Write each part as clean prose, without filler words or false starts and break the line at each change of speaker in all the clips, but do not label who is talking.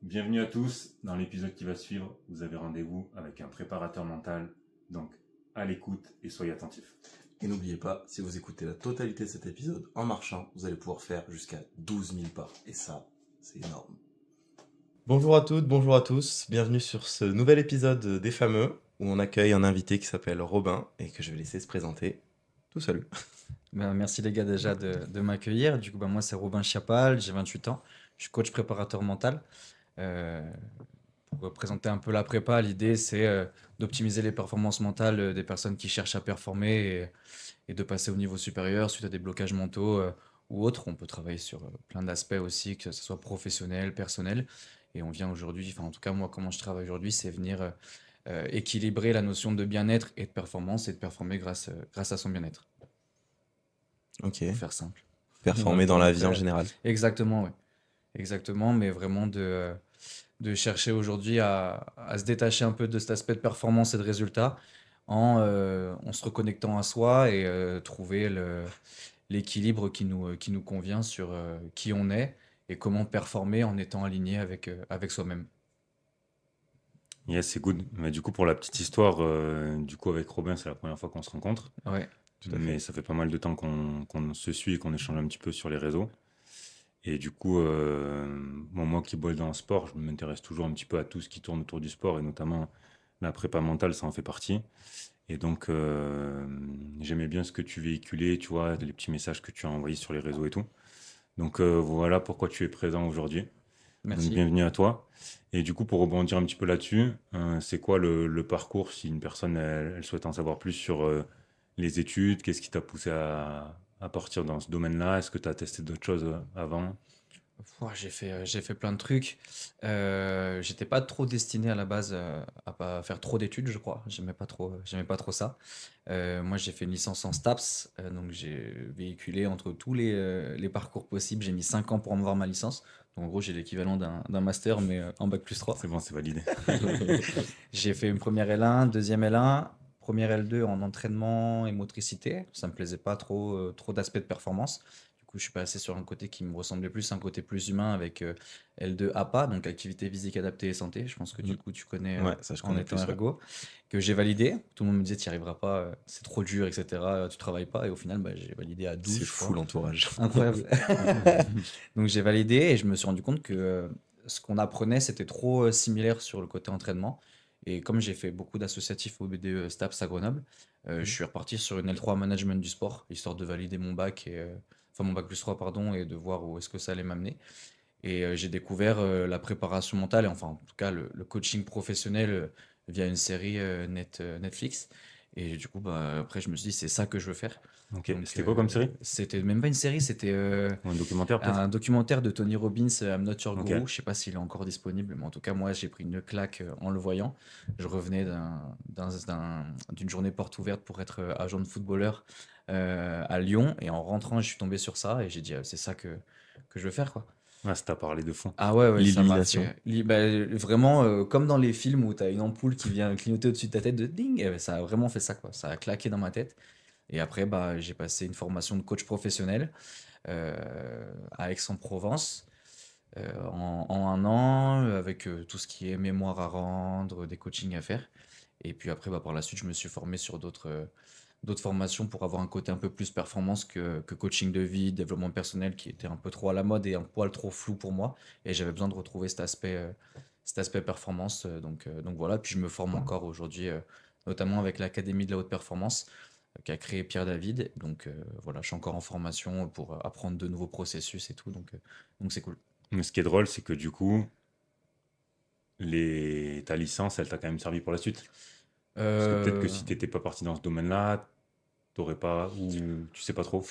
Bienvenue à tous. Dans l'épisode qui va suivre, vous avez rendez-vous avec un préparateur mental. Donc, à l'écoute et soyez attentifs.
Et n'oubliez pas, si vous écoutez la totalité de cet épisode en marchant, vous allez pouvoir faire jusqu'à 12 000 pas. Et ça, c'est énorme.
Bonjour à toutes, bonjour à tous. Bienvenue sur ce nouvel épisode des Fameux, où on accueille un invité qui s'appelle Robin et que je vais laisser se présenter tout seul.
Merci les gars déjà de m'accueillir. Du coup, moi c'est Robin Chiapal, j'ai 28 ans, je suis coach préparateur mental. Euh, pour présenter un peu la prépa, l'idée c'est d'optimiser les performances mentales des personnes qui cherchent à performer et de passer au niveau supérieur suite à des blocages mentaux ou autres. On peut travailler sur plein d'aspects aussi, que ce soit professionnel, personnel. Et on vient aujourd'hui, enfin en tout cas moi comment je travaille aujourd'hui, c'est venir équilibrer la notion de bien-être et de performance et de performer grâce à son bien-être.
Ok.
Pour faire simple.
Performer dans la vie en général.
Exactement, oui. Exactement, mais vraiment de chercher aujourd'hui à se détacher un peu de cet aspect de performance et de résultat en se reconnectant à soi et trouver l'équilibre qui nous convient sur qui on est et comment performer en étant aligné avec soi-même.
Yes, c'est good. Mais du coup, pour la petite histoire, avec Robin, c'est la première fois qu'on se rencontre.
Ouais.
Tout à fait.
Mais ça fait pas mal de temps qu'on se suit et qu'on échange un petit peu sur les réseaux. Et du coup, moi qui bosse dans le sport, je m'intéresse toujours un petit peu à tout ce qui tourne autour du sport et notamment la prépa mentale, ça en fait partie. Et donc, j'aimais bien ce que tu véhiculais, tu vois, les petits messages que tu as envoyés sur les réseaux et tout. Donc, voilà pourquoi tu es présent aujourd'hui. Donc,
Merci.
bienvenue à toi. Et du coup, pour rebondir un petit peu là-dessus, c'est quoi le parcours si une personne elle souhaite en savoir plus sur les études? Qu'est-ce qui t'a poussé à partir dans ce domaine-là? Est-ce que tu as testé d'autres choses avant?
Ouah, j'ai fait plein de trucs. J'étais pas trop destiné à la base à pas faire trop d'études, je crois. J'aimais pas trop ça. Moi, j'ai fait une licence en STAPS, donc j'ai véhiculé entre tous les parcours possibles. J'ai mis 5 ans pour avoir ma licence. Donc, en gros, j'ai l'équivalent d'un master, mais en bac plus 3.
C'est bon, c'est validé.
J'ai fait une première L1, deuxième L1, première L2 en entraînement et motricité. Ça me plaisait pas trop d'aspects de performance. Du coup, je suis passé sur un côté qui me ressemblait plus, un côté plus humain avec L2 APA, donc activité physique adaptée et santé. Je pense que du coup, tu connais
Ouais, ça je
en
connais
étant
plus. Ouais.
ergo, que j'ai validé. Tout le monde me disait, tu n'y arriveras pas, c'est trop dur, etc. Tu travailles pas. Et au final, j'ai validé à 12,
C'est
je crois.
fou l'entourage.
Incroyable. Donc j'ai validé et je me suis rendu compte que ce qu'on apprenait, c'était trop similaire sur le côté entraînement. Et comme j'ai fait beaucoup d'associatifs au BDE STAPS à Grenoble, je suis reparti sur une L3 management du sport, histoire de valider mon bac, enfin mon bac plus 3, pardon, et de voir où est-ce que ça allait m'amener. Et j'ai découvert la préparation mentale, et enfin en tout cas le coaching professionnel via une série Netflix. Et du coup, après, je me suis dit, c'est ça que je veux faire.
Ok,
Donc,
c'était quoi comme série?
c'était même pas une série, c'était
Ou un documentaire peut-être?
un documentaire de Tony Robbins, I'm Not Your
Ok.
Guru. Je sais pas s'il est encore disponible, mais en tout cas, moi, j'ai pris une claque en le voyant. Je revenais d'une journée porte ouverte pour être agent de footballeur à Lyon. Et en rentrant, je suis tombé sur ça et j'ai dit, c'est ça que je veux faire, quoi.
Ah, ça t'a parlé de fond.
Ah ouais, ça m'a
L'illumination.
fait. Vraiment, comme dans les films où tu as une ampoule qui vient clignoter au-dessus de ta tête de ding, eh ben, ça a vraiment fait ça, quoi. Ça a claqué dans ma tête. Et après, j'ai passé une formation de coach professionnel à Aix-en-Provence en un an, avec tout ce qui est mémoire à rendre, des coachings à faire. Et puis après, par la suite, je me suis formé sur d'autres formations pour avoir un côté un peu plus performance que coaching de vie, développement personnel qui était un peu trop à la mode et un poil trop flou pour moi. Et j'avais besoin de retrouver cet aspect performance. Donc voilà, puis je me forme encore aujourd'hui, notamment avec l'Académie de la haute performance qu'a créé Pierre David. Donc voilà, je suis encore en formation pour apprendre de nouveaux processus et tout. Donc c'est cool.
Mais ce qui est drôle, c'est que du coup, ta licence, elle t'a quand même servi pour la suite. Parce que peut-être que
Euh,
si t'étais pas parti dans ce domaine-là, t'aurais pas, ou tu sais pas trop.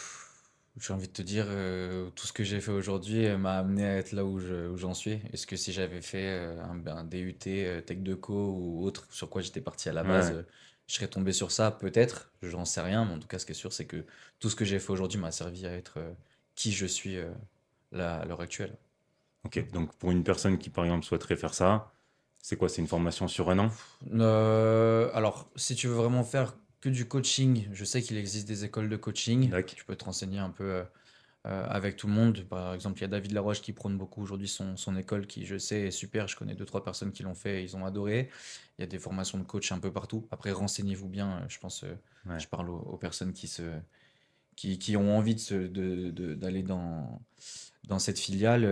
J'ai envie de te dire, tout ce que j'ai fait aujourd'hui m'a amené à être là où j'en suis. Est-ce que si j'avais fait un DUT, Tech Deco ou autre sur quoi j'étais parti à la base,
Ouais.
je serais tombé sur ça? Peut-être, j'en sais rien, mais en tout cas, ce qui est sûr, c'est que tout ce que j'ai fait aujourd'hui m'a servi à être qui je suis là, à l'heure actuelle.
Ok, donc pour une personne qui par exemple souhaiterait faire ça, c'est quoi? C'est une formation sur un an?
Alors, si tu veux vraiment faire que du coaching, je sais qu'il existe des écoles de coaching.
D'accord.
Tu peux te renseigner un peu avec tout le monde. Par exemple, il y a David Laroche qui prône beaucoup aujourd'hui son école qui, je sais, est super. Je connais deux, trois personnes qui l'ont fait et ils ont adoré. Il y a des formations de coach un peu partout. Après, renseignez-vous bien. Je pense,
Ouais.
je parle aux personnes qui ont envie d'aller dans cette filiale.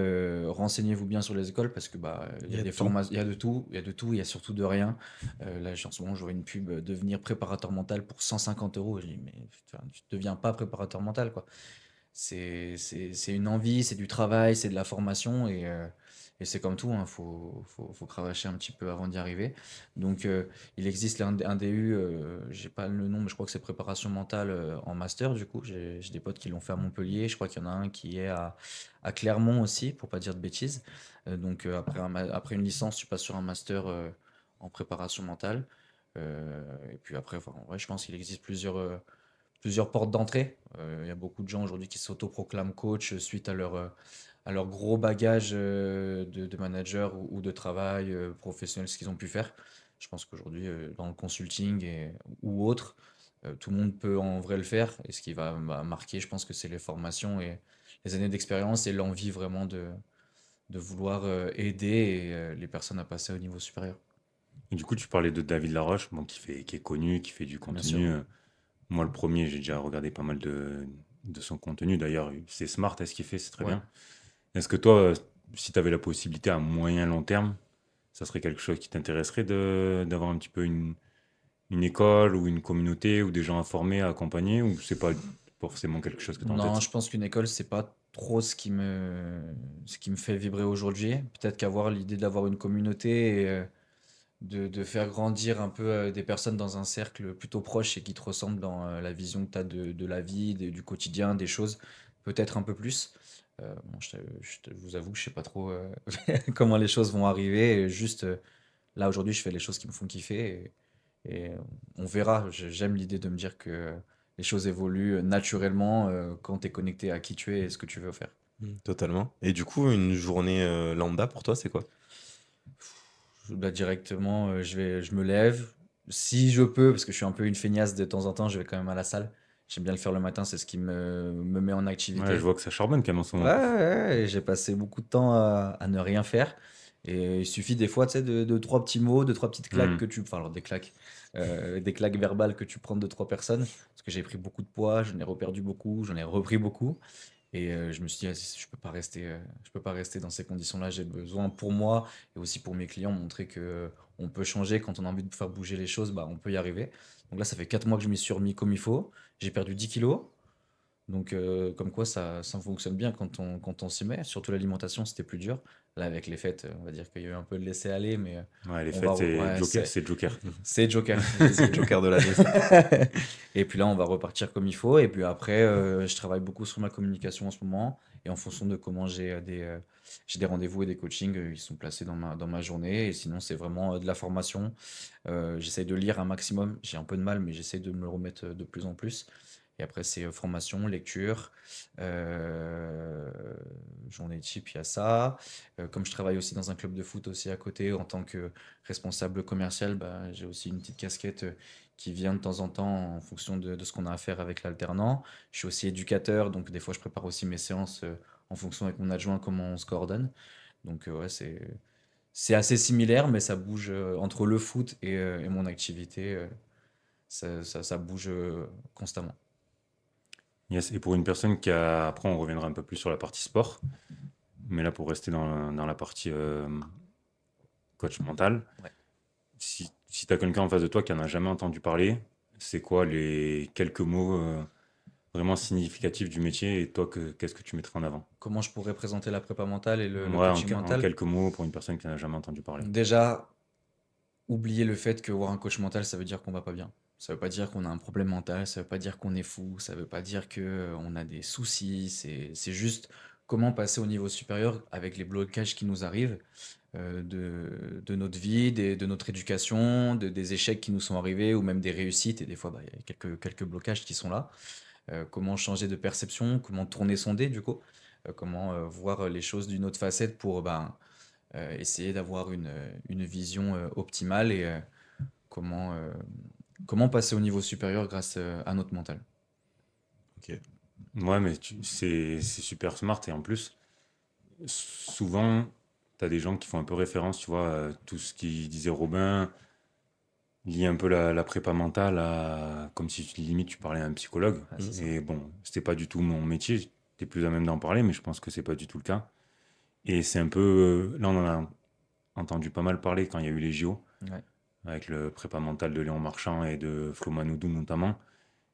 Renseignez-vous bien sur les écoles parce que il
Il
y
y
a
a
des
de tout.
formations, il y a de tout, il y a surtout de rien. Là, en ce moment, je vois une pub devenir préparateur mental pour 150 euros. Je dis, mais putain, tu ne deviens pas préparateur mental, quoi. C'est une envie, c'est du travail, c'est de la formation et c'est comme tout, hein, faut cravacher un petit peu avant d'y arriver. Donc, il existe un DU, j'ai pas le nom, mais je crois que c'est préparation mentale en master. Du coup, j'ai des potes qui l'ont fait à Montpellier. Je crois qu'il y en a un qui est à Clermont aussi, pour pas dire de bêtises. Donc, après une licence, tu passes sur un master en préparation mentale. Et puis après, enfin, en vrai, je pense qu'il existe plusieurs portes d'entrée. Il y a beaucoup de gens aujourd'hui qui s'autoproclament coach suite à leur gros bagage de manager ou de travail professionnel, ce qu'ils ont pu faire. Je pense qu'aujourd'hui, dans le consulting ou autre, tout le monde peut en vrai le faire. Et ce qui va marquer, je pense que c'est les formations et les années d'expérience et l'envie vraiment de vouloir aider les personnes à passer au niveau supérieur.
Et du coup, tu parlais de David Laroche, bon, qui est connu, qui fait du
Bien sûr.
contenu. Moi, le premier, j'ai déjà regardé pas mal de son contenu. D'ailleurs, c'est smart, est-ce qu'il fait, c'est très
Ouais.
bien. Est-ce que toi, si tu avais la possibilité à moyen long terme, ça serait quelque chose qui t'intéresserait d'avoir un petit peu une école ou une communauté ou des gens à former, à accompagner, ou c'est pas forcément quelque chose que tu as en
Non,
tête?
je pense qu'une école, c'est pas trop ce qui me fait vibrer aujourd'hui. Peut-être qu'avoir l'idée d'avoir une communauté et de faire grandir un peu des personnes dans un cercle plutôt proche et qui te ressemblent dans la vision que tu as de la vie, du quotidien, des choses, peut-être un peu plus. Bon, vous avoue que je sais pas trop comment les choses vont arriver. Et juste là, aujourd'hui, je fais les choses qui me font kiffer et on verra. J'aime l'idée de me dire que les choses évoluent naturellement quand tu es connecté à qui tu es et ce que tu veux faire.
Totalement. Et du coup, une journée lambda pour toi, c'est quoi?
Directement, je me lève. Si je peux, parce que je suis un peu une feignasse de temps en temps, je vais quand même à la salle. J'aime bien le faire le matin, c'est ce qui me met en
Ouais, je
activité.
vois que ça charbonne quand même en ce
Ouais,
moment.
ouais, ouais, j'ai passé beaucoup de temps à ne rien faire. Et il suffit des fois, tu sais, de trois petits mots, de trois petites claques
Hmm.
que tu. Enfin, alors des claques verbales que tu prends de trois personnes. Parce que j'ai pris beaucoup de poids, j'en ai reperdu beaucoup, j'en ai repris beaucoup. Et je me suis dit, ah, je peux pas rester dans ces conditions-là. J'ai besoin pour moi et aussi pour mes clients montrer que on peut changer quand on a envie de faire bouger les choses, on peut y arriver. Donc là, ça fait 4 mois que je m'y suis remis comme il faut. J'ai perdu 10 kilos. Donc, comme quoi ça fonctionne bien quand on s'y met. Surtout l'alimentation, c'était plus dur. Là, avec les fêtes, on va dire qu'il y a eu un peu de laisser aller, mais
Ouais, les
on va.
fêtes, c'est
Ouais,
Joker, c'est Joker.
c'est Joker.
C'est le joker de l'année.
Et puis là, on va repartir comme il faut. Et puis après, je travaille beaucoup sur ma communication en ce moment. Et en fonction de comment j'ai des rendez-vous et des coachings, ils sont placés dans ma journée. Et sinon, c'est vraiment de la formation. J'essaie de lire un maximum. J'ai un peu de mal, mais j'essaie de me le remettre de plus en plus. Et après, c'est formation, lecture, euh, journée type, il y a ça. Comme je travaille aussi dans un club de foot aussi à côté, en tant que responsable commercial, j'ai aussi une petite casquette qui vient de temps en temps en fonction de ce qu'on a à faire avec l'alternant. Je suis aussi éducateur, donc des fois je prépare aussi mes séances en fonction avec mon adjoint comment on se coordonne. Donc ouais, c'est assez similaire, mais ça bouge entre le foot et mon activité, ça bouge constamment.
Yes. Et pour une personne qui a, après on reviendra un peu plus sur la partie sport, mais là pour rester dans la partie coach mental,
Ouais.
si tu as quelqu'un en face de toi qui en a jamais entendu parler, c'est quoi les quelques mots vraiment significatifs du métier et toi, qu'est-ce que tu mettrais en avant?
Comment je pourrais présenter la prépa mentale et le
Ouais,
coaching
en
mental?
quelques mots pour une personne qui n'en a jamais entendu parler.
Déjà, oublier le fait que voir un coach mental, ça veut dire qu'on va pas bien. Ça veut pas dire qu'on a un problème mental, ça veut pas dire qu'on est fou, ça veut pas dire que on a des soucis. C'est juste comment passer au niveau supérieur avec les blocages qui nous arrivent de notre vie, de notre éducation, des échecs qui nous sont arrivés ou même des réussites. Et des fois, il y a quelques blocages qui sont là. Comment changer de perception, comment tourner son dé du coup, comment voir les choses d'une autre facette pour essayer d'avoir une vision optimale et comment, comment passer au niveau supérieur grâce à notre mental.
Ok.
Ouais, mais c'est super smart. Et en plus, souvent, tu as des gens qui font un peu référence, tu vois, à tout ce qu'il disait Robin, lié un peu la prépa mentale à, comme si limite tu parlais à un psychologue.
Ouais, c'est ça.
Et bon, c'était pas du tout mon métier, j'étais plus à même d'en parler, mais je pense que c'est pas du tout le cas. Et c'est un peu, là on en a entendu pas mal parler quand il y a eu les JO,
Ouais.
avec le prépa mental de Léon Marchand et de Flo Manodou notamment.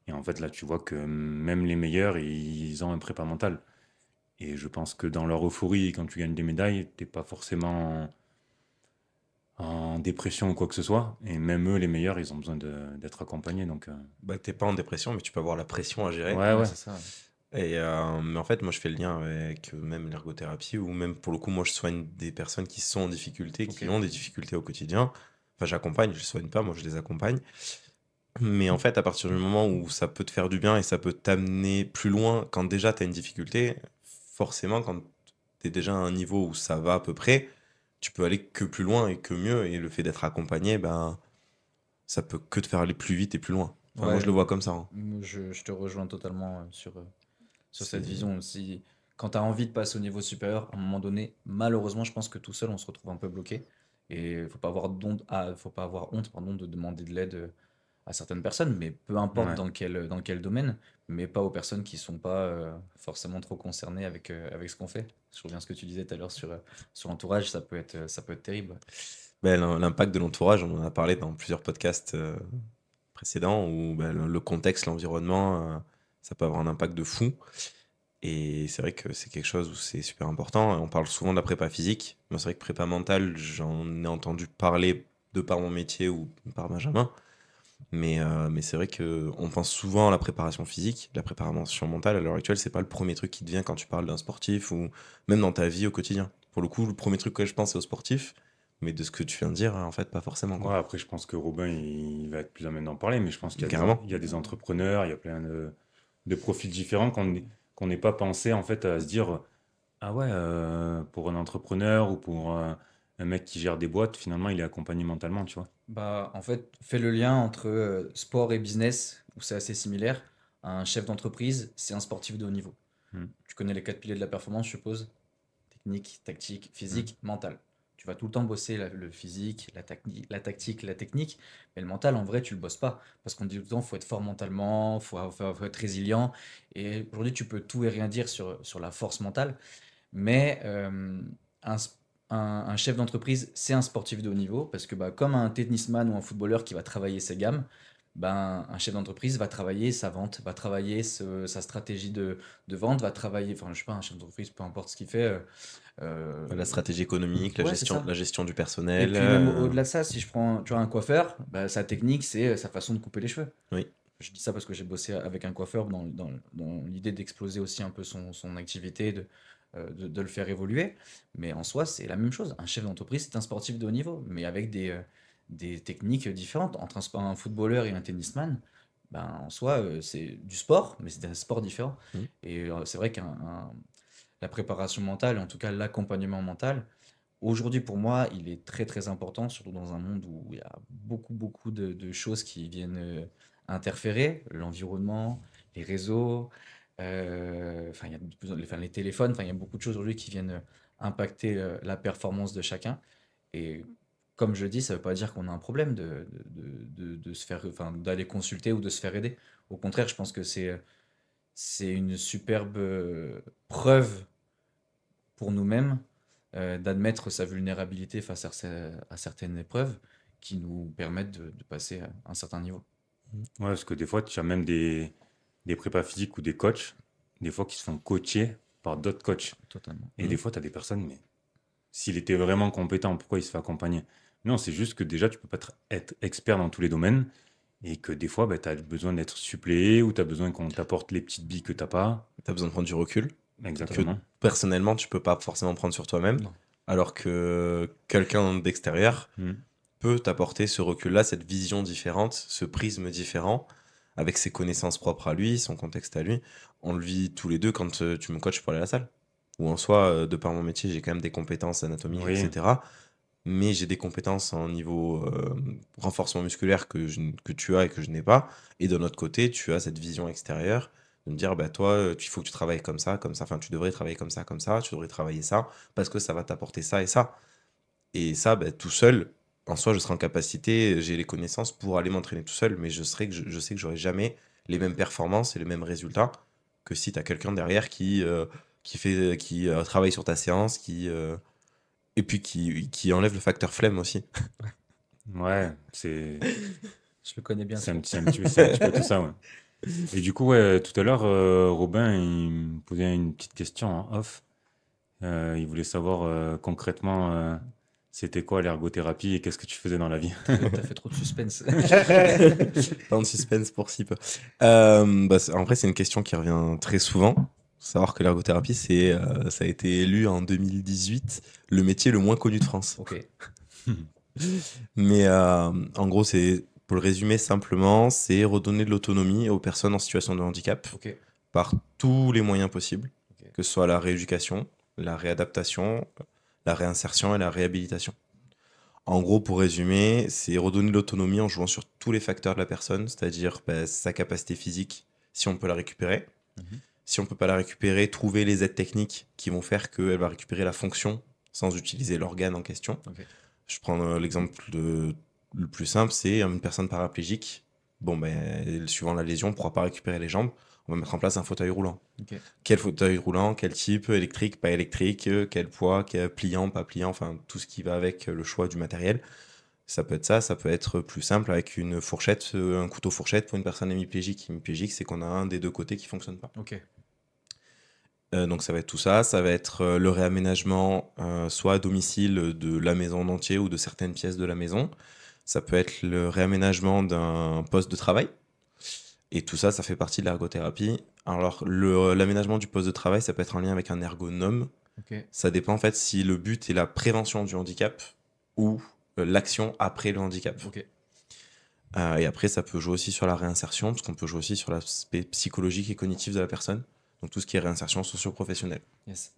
Et en fait là tu vois que même les meilleurs, ils ont un prépa mental. Et je pense que dans leur euphorie, quand tu gagnes des médailles, t'es pas forcément en dépression ou quoi que ce soit. Et même eux, les meilleurs, ils ont besoin d'être accompagnés. Donc,
Bah, t'es pas en dépression, mais tu peux avoir la pression à gérer.
ouais,
Ouais,
ouais,
c'est ça.
Mais en fait, moi, je fais le lien avec même l'ergothérapie, ou même pour le coup, moi, je soigne des personnes qui sont en difficulté,
Ok.
qui ont des difficultés au quotidien. Enfin, j'accompagne, je les soigne pas, moi, je les accompagne. Mais en fait, à partir du moment où ça peut te faire du bien et ça peut t'amener plus loin, quand déjà tu as une difficulté, forcément, quand tu es déjà à un niveau où ça va à peu près, tu peux aller que plus loin et que mieux. Et le fait d'être accompagné, ben, ça peut que te faire aller plus vite et plus loin. Enfin, moi,
Ouais,
je le vois comme ça, hein.
je te rejoins totalement sur cette
C'est...
vision. Si, quand tu as envie de passer au niveau supérieur, à un moment donné, malheureusement, je pense que tout seul, on se retrouve un peu bloqué. Et il faut pas avoir honte, pardon, de demander de l'aide à certaines personnes, mais peu importe
ouais.
dans quel domaine, mais pas aux personnes qui sont pas forcément trop concernées avec ce qu'on fait. Je reviens à ce que tu disais tout à l'heure sur l'entourage, ça peut être terrible.
Ben, l'impact de l'entourage, on en a parlé dans plusieurs podcasts précédents, où ben, le contexte, l'environnement, ça peut avoir un impact de fou. Et c'est vrai que c'est quelque chose où c'est super important. On parle souvent de la prépa physique. Moi, c'est vrai que prépa mentale, j'en ai entendu parler de par mon métier ou par Benjamin. Mais c'est vrai qu'on pense souvent à la préparation physique. La préparation mentale, à l'heure actuelle, c'est pas le premier truc qui te vient quand tu parles d'un sportif ou même dans ta vie au quotidien. Pour le coup, le premier truc que je pense, c'est au sportif. Mais de ce que tu viens de dire, en fait, pas forcément, quoi.
Ouais, après, je pense que Robin, il va être plus à même d'en parler, mais je pense qu'il y a
Carrément.
il y a des entrepreneurs, il y a plein de profils différents qu'on n'ait pas pensé, en fait, à se dire, ah ouais, pour un entrepreneur ou pour un mec qui gère des boîtes, finalement, il est accompagné mentalement, tu vois.
Bah, en fait, fais le lien entre sport et business, où c'est assez similaire. Un chef d'entreprise, c'est un sportif de haut niveau.
Mm,
Tu connais les quatre piliers de la performance, je suppose. Technique, tactique,
mm.
physique, mental. Tu vas tout le temps bosser le physique, la tactique, la technique, mais le mental, en vrai, tu le bosses pas. Parce qu'on dit tout le temps, faut être fort mentalement, faut être résilient. Et aujourd'hui, tu peux tout et rien dire sur la force mentale. Mais un, un chef d'entreprise, c'est un sportif de haut niveau parce que bah, comme un tennisman ou un footballeur qui va travailler ses gammes, ben, un chef d'entreprise va travailler sa vente, va travailler sa stratégie de vente, va travailler, enfin je sais pas, un chef d'entreprise, peu importe ce qu'il fait.
La stratégie économique,
Ouais, c'est ça.
la gestion du
Et
personnel.
puis même au-delà de ça, si je prends tu vois, un coiffeur, bah, sa technique, c'est sa façon de couper les cheveux.
Oui,
Je dis ça parce que j'ai bossé avec un coiffeur dans l'idée d'exploser aussi un peu son activité, de le faire évoluer. Mais en soi, c'est la même chose. Un chef d'entreprise, c'est un sportif de haut niveau, mais avec des techniques différentes. Entre un footballeur et un tennisman, ben, en soi, c'est du sport, mais c'est un sport différent.
mm,
Et c'est vrai la préparation mentale, en tout cas l'accompagnement mental, aujourd'hui pour moi, il est très très important, surtout dans un monde où il y a beaucoup de choses qui viennent interférer, l'environnement, les réseaux, enfin, il y a enfin, les téléphones, enfin, il y a beaucoup de choses aujourd'hui qui viennent impacter la performance de chacun. Et comme je dis, ça ne veut pas dire qu'on a un problème de se faire, enfin, d'aller consulter ou de se faire aider. Au contraire, je pense que c'est une superbe preuve pour nous-mêmes d'admettre sa vulnérabilité face à certaines épreuves qui nous permettent de passer à un certain niveau.
mm.
Ouais, parce que des fois, tu as même des prépas physiques ou des coachs, des fois, qui se font coacher par d'autres coachs.
Totalement.
Et des fois, tu as des personnes, mais s'il était vraiment compétent, pourquoi il se fait accompagner? Non, c'est juste que déjà, tu peux pas être expert dans tous les domaines et que des fois, bah, tu as besoin d'être suppléé ou tu as besoin qu'on t'apporte les petites billes que tu n'as pas.
T'as besoin de prendre du recul que
Exactement.
personnellement tu peux pas forcément prendre sur toi-même,
Non.
alors que quelqu'un d'extérieur
Mm.
peut t'apporter ce recul-là, cette vision différente, ce prisme différent, avec ses connaissances propres à lui, son contexte à lui. On le vit tous les deux quand tu me coaches pour aller à la salle. Ou en soi, de par mon métier, j'ai quand même des compétences anatomiques,
Oui,
etc. Mais j'ai des compétences en niveau renforcement musculaire que tu as et que je n'ai pas. Et de notre côté, tu as cette vision extérieure De me dire, bah, toi, il faut que tu travailles comme ça, enfin, tu devrais travailler comme ça, tu devrais travailler ça, parce que ça va t'apporter ça et ça. Et ça, bah, tout seul, en soi, je serai en capacité, j'ai les connaissances pour aller m'entraîner tout seul, mais je sais que j'aurai jamais les mêmes performances et les mêmes résultats que si tu as quelqu'un derrière qui travaille sur ta séance, et puis qui enlève le facteur flemme aussi.
Ouais, c'est
Je le connais bien,
c'est un
celui-là.
petit, c'est un petit peu tout ça, ouais. Et du coup, ouais, tout à l'heure, Robin, il me posait une petite question en off. Il voulait savoir concrètement c'était quoi l'ergothérapie et qu'est-ce que tu faisais dans la vie.
T'as fait trop de suspense.
Tant de suspense pour si peu. En vrai, c'est une question qui revient très souvent. Faut savoir que l'ergothérapie, ça a été élu en 2018 le métier le moins connu de France.
Ok.
Mais en gros, pour le résumer simplement, c'est redonner de l'autonomie aux personnes en situation de handicap
Ok.
par tous les moyens possibles,
Ok.
que ce soit la rééducation, la réadaptation, la réinsertion et la réhabilitation. En gros, pour résumer, c'est redonner de l'autonomie en jouant sur tous les facteurs de la personne, c'est-à-dire sa capacité physique, si on peut la récupérer.
Mhm.
Si on peut pas la récupérer, trouver les aides techniques qui vont faire qu'elle va récupérer la fonction sans utiliser l'organe en question.
Ok.
Je prends l'exemple le plus simple, c'est une personne paraplégique. Bon, ben, suivant la lésion, on ne pourra pas récupérer les jambes. On va mettre en place un fauteuil roulant.
Ok.
Quel fauteuil roulant, quel type, électrique, pas électrique, quel poids, pliant, pas pliant, enfin tout ce qui va avec le choix du matériel. Ça peut être ça, ça peut être plus simple avec une fourchette, un couteau fourchette pour une personne hémiplégique. Hémiplégique, c'est qu'on a un des deux côtés qui ne fonctionne pas.
Ok.
Donc ça va être tout ça, ça va être le réaménagement soit à domicile de la maison en entier ou de certaines pièces de la maison. Ça peut être le réaménagement d'un poste de travail. Et tout ça, ça fait partie de l'ergothérapie. Alors l'aménagement du poste de travail, ça peut être en lien avec un ergonome.
Ok.
Ça dépend en fait si le but est la prévention du handicap ou l'action après le handicap.
Ok.
Et après, ça peut jouer aussi sur la réinsertion, parce qu'on peut jouer aussi sur l'aspect psychologique et cognitif de la personne. Donc tout ce qui est réinsertion socio-professionnelle.
Yes.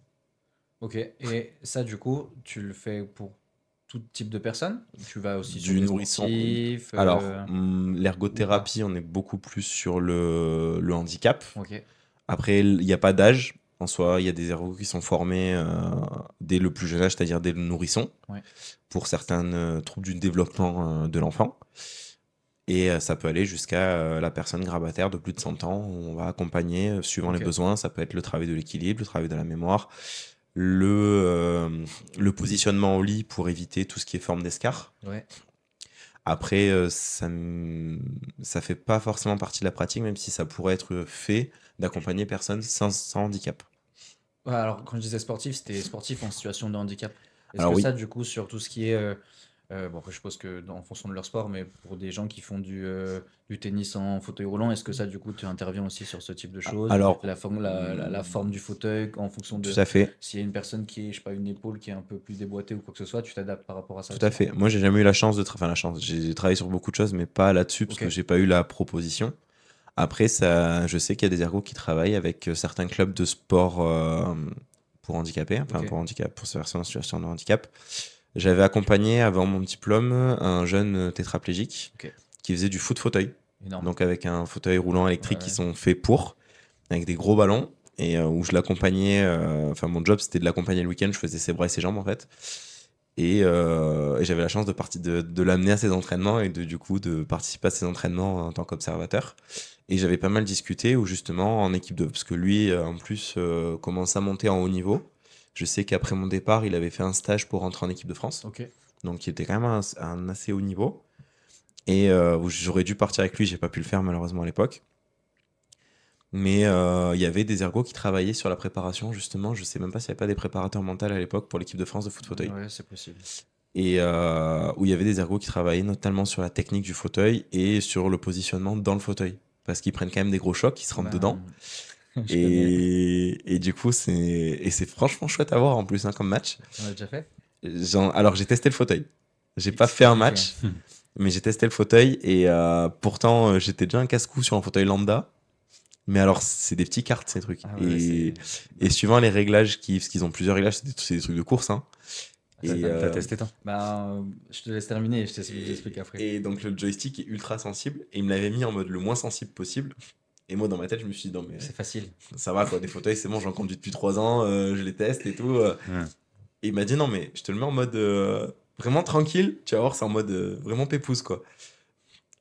Ok. Et ça, du coup, tu le fais pour tout type de personnes? Tu vas aussi sur
Du
des
nourrisson.
sportifs
Alors,
ou
l'ergothérapie, on est beaucoup plus sur le handicap.
Ok.
Après, il n'y a pas d'âge. En soi, il y a des ergos qui sont formés dès le plus jeune âge, c'est-à-dire dès le nourrisson,
Ouais.
pour certains troubles du développement de l'enfant. Et ça peut aller jusqu'à la personne grabataire de plus de 100 ans. Où on va accompagner, suivant
Ok.
les besoins. Ça peut être le travail de l'équilibre, le travail de la mémoire, le positionnement au lit pour éviter tout ce qui est forme d'escar.
Ouais.
Après, ça fait pas forcément partie de la pratique, même si ça pourrait être fait d'accompagner personnes sans handicap.
Ouais, alors, quand je disais sportif, c'était sportif en situation de handicap. Est-ce
Alors
que
oui.
ça, du coup, sur tout ce qui est. Bon, après, je suppose que en fonction de leur sport, mais pour des gens qui font du tennis en fauteuil roulant, est-ce que ça, du coup, tu interviens aussi sur ce type de choses?
Alors,
La forme du fauteuil, en fonction de.
tout à fait.
S'il y a une personne qui est, je sais pas, une épaule qui est un peu plus déboîtée ou quoi que ce soit, tu t'adaptes par rapport à ça
Tout à
aussi?
fait. Moi, j'ai jamais eu la chance enfin la chance. J'ai travaillé sur beaucoup de choses, mais pas là-dessus parce
Ok.
que j'ai pas eu la proposition. Après, ça, je sais qu'il y a des ergos qui travaillent avec certains clubs de sport pour handicapés, enfin
Ok.
pour ces personnes en situation de handicap. J'avais accompagné avant mon diplôme un jeune tétraplégique
Ok.
qui faisait du foot fauteuil.
Énorme.
Donc avec un fauteuil roulant électrique
Ouais.
qui sont faits pour, avec des gros ballons, et où je l'accompagnais, enfin mon job c'était de l'accompagner le week-end, je faisais ses bras et ses jambes en fait. Et j'avais la chance de l'amener à ses entraînements et du coup de participer à ses entraînements en tant qu'observateur. Et j'avais pas mal discuté où justement en équipe de... Parce que lui en plus commence à monter en haut niveau. Je sais qu'après mon départ, il avait fait un stage pour rentrer en équipe de France.
Ok.
Donc il était quand même un assez haut niveau. Et où j'aurais dû partir avec lui, j'ai pas pu le faire malheureusement à l'époque. Mais il y avait des ergos qui travaillaient sur la préparation, justement. Je sais même pas s'il n'y avait pas des préparateurs mentaux à l'époque pour l'équipe de France de foot fauteuil.
Ouais, c'est possible.
Et où il y avait des ergos qui travaillaient notamment sur la technique du fauteuil et sur le positionnement dans le fauteuil. Parce qu'ils prennent quand même des gros chocs, ils se rentrent
Ben,
dedans.
je connais.
Et du coup, c'est franchement chouette à voir en plus hein, comme match.
On l'a déjà fait?
Alors, j'ai testé le fauteuil. J'ai pas fait un match, mais j'ai testé le fauteuil. Et pourtant, j'étais déjà un casse-cou sur un fauteuil lambda. Mais alors, c'est des petits cartes, ces trucs.
Ah ouais,
et suivant les réglages, parce qu'ils ont plusieurs réglages, c'est des trucs de course. Hein. Et,
T'as testé toi?
Bah, je te laisse terminer et je t'explique après.
et donc, le joystick est ultra sensible. Et il me l'avait mis en mode le moins sensible possible. Et moi, dans ma tête, je me suis dit, non, mais
C'est facile.
ça va, quoi, des fauteuils, c'est bon, j'en conduis depuis 3 ans, je les teste et tout.
Ouais.
Et il m'a dit, non, mais je te le mets en mode vraiment tranquille, tu vas voir, c'est en mode vraiment pépouze, quoi.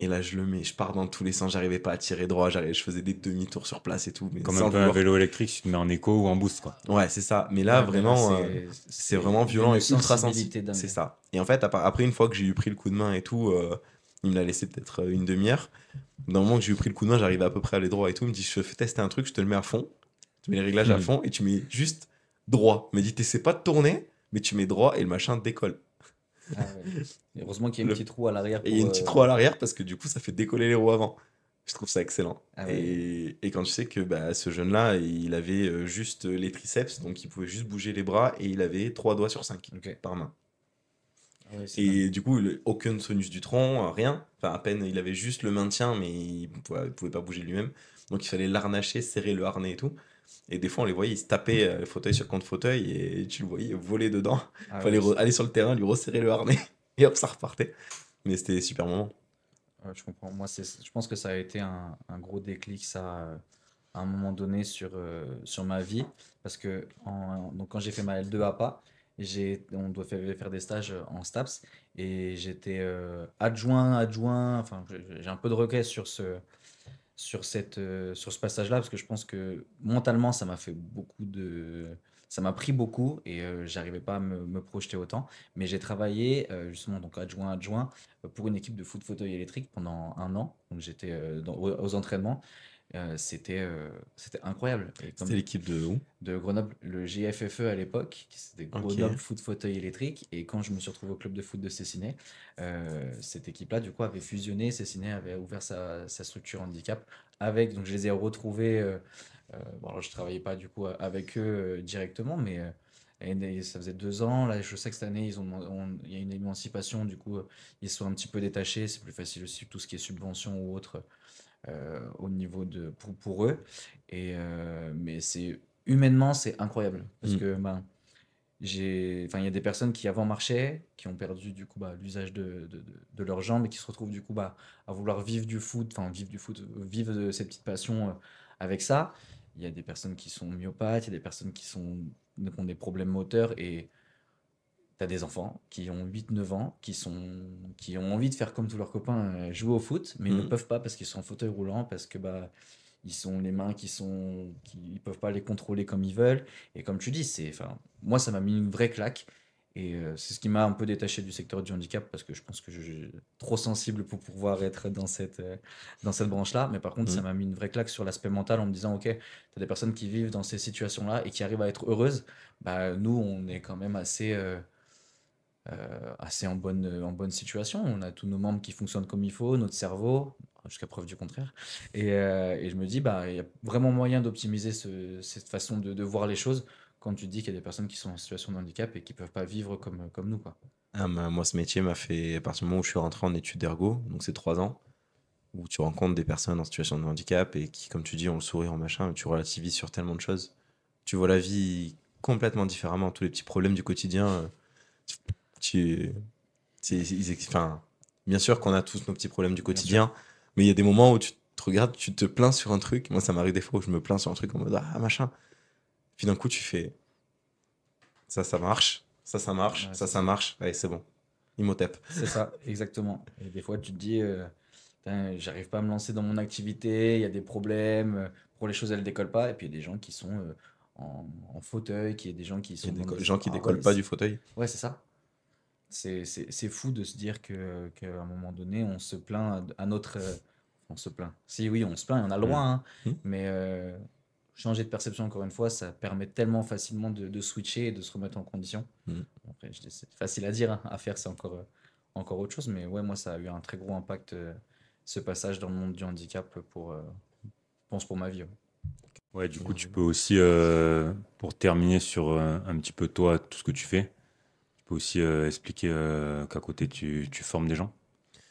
Et là, je le mets, je pars dans tous les sens, j'arrivais pas à tirer droit, je faisais des demi-tours sur place et tout. Mais
Comme
sans
un peu un
vouloir.
vélo électrique, si tu te mets en écho ou en boost, quoi.
Ouais, c'est ça. Mais là,
Ouais, mais
vraiment,
là,
c'est vraiment violent
une
et ultra
sensibilité
sensible.
dingue.
C'est ça. Et en fait, après, une fois que j'ai eu pris le coup de main et tout, il me l'a laissé peut-être une demi-heure. Dans le moment que j'ai eu pris le coup de main, j'arrivais à peu près à aller droit et tout. Il me dit, je fais tester un truc, je te le mets à fond. Tu mets les réglages à
Mhm.
fond et tu mets juste droit. Il m'a dit, t'essaies pas de tourner, mais tu mets droit et le machin décolle.
Ah ouais. Et heureusement qu'il y a une
Le-
petite roue à l'arrière
Et il y a une
pour,
petite roue à l'arrière parce que du coup, ça fait décoller les roues avant. Je trouve ça excellent.
Ah ouais.
Et quand tu sais que bah, ce jeune-là, il avait juste les triceps, donc il pouvait juste bouger les bras et il avait 3 doigts sur 5
Ok.
par main.
Ah ouais, c'est dingue.
Et du coup, aucun sonus du tronc, rien. Enfin, à peine, il avait juste le maintien, mais il pouvait pas bouger lui-même. Donc il fallait l'arnacher, serrer le harnais et tout. Et des fois, on les voyait, il se tapait fauteuil sur contre fauteuil et tu le voyais voler dedans.
Ah
Il fallait
ouais,
aller sur le terrain, lui resserrer le harnais et hop, ça repartait. Mais c'était des super moment.
ouais, je comprends. Moi, je pense que ça a été un gros déclic, ça, à un moment donné sur ma vie. Parce que donc, quand j'ai fait ma L2 APA, on doit faire des stages en STAPS. Et j'étais adjoint. Enfin, j'ai un peu de regret sur ce passage-là, parce que je pense que mentalement, ça m'a pris beaucoup et j'arrivais pas à me projeter autant. Mais j'ai travaillé justement donc adjoint pour une équipe de foot fauteuil électrique pendant un an. Donc j'étais aux entraînements. C'était incroyable. Et
C'était l'équipe de où?
de Grenoble, le GFFE à l'époque, qui c'était
Ok.
Grenoble Foot Fauteuil Électrique. Et quand je me suis retrouvé au club de foot de Cessiné, cette équipe-là, du coup, avait fusionné. Cessiné avait ouvert sa structure handicap avec. Donc, je les ai retrouvés. Bon, alors, je travaillais pas du coup avec eux directement, mais ça faisait 2 ans. Là, je sais que cette année, il y a une émancipation. Du coup, ils sont un petit peu détachés. C'est plus facile aussi, tout ce qui est subvention ou autre au niveau pour eux. Mais humainement, c'est incroyable. Parce
Mm.
que ben, il y a des personnes qui avant marchaient, qui ont perdu du coup l'usage de leurs jambes et qui se retrouvent du coup à vouloir vivre du foot, vivre de cette petite passion avec ça. Il y a des personnes qui sont myopathes, il y a des personnes qui ont des problèmes moteurs et tu as des enfants qui ont 8 9 ans, qui ont envie de faire comme tous leurs copains, jouer au foot, mais ils ne
Mm.
peuvent pas parce qu'ils sont en fauteuil roulant, parce que ils sont les mains ils peuvent pas les contrôler comme ils veulent. Et comme tu dis, moi, ça m'a mis une vraie claque. Et c'est ce qui m'a un peu détaché du secteur du handicap parce que je pense que je suis trop sensible pour pouvoir être dans cette branche-là. Mais par contre, ça
Mm.
m'a mis une vraie claque sur l'aspect mental en me disant, OK, tu as des personnes qui vivent dans ces situations-là et qui arrivent à être heureuses. Bah, nous, on est quand même assez en bonne situation. On a tous nos membres qui fonctionnent comme il faut, notre cerveau, jusqu'à preuve du contraire. Et je me dis, bah, il y a vraiment moyen d'optimiser cette façon de voir les choses quand tu dis qu'il y a des personnes qui sont en situation de handicap et qui peuvent pas vivre comme nous, quoi.
Ah, moi, ce métier m'a fait, à partir du moment où je suis rentré en études d'ergo, donc c'est 3 ans, où tu rencontres des personnes en situation de handicap et qui, comme tu dis, ont le sourire en machin, tu relativises sur tellement de choses. Tu vois la vie complètement différemment, tous les petits problèmes du quotidien. Tu, enfin, bien sûr qu'on a tous nos petits problèmes du
Bien
quotidien, mais il y a des moments où tu te regardes, tu te plains sur un truc. Moi, ça m'arrive des fois où je me plains sur un truc en mode ah machin. Puis d'un coup, tu fais ça marche, ça marche,
Ouais,
ça marche. Allez, c'est bon. Imhotep.
C'est ça, exactement. Et des fois, tu te dis, putain, j'arrive pas à me lancer dans mon activité, il y a des problèmes, pour les choses, elles décollent pas. Et puis, il y a des gens qui sont en fauteuil, il y a des gens qui
Il y
sont
a
dans
des gens qui
Ah
décollent
ouais,
pas du fauteuil.
ouais, c'est ça. C'est fou de se dire qu'à un moment donné, on se plaint à notre. On se plaint. Si, oui, on se plaint, et on a le droit, hein,
Mm.
mais changer de perception, encore une fois, ça permet tellement facilement de switcher et de se remettre en condition.
Mm.
Après, c'est facile à dire, hein, à faire, c'est encore autre chose, mais ouais, moi, ça a eu un très gros impact, ce passage dans le monde du handicap, je pense, pour ma vie. Ouais.
Ouais, du coup, tu peux aussi, pour terminer sur un petit peu toi, tout ce que tu fais, tu peux aussi expliquer qu'à côté, tu formes des gens.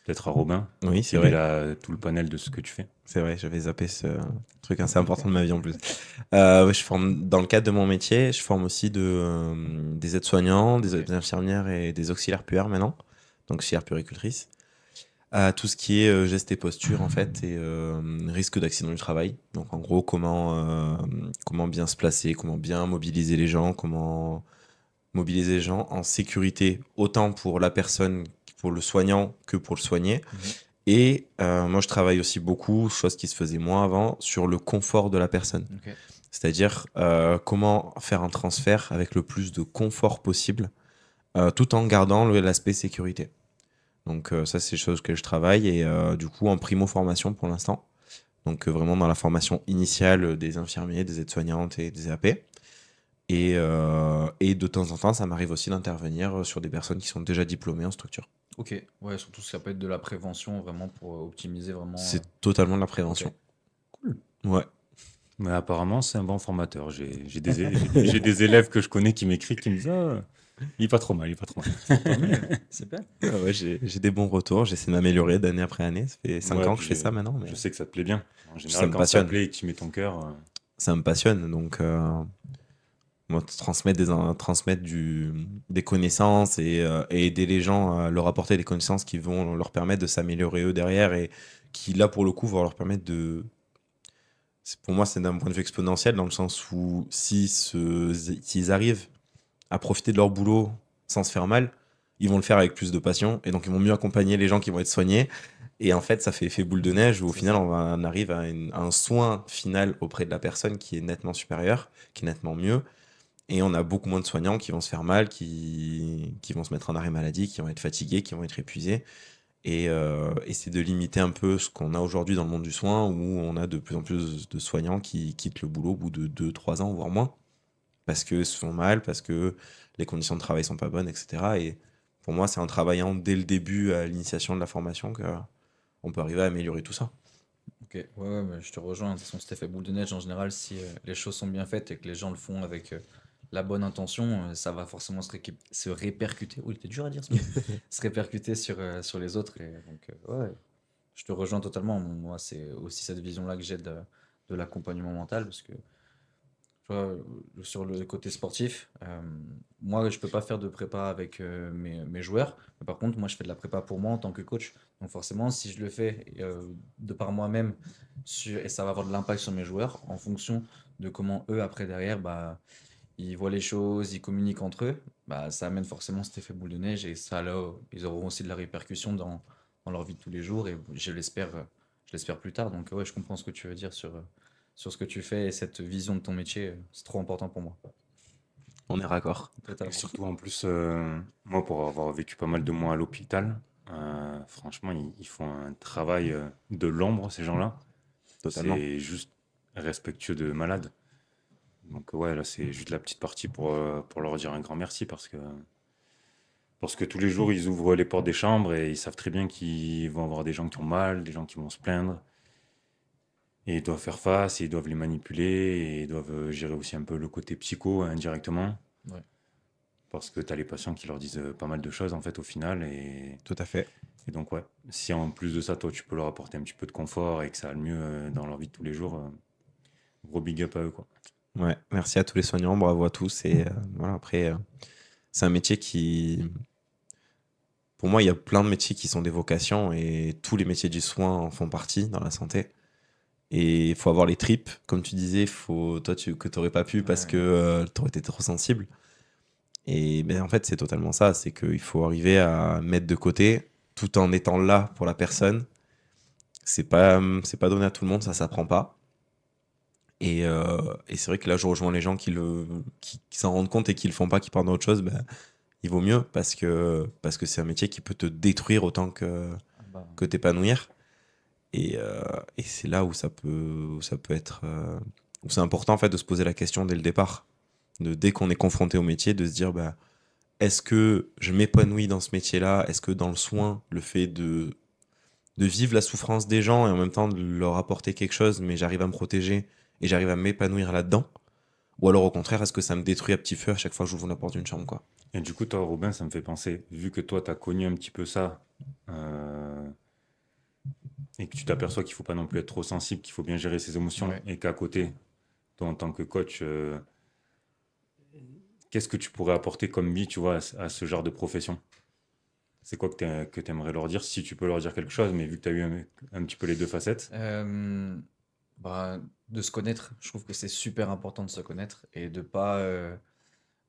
Peut-être à Robin,
Oui,
qui
c'est
lui,
vrai.
il a tout le panel de ce que tu fais.
C'est vrai, j'avais zappé ce truc assez important de ma vie en plus. Ouais, je forme, dans le cadre de mon métier, je forme aussi des aides-soignants, des
Ok.
infirmières et des auxiliaires puères maintenant, donc auxiliaires puéricultrices. à tout ce qui est gestes et postures en fait et risque d'accident du travail. Donc en gros comment bien se placer, comment bien mobiliser les gens, comment mobiliser les gens en sécurité autant pour la personne, pour le soignant que pour le soigné. Et moi je travaille aussi beaucoup, chose qui se faisait moins avant, sur le confort de la personne.
Ok.
C'est-à-dire comment faire un transfert avec le plus de confort possible tout en gardant l'aspect sécurité. Donc ça, c'est des choses que je travaille et du coup en primo formation pour l'instant. Donc vraiment dans la formation initiale des infirmiers, des aides-soignantes et des AP. Et de temps en temps, ça m'arrive aussi d'intervenir sur des personnes qui sont déjà diplômées en structure.
Ok, ouais, surtout ça peut être de la prévention vraiment pour optimiser vraiment.
C'est totalement de la prévention.
Cool.
Ouais.
Mais apparemment, c'est un bon formateur. J'ai des élèves que je connais qui m'écrivent, qui me disent ah, il est pas trop mal, il est pas trop mal.
Tant mieux, c'est bien.
Ouais, j'ai des bons retours, j'essaie de m'améliorer d'année après année. Ça fait 5
Ouais,
ans que
puis
je fais ça maintenant. Mais
Je sais que ça te plaît bien. En
ça
général,
me
quand ça
passionne.
te plaît et que tu mets ton cœur.
Ça me passionne. Donc, moi, transmettre des connaissances et aider les gens à leur apporter des connaissances qui vont leur permettre de s'améliorer eux derrière et qui, là, pour le coup, vont leur permettre de. Pour moi, c'est d'un point de vue exponentiel dans le sens où s'ils arrivent à profiter de leur boulot sans se faire mal, ils vont le faire avec plus de passion et donc ils vont mieux accompagner les gens qui vont être soignés. Et en fait, ça fait effet boule de neige où au final, on arrive à un soin final auprès de la personne qui est nettement supérieur, qui est nettement mieux. Et on a beaucoup moins de soignants qui vont se faire mal, qui vont se mettre en arrêt maladie, qui vont être fatigués, qui vont être épuisés. Et c'est de limiter un peu ce qu'on a aujourd'hui dans le monde du soin, où on a de plus en plus de soignants qui quittent le boulot au bout de 2, 3 ans, voire moins, parce qu'ils se font mal, parce que les conditions de travail sont pas bonnes, etc. Et pour moi, c'est en travaillant dès le début à l'initiation de la formation qu'on peut arriver à améliorer tout ça.
Ok, ouais, mais je te rejoins. De toute façon, cet effet boule de neige, en général, si les choses sont bien faites et que les gens le font avec la bonne intention, ça va forcément se répercuter. Oui, c'était dur à dire ce mot. Se répercuter sur les autres. Et donc, ouais, je te rejoins totalement. Moi, c'est aussi cette vision-là que j'ai de l'accompagnement mental parce que tu vois, sur le côté sportif, moi, je peux pas faire de prépa avec mes joueurs. Mais par contre, moi, je fais de la prépa pour moi en tant que coach. Donc forcément, si je le fais de par moi-même, et ça va avoir de l'impact sur mes joueurs, en fonction de comment eux, après, derrière, bah, ils voient les choses, ils communiquent entre eux, bah, ça amène forcément cet effet boule de neige. Et ça, là, ils auront aussi de la répercussion dans leur vie de tous les jours. Et je l'espère plus tard. Donc ouais, je comprends ce que tu veux dire sur ce que tu fais et cette vision de ton métier, c'est trop important pour moi.
On est raccord.
Et
Totalement.
surtout, en plus, moi, pour avoir vécu pas mal de mois à l'hôpital, franchement, ils font un travail de l'ombre, ces gens-là.
Totalement.
C'est juste respectueux de malades. Donc, ouais, là, c'est juste la petite partie pour leur dire un grand merci parce que tous les jours, ils ouvrent les portes des chambres et ils savent très bien qu'ils vont avoir des gens qui ont mal, des gens qui vont se plaindre. Et ils doivent faire face, et ils doivent les manipuler, et ils doivent gérer aussi un peu le côté psycho indirectement.
Ouais.
Parce que tu as les patients qui leur disent pas mal de choses en fait au final.
Tout à fait.
Et donc ouais, si en plus de ça, toi tu peux leur apporter un petit peu de confort et que ça aille mieux dans leur vie de tous les jours, gros big up à eux quoi.
Ouais, merci à tous les soignants, bravo à tous. Et voilà, après, c'est un métier qui. Pour moi, il y a plein de métiers qui sont des vocations et tous les métiers du soin en font partie dans la santé. Et il faut avoir les tripes, comme tu disais, toi que tu n'aurais pas pu parce
Ouais.
que tu aurais été trop sensible. Et ben, en fait, c'est totalement ça, c'est qu'il faut arriver à mettre de côté tout en étant là pour la personne. C'est pas donné à tout le monde, ça s'apprend pas. Et c'est vrai que là, je rejoins les gens qui s'en rendent compte et qui le font pas, qui parlent d'autre chose, ben, il vaut mieux parce que c'est un métier qui peut te détruire autant
Ah bah,
que t'épanouir. Et c'est là où ça peut être. Où c'est important en fait de se poser la question dès le départ. Dès qu'on est confronté au métier, de se dire bah, est-ce que je m'épanouis dans ce métier-là? Est-ce que dans le soin, le fait de vivre la souffrance des gens et en même temps de leur apporter quelque chose, mais j'arrive à me protéger et j'arrive à m'épanouir là-dedans? Ou alors au contraire, est-ce que ça me détruit à petit feu à chaque fois que j'ouvre la porte d'une chambre, quoi?
Et du coup, toi, Robin, ça me fait penser, vu que toi, tu as connu un petit peu ça, et que tu t'aperçois qu'il faut pas non plus être trop sensible, qu'il faut bien gérer ses émotions,
ouais.
et qu'à côté, toi, en tant que coach, qu'est-ce que tu pourrais apporter comme vie, tu vois, à ce genre de profession? C'est quoi que tu aimerais leur dire, si tu peux leur dire quelque chose, mais vu que tu as eu un petit peu les deux facettes.
Bah, de se connaître. Je trouve que c'est super important de se connaître et de pas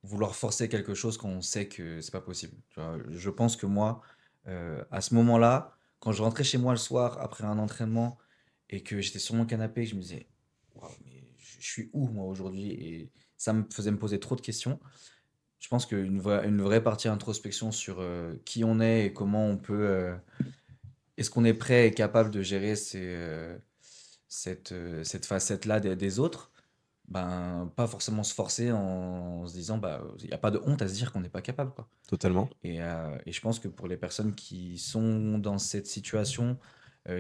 vouloir forcer quelque chose quand on sait que c'est pas possible. Tu vois, je pense que moi, à ce moment-là, quand je rentrais chez moi le soir après un entraînement et que j'étais sur mon canapé, je me disais, waouh, mais je suis où moi aujourd'hui? Et ça me faisait me poser trop de questions. Je pense une vraie partie introspection sur qui on est et comment on peut, est-ce qu'on est prêt et capable de gérer cette facette-là des autres? Ben, pas forcément se forcer en se disant, bah, il n'y a pas de honte à se dire qu'on n'est pas capable, quoi.
Totalement.
Et je pense que pour les personnes qui sont dans cette situation,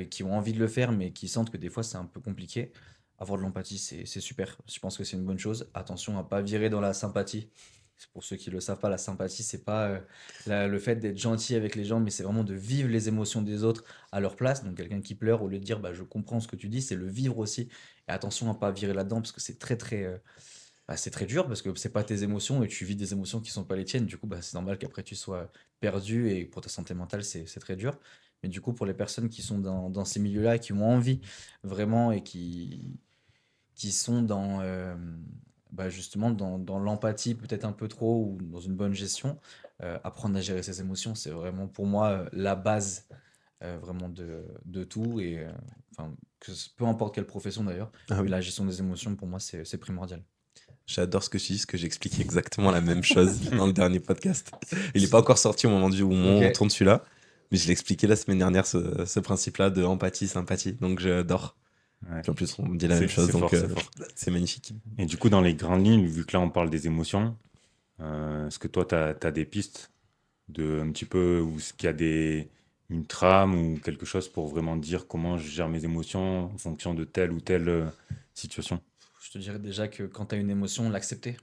qui ont envie de le faire, mais qui sentent que des fois c'est un peu compliqué, avoir de l'empathie, c'est super. Je pense que c'est une bonne chose. Attention à pas virer dans la sympathie. Pour ceux qui ne le savent pas, la sympathie, c'est pas le fait d'être gentil avec les gens, mais c'est vraiment de vivre les émotions des autres à leur place. Donc quelqu'un qui pleure, au lieu de dire bah, je comprends ce que tu dis, c'est le vivre aussi. Et attention à pas virer là-dedans, parce que c'est c'est très dur, parce que c'est pas tes émotions et tu vis des émotions qui sont pas les tiennes. Du coup, bah, c'est normal qu'après tu sois perdu et pour ta santé mentale, c'est très dur. Mais du coup, pour les personnes qui sont dans ces milieux-là, qui ont envie vraiment et qui sont bah, justement dans l'empathie peut-être un peu trop ou dans une bonne gestion, apprendre à gérer ses émotions, c'est vraiment pour moi la base vraiment de tout. Et enfin, peu importe quelle profession d'ailleurs,
Ah
mais
oui.
la gestion des émotions pour moi c'est primordial.
J'adore ce que tu dis, parce que j'explique exactement la même chose dans le dernier podcast. Il n'est pas encore sorti au moment où on
Ok.
tourne celui-là, mais je l'ai expliqué la semaine dernière, ce principe-là de empathie, sympathie. Donc j'adore.
Ouais.
Puis en plus, on me dit la même chose,
C'est
donc
fort, c'est fort.
c'est magnifique.
Et du coup, dans les grandes lignes, vu que là, on parle des émotions, est-ce que toi, tu as des pistes de un petit peu, ou est-ce qu'il y a une trame ou quelque chose pour vraiment dire comment je gère mes émotions en fonction de telle ou telle situation?
Je te dirais déjà que quand tu as une émotion, l'accepter.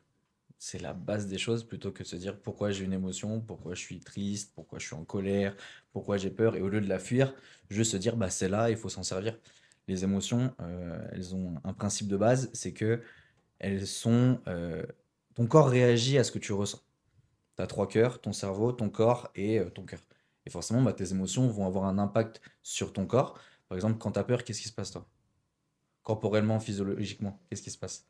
C'est la base des choses plutôt que de se dire pourquoi j'ai une émotion, pourquoi je suis triste, pourquoi je suis en colère, pourquoi j'ai peur. Et au lieu de la fuir, juste se dire bah, c'est là, il faut s'en servir. Les émotions, elles ont un principe de base, c'est que elles sont. Ton corps réagit à ce que tu ressens. Tu as trois cœurs, ton cerveau, ton corps et ton cœur. Et forcément, bah, tes émotions vont avoir un impact sur ton corps. Par exemple, quand tu as peur, qu'est-ce qui se passe toi? Corporellement, physiologiquement, qu'est-ce qui se passe?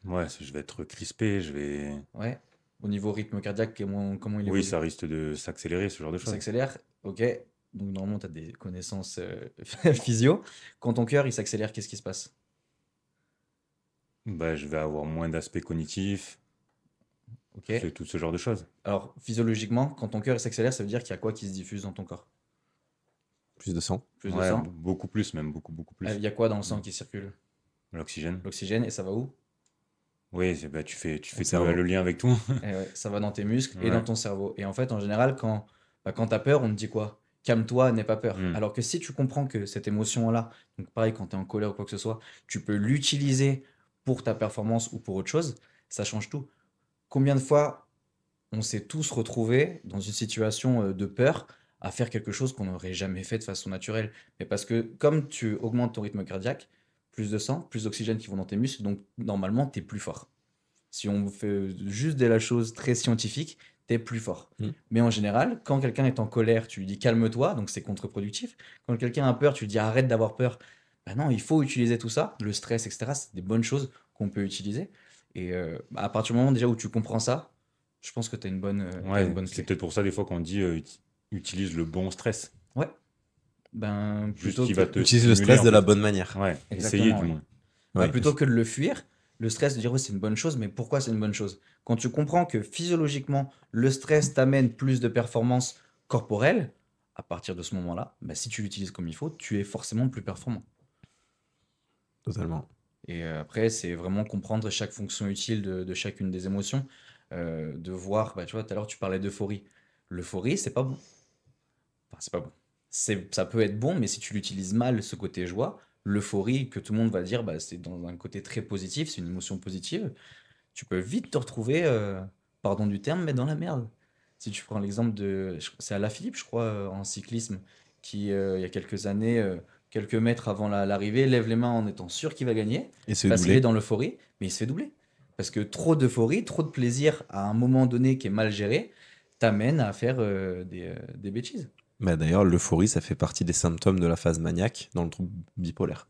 Ouais, je vais être crispé, je vais.
Ouais. Au niveau rythme cardiaque, comment il
Oui,
évolue?
ça risque de s'accélérer, ce genre de
Ça
choses.
s'accélère, ok. Donc normalement, tu as des connaissances physio. Quand ton cœur il s'accélère, qu'est-ce qui se passe?
Bah, je vais avoir moins d'aspects cognitifs,
Ok.
tout ce genre de choses.
Alors physiologiquement, quand ton cœur il s'accélère, ça veut dire qu'il y a quoi qui se diffuse dans ton corps?
Plus de sang.
Plus de
Ouais,
sang.
beaucoup plus, même beaucoup, beaucoup
Il
plus.
y a quoi dans le sang qui circule?
L'oxygène.
L'oxygène, et ça va où?
Oui, bah, tu
Au
fais
cerveau.
le lien avec tout.
Eh ouais, ça va dans tes muscles et dans
Ouais.
ton cerveau. Et en fait, en général, quand tu as peur, on te dit quoi? Calme-toi, n'aie pas peur.
Hmm.
Alors que si tu comprends que cette émotion-là, donc pareil, quand tu es en colère ou quoi que ce soit, tu peux l'utiliser pour ta performance ou pour autre chose, ça change tout. Combien de fois on s'est tous retrouvés dans une situation de peur à faire quelque chose qu'on n'aurait jamais fait de façon naturelle? Mais parce que comme tu augmentes ton rythme cardiaque, plus de sang, plus d'oxygène qui vont dans tes muscles, donc normalement, tu es plus fort. Si on fait juste de la chose très scientifique, t'es plus fort.
Mm.
Mais en général, quand quelqu'un est en colère, tu lui dis calme-toi, donc c'est contre-productif. Quand quelqu'un a peur, tu lui dis arrête d'avoir peur. Ben non, il faut utiliser tout ça, le stress, etc. C'est des bonnes choses qu'on peut utiliser. Et à partir du moment déjà où tu comprends ça, je pense que tu as t'as une
Ouais,
bonne
c'est
clé.
peut-être pour ça des fois qu'on dit utilise le bon stress.
Ouais, ben
Juste
plutôt
qui va
que,
te
Utilise le
stimuler,
stress
en
de la
fait.
bonne manière.
Ouais, essayer
exactement,
du
ouais.
moins.
Bah,
Ouais.
plutôt que de le fuir, le stress, de dire ouais, c'est une bonne chose, mais pourquoi c'est une bonne chose? Quand tu comprends que physiologiquement, le stress t'amène plus de performance corporelle, à partir de ce moment-là, bah, si tu l'utilises comme il faut, tu es forcément plus performant.
Totalement.
Et après, c'est vraiment comprendre chaque fonction utile de chacune des émotions, de voir, bah, tu vois, tout à l'heure tu parlais d'euphorie. L'euphorie, c'est pas bon. Enfin, c'est pas bon. Ça peut être bon, mais si tu l'utilises mal, ce côté joie, l'euphorie que tout le monde va dire, bah, c'est dans un côté très positif, c'est une émotion positive, tu peux vite te retrouver, pardon du terme, mais dans la merde. Si tu prends l'exemple c'est Alaphilippe, je crois, en cyclisme, qui, il y a quelques années, quelques mètres avant l'arrivée, lève les mains en étant sûr qu'il va gagner,
Et se
parce qu'il est
doubler.
dans l'euphorie, mais il se fait doubler. Parce que trop d'euphorie, trop de plaisir à un moment donné qui est mal géré, t'amène à faire des bêtises.
Bah, d'ailleurs, l'euphorie, ça fait partie des symptômes de la phase maniaque dans le trouble bipolaire.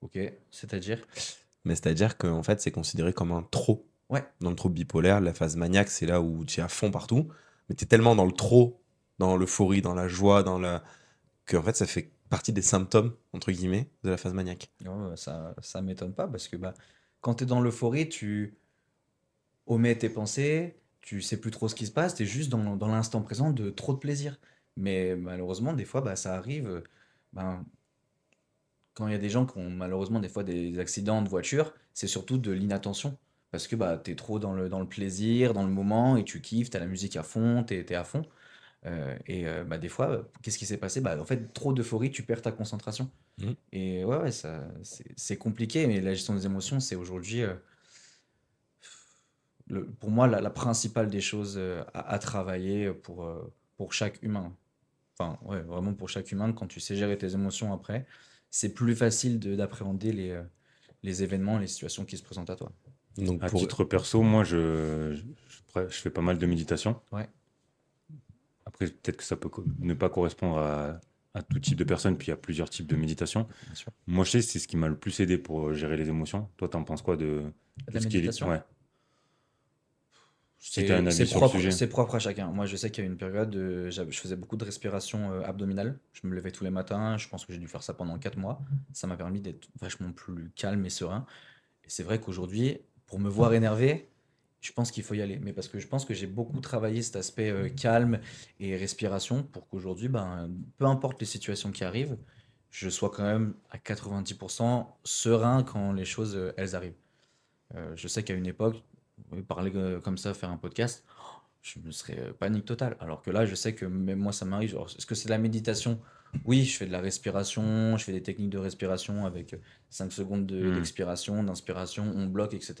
Ok, c'est-à-dire?
Mais c'est-à-dire qu'en fait, c'est considéré comme un trop.
Ouais.
Dans le trouble bipolaire, la phase maniaque, c'est là où tu es à fond partout, mais tu es tellement dans le trop, dans l'euphorie, dans la joie, que en fait, ça fait partie des symptômes, entre guillemets, de la phase maniaque.
Ouais, ça m'étonne pas parce que bah, quand tu es dans l'euphorie, tu omets tes pensées, tu sais plus trop ce qui se passe, tu es juste dans l'instant présent de trop de plaisir. Mais malheureusement, des fois, bah, ça arrive. Ben, quand il y a des gens qui ont malheureusement des fois des accidents de voiture, c'est surtout de l'inattention. Parce que bah, tu es trop dans le plaisir, dans le moment, et tu kiffes, tu as la musique à fond, tu es à fond. Bah, des fois, qu'est-ce qui s'est passé? Bah, en fait, trop d'euphorie, tu perds ta concentration.
Mhm.
Et ouais, c'est compliqué, mais la gestion des émotions, c'est aujourd'hui, pour moi, la principale des choses à travailler pour chaque humain. Enfin, ouais, vraiment pour chaque humain, quand tu sais gérer tes émotions après, c'est plus facile d'appréhender les événements, les situations qui se présentent à toi.
Donc
À
pour...
titre perso, moi, je fais pas mal de méditation.
Ouais,
Après, peut-être que ça peut ne pas correspondre à tout type de personnes, puis il y a plusieurs types de méditation.
bien sûr.
Moi, je sais, c'est ce qui m'a le plus aidé pour gérer les émotions. Toi, t'en penses quoi
De
de
la
ce qui est...
méditation?
Ouais, si t'as un avis sur le sujet.
C'est propre à chacun. Moi, je sais qu'il y a une période, je faisais beaucoup de respiration abdominale. Je me levais tous les matins. Je pense que j'ai dû faire ça pendant 4 mois. Ça m'a permis d'être vachement plus calme et serein. Et c'est vrai qu'aujourd'hui, pour me voir énervé, je pense qu'il faut y aller. Mais parce que je pense que j'ai beaucoup travaillé cet aspect calme et respiration pour qu'aujourd'hui, ben, peu importe les situations qui arrivent, je sois quand même à 90% serein quand les choses, elles arrivent. Je sais qu'à une époque, parler comme ça, faire un podcast, je me serais panique totale. Alors que là, je sais que même moi, ça m'arrive. Alors, est-ce que c'est de la méditation? Oui, je fais de la respiration, je fais des techniques de respiration avec 5 secondes
Hmm,
d'expiration, d'inspiration, on bloque, etc.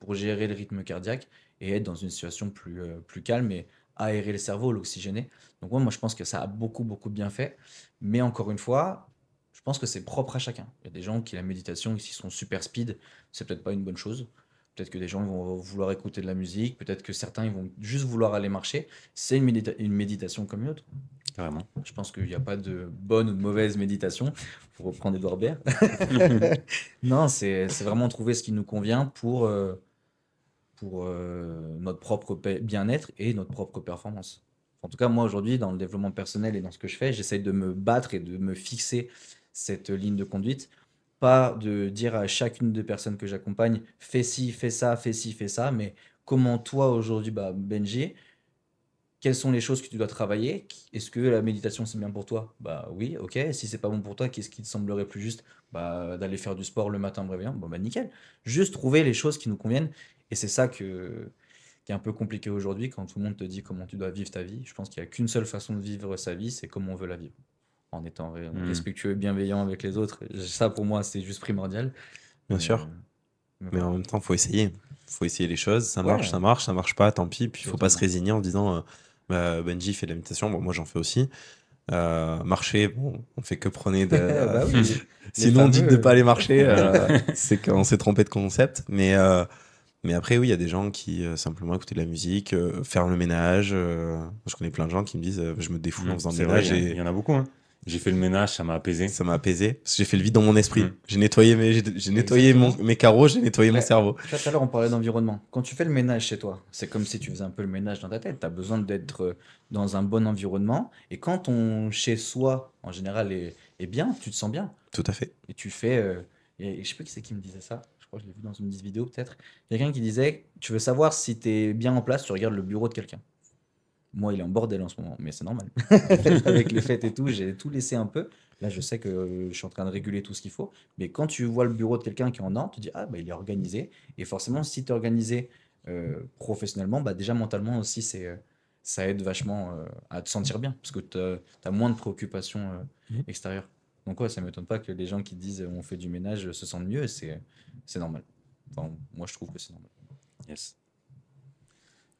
pour gérer le rythme cardiaque et être dans une situation plus calme et aérer le cerveau, l'oxygéner. Donc, ouais, moi, je pense que ça a beaucoup, beaucoup de bienfaits. Mais encore une fois, je pense que c'est propre à chacun. Il y a des gens qui, la méditation, qui sont super speed, c'est peut-être pas une bonne chose. Peut-être que des gens vont vouloir écouter de la musique, peut-être que certains ils vont juste vouloir aller marcher. C'est une méditation comme une autre.
carrément.
Je pense qu'il n'y a pas de bonne ou de mauvaise méditation, pour reprendre Edouard Baird. Non, c'est vraiment trouver ce qui nous convient pour notre propre bien-être et notre propre performance. En tout cas, moi aujourd'hui, dans le développement personnel et dans ce que je fais, j'essaye de me battre et de me fixer cette ligne de conduite. Pas de dire à chacune des personnes que j'accompagne, fais ci, fais ça, fais ci, fais ça, mais comment toi aujourd'hui, bah, Benji, quelles sont les choses que tu dois travailler? Est-ce que la méditation c'est bien pour toi? Bah oui, ok. Si c'est pas bon pour toi, qu'est-ce qui te semblerait plus juste? Bah d'aller faire du sport le matin en me réveillant. Bon bah nickel. Juste trouver les choses qui nous conviennent. Et c'est ça qui est un peu compliqué aujourd'hui quand tout le monde te dit comment tu dois vivre ta vie. Je pense qu'il n'y a qu'une seule façon de vivre sa vie, c'est comment on veut la vivre. En étant
Hmm.
respectueux et bienveillant avec les autres. Ça pour moi c'est juste primordial.
Bien
Mais,
sûr.
mais
Mais
voilà.
en même temps, faut essayer. Faut essayer les choses.
Ouais,
Ça marche pas, tant pis. Puis il faut pas se
totalement.
résigner en disant bah, Benji fait de la méditation, bon, moi j'en fais aussi. Marcher, bon, on fait que prôner
Bah oui, les
Sinon, on dit de ne
fameux.
pas aller marcher, c'est qu'on s'est trompé de concept. Mais après, oui, il y a des gens qui simplement écouter de la musique, faire le ménage. Je connais plein de gens qui me disent je me défoule en faisant le
C'est vrai,
ménage
il y
et
en a beaucoup. Hein. J'ai fait le ménage, ça m'a apaisé.
ça m'a apaisé. Parce que j'ai fait le vide dans mon esprit.
Hmm.
J'ai nettoyé
Exactement.
mes carreaux, j'ai nettoyé mon
Ouais.
cerveau.
Tout à l'heure, on parlait d'environnement. Quand tu fais le ménage chez toi, c'est comme si tu faisais un peu le ménage dans ta tête. Tu as besoin d'être dans un bon environnement. Et quand ton chez-soi, en général, est bien, tu te sens bien.
Tout à fait.
Et tu fais. Et je sais pas qui c'est qui me disait ça. Je crois que je l'ai vu dans une vidéo peut-être. Quelqu'un qui disait, tu veux savoir si tu es bien en place, tu regardes le bureau de quelqu'un. Moi, il est en bordel en ce moment, mais c'est normal. Avec les fêtes et tout, j'ai tout laissé un peu. Là, je sais que je suis en train de réguler tout ce qu'il faut. Mais quand tu vois le bureau de quelqu'un qui est en ordre, tu dis, ah, bah, il est organisé. Et forcément, si tu es organisé professionnellement, bah, déjà mentalement aussi, ça aide vachement à te sentir bien. Parce que tu as moins de préoccupations
Mhm.
extérieures. Donc, ouais, ça ne m'étonne pas que les gens qui disent on fait du ménage se sentent mieux. C'est normal. Enfin, moi, je trouve que c'est normal.
Yes.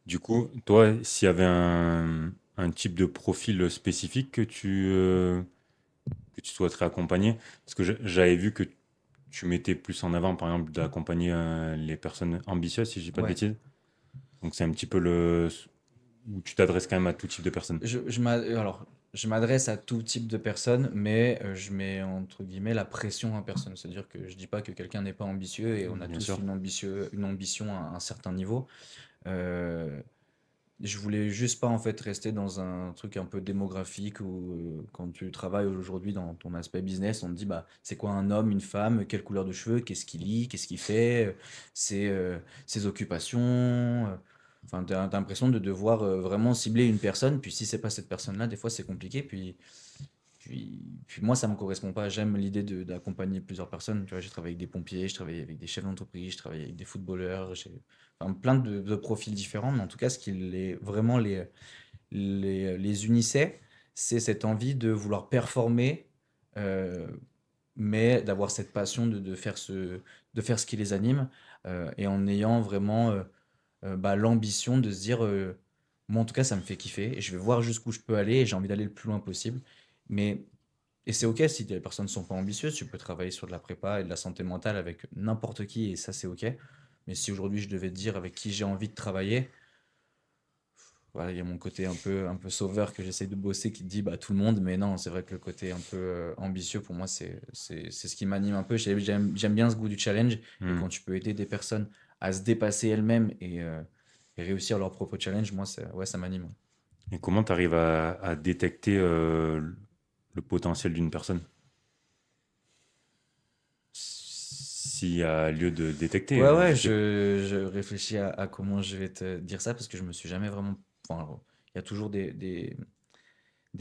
Du coup, toi, s'il y avait un type de profil spécifique que tu souhaiterais accompagner, parce que j'avais vu que tu mettais plus en avant, par exemple, d'accompagner les personnes ambitieuses, si je dis pas de
Ouais.
bêtises. Donc c'est un petit peu ou tu t'adresses quand même à tout type de personnes?
Alors, je m'adresse à tout type de personnes, mais je mets entre guillemets la pression à personne. C'est-à-dire que je dis pas que quelqu'un n'est pas ambitieux et on a
Bien
tous
sûr.
une ambition à un certain niveau. Euh, je voulais juste pas en fait rester dans un truc un peu démographique où quand tu travailles aujourd'hui dans ton aspect business, on te dit bah c'est quoi un homme, une femme, quelle couleur de cheveux, qu'est-ce qu'il lit, qu'est-ce qu'il fait, ses occupations. Enfin, t'as l'impression de devoir vraiment cibler une personne. Puis si c'est pas cette personne-là, des fois c'est compliqué. Puis moi, ça me correspond pas. J'aime l'idée d'accompagner plusieurs personnes. Tu vois, j'ai travaillé avec des pompiers, je travaille avec des chefs d'entreprise, je travaille avec des footballeurs, enfin, plein de profils différents. Mais en tout cas, ce qui vraiment les unissait, c'est cette envie de vouloir performer, euh, mais d'avoir cette passion de faire ce qui les anime, et en ayant vraiment bah, l'ambition de se dire, moi en tout cas, ça me fait kiffer, et je vais voir jusqu'où je peux aller, et j'ai envie d'aller le plus loin possible. Mais et c'est ok si les personnes ne sont pas ambitieuses, tu peux travailler sur de la prépa et de la santé mentale avec n'importe qui et ça c'est ok. Mais si aujourd'hui je devais te dire avec qui j'ai envie de travailler, voilà, il y a mon côté un peu sauveur que j'essaie de bosser qui te dit bah tout le monde, mais non, c'est vrai que le côté un peu ambitieux pour moi c'est ce qui m'anime un peu. J'aime bien ce goût du challenge et
Hmm.
quand tu peux aider des personnes à se dépasser elles-mêmes et réussir leur propre challenge, moi ouais, ça m'anime.
Et comment tu arrives à détecter le potentiel d'une personne? S'il y a lieu de détecter,
Ouais, ouais,
je sais.
je réfléchis à comment je vais te dire ça parce que je me suis jamais vraiment. Enfin, il y a toujours des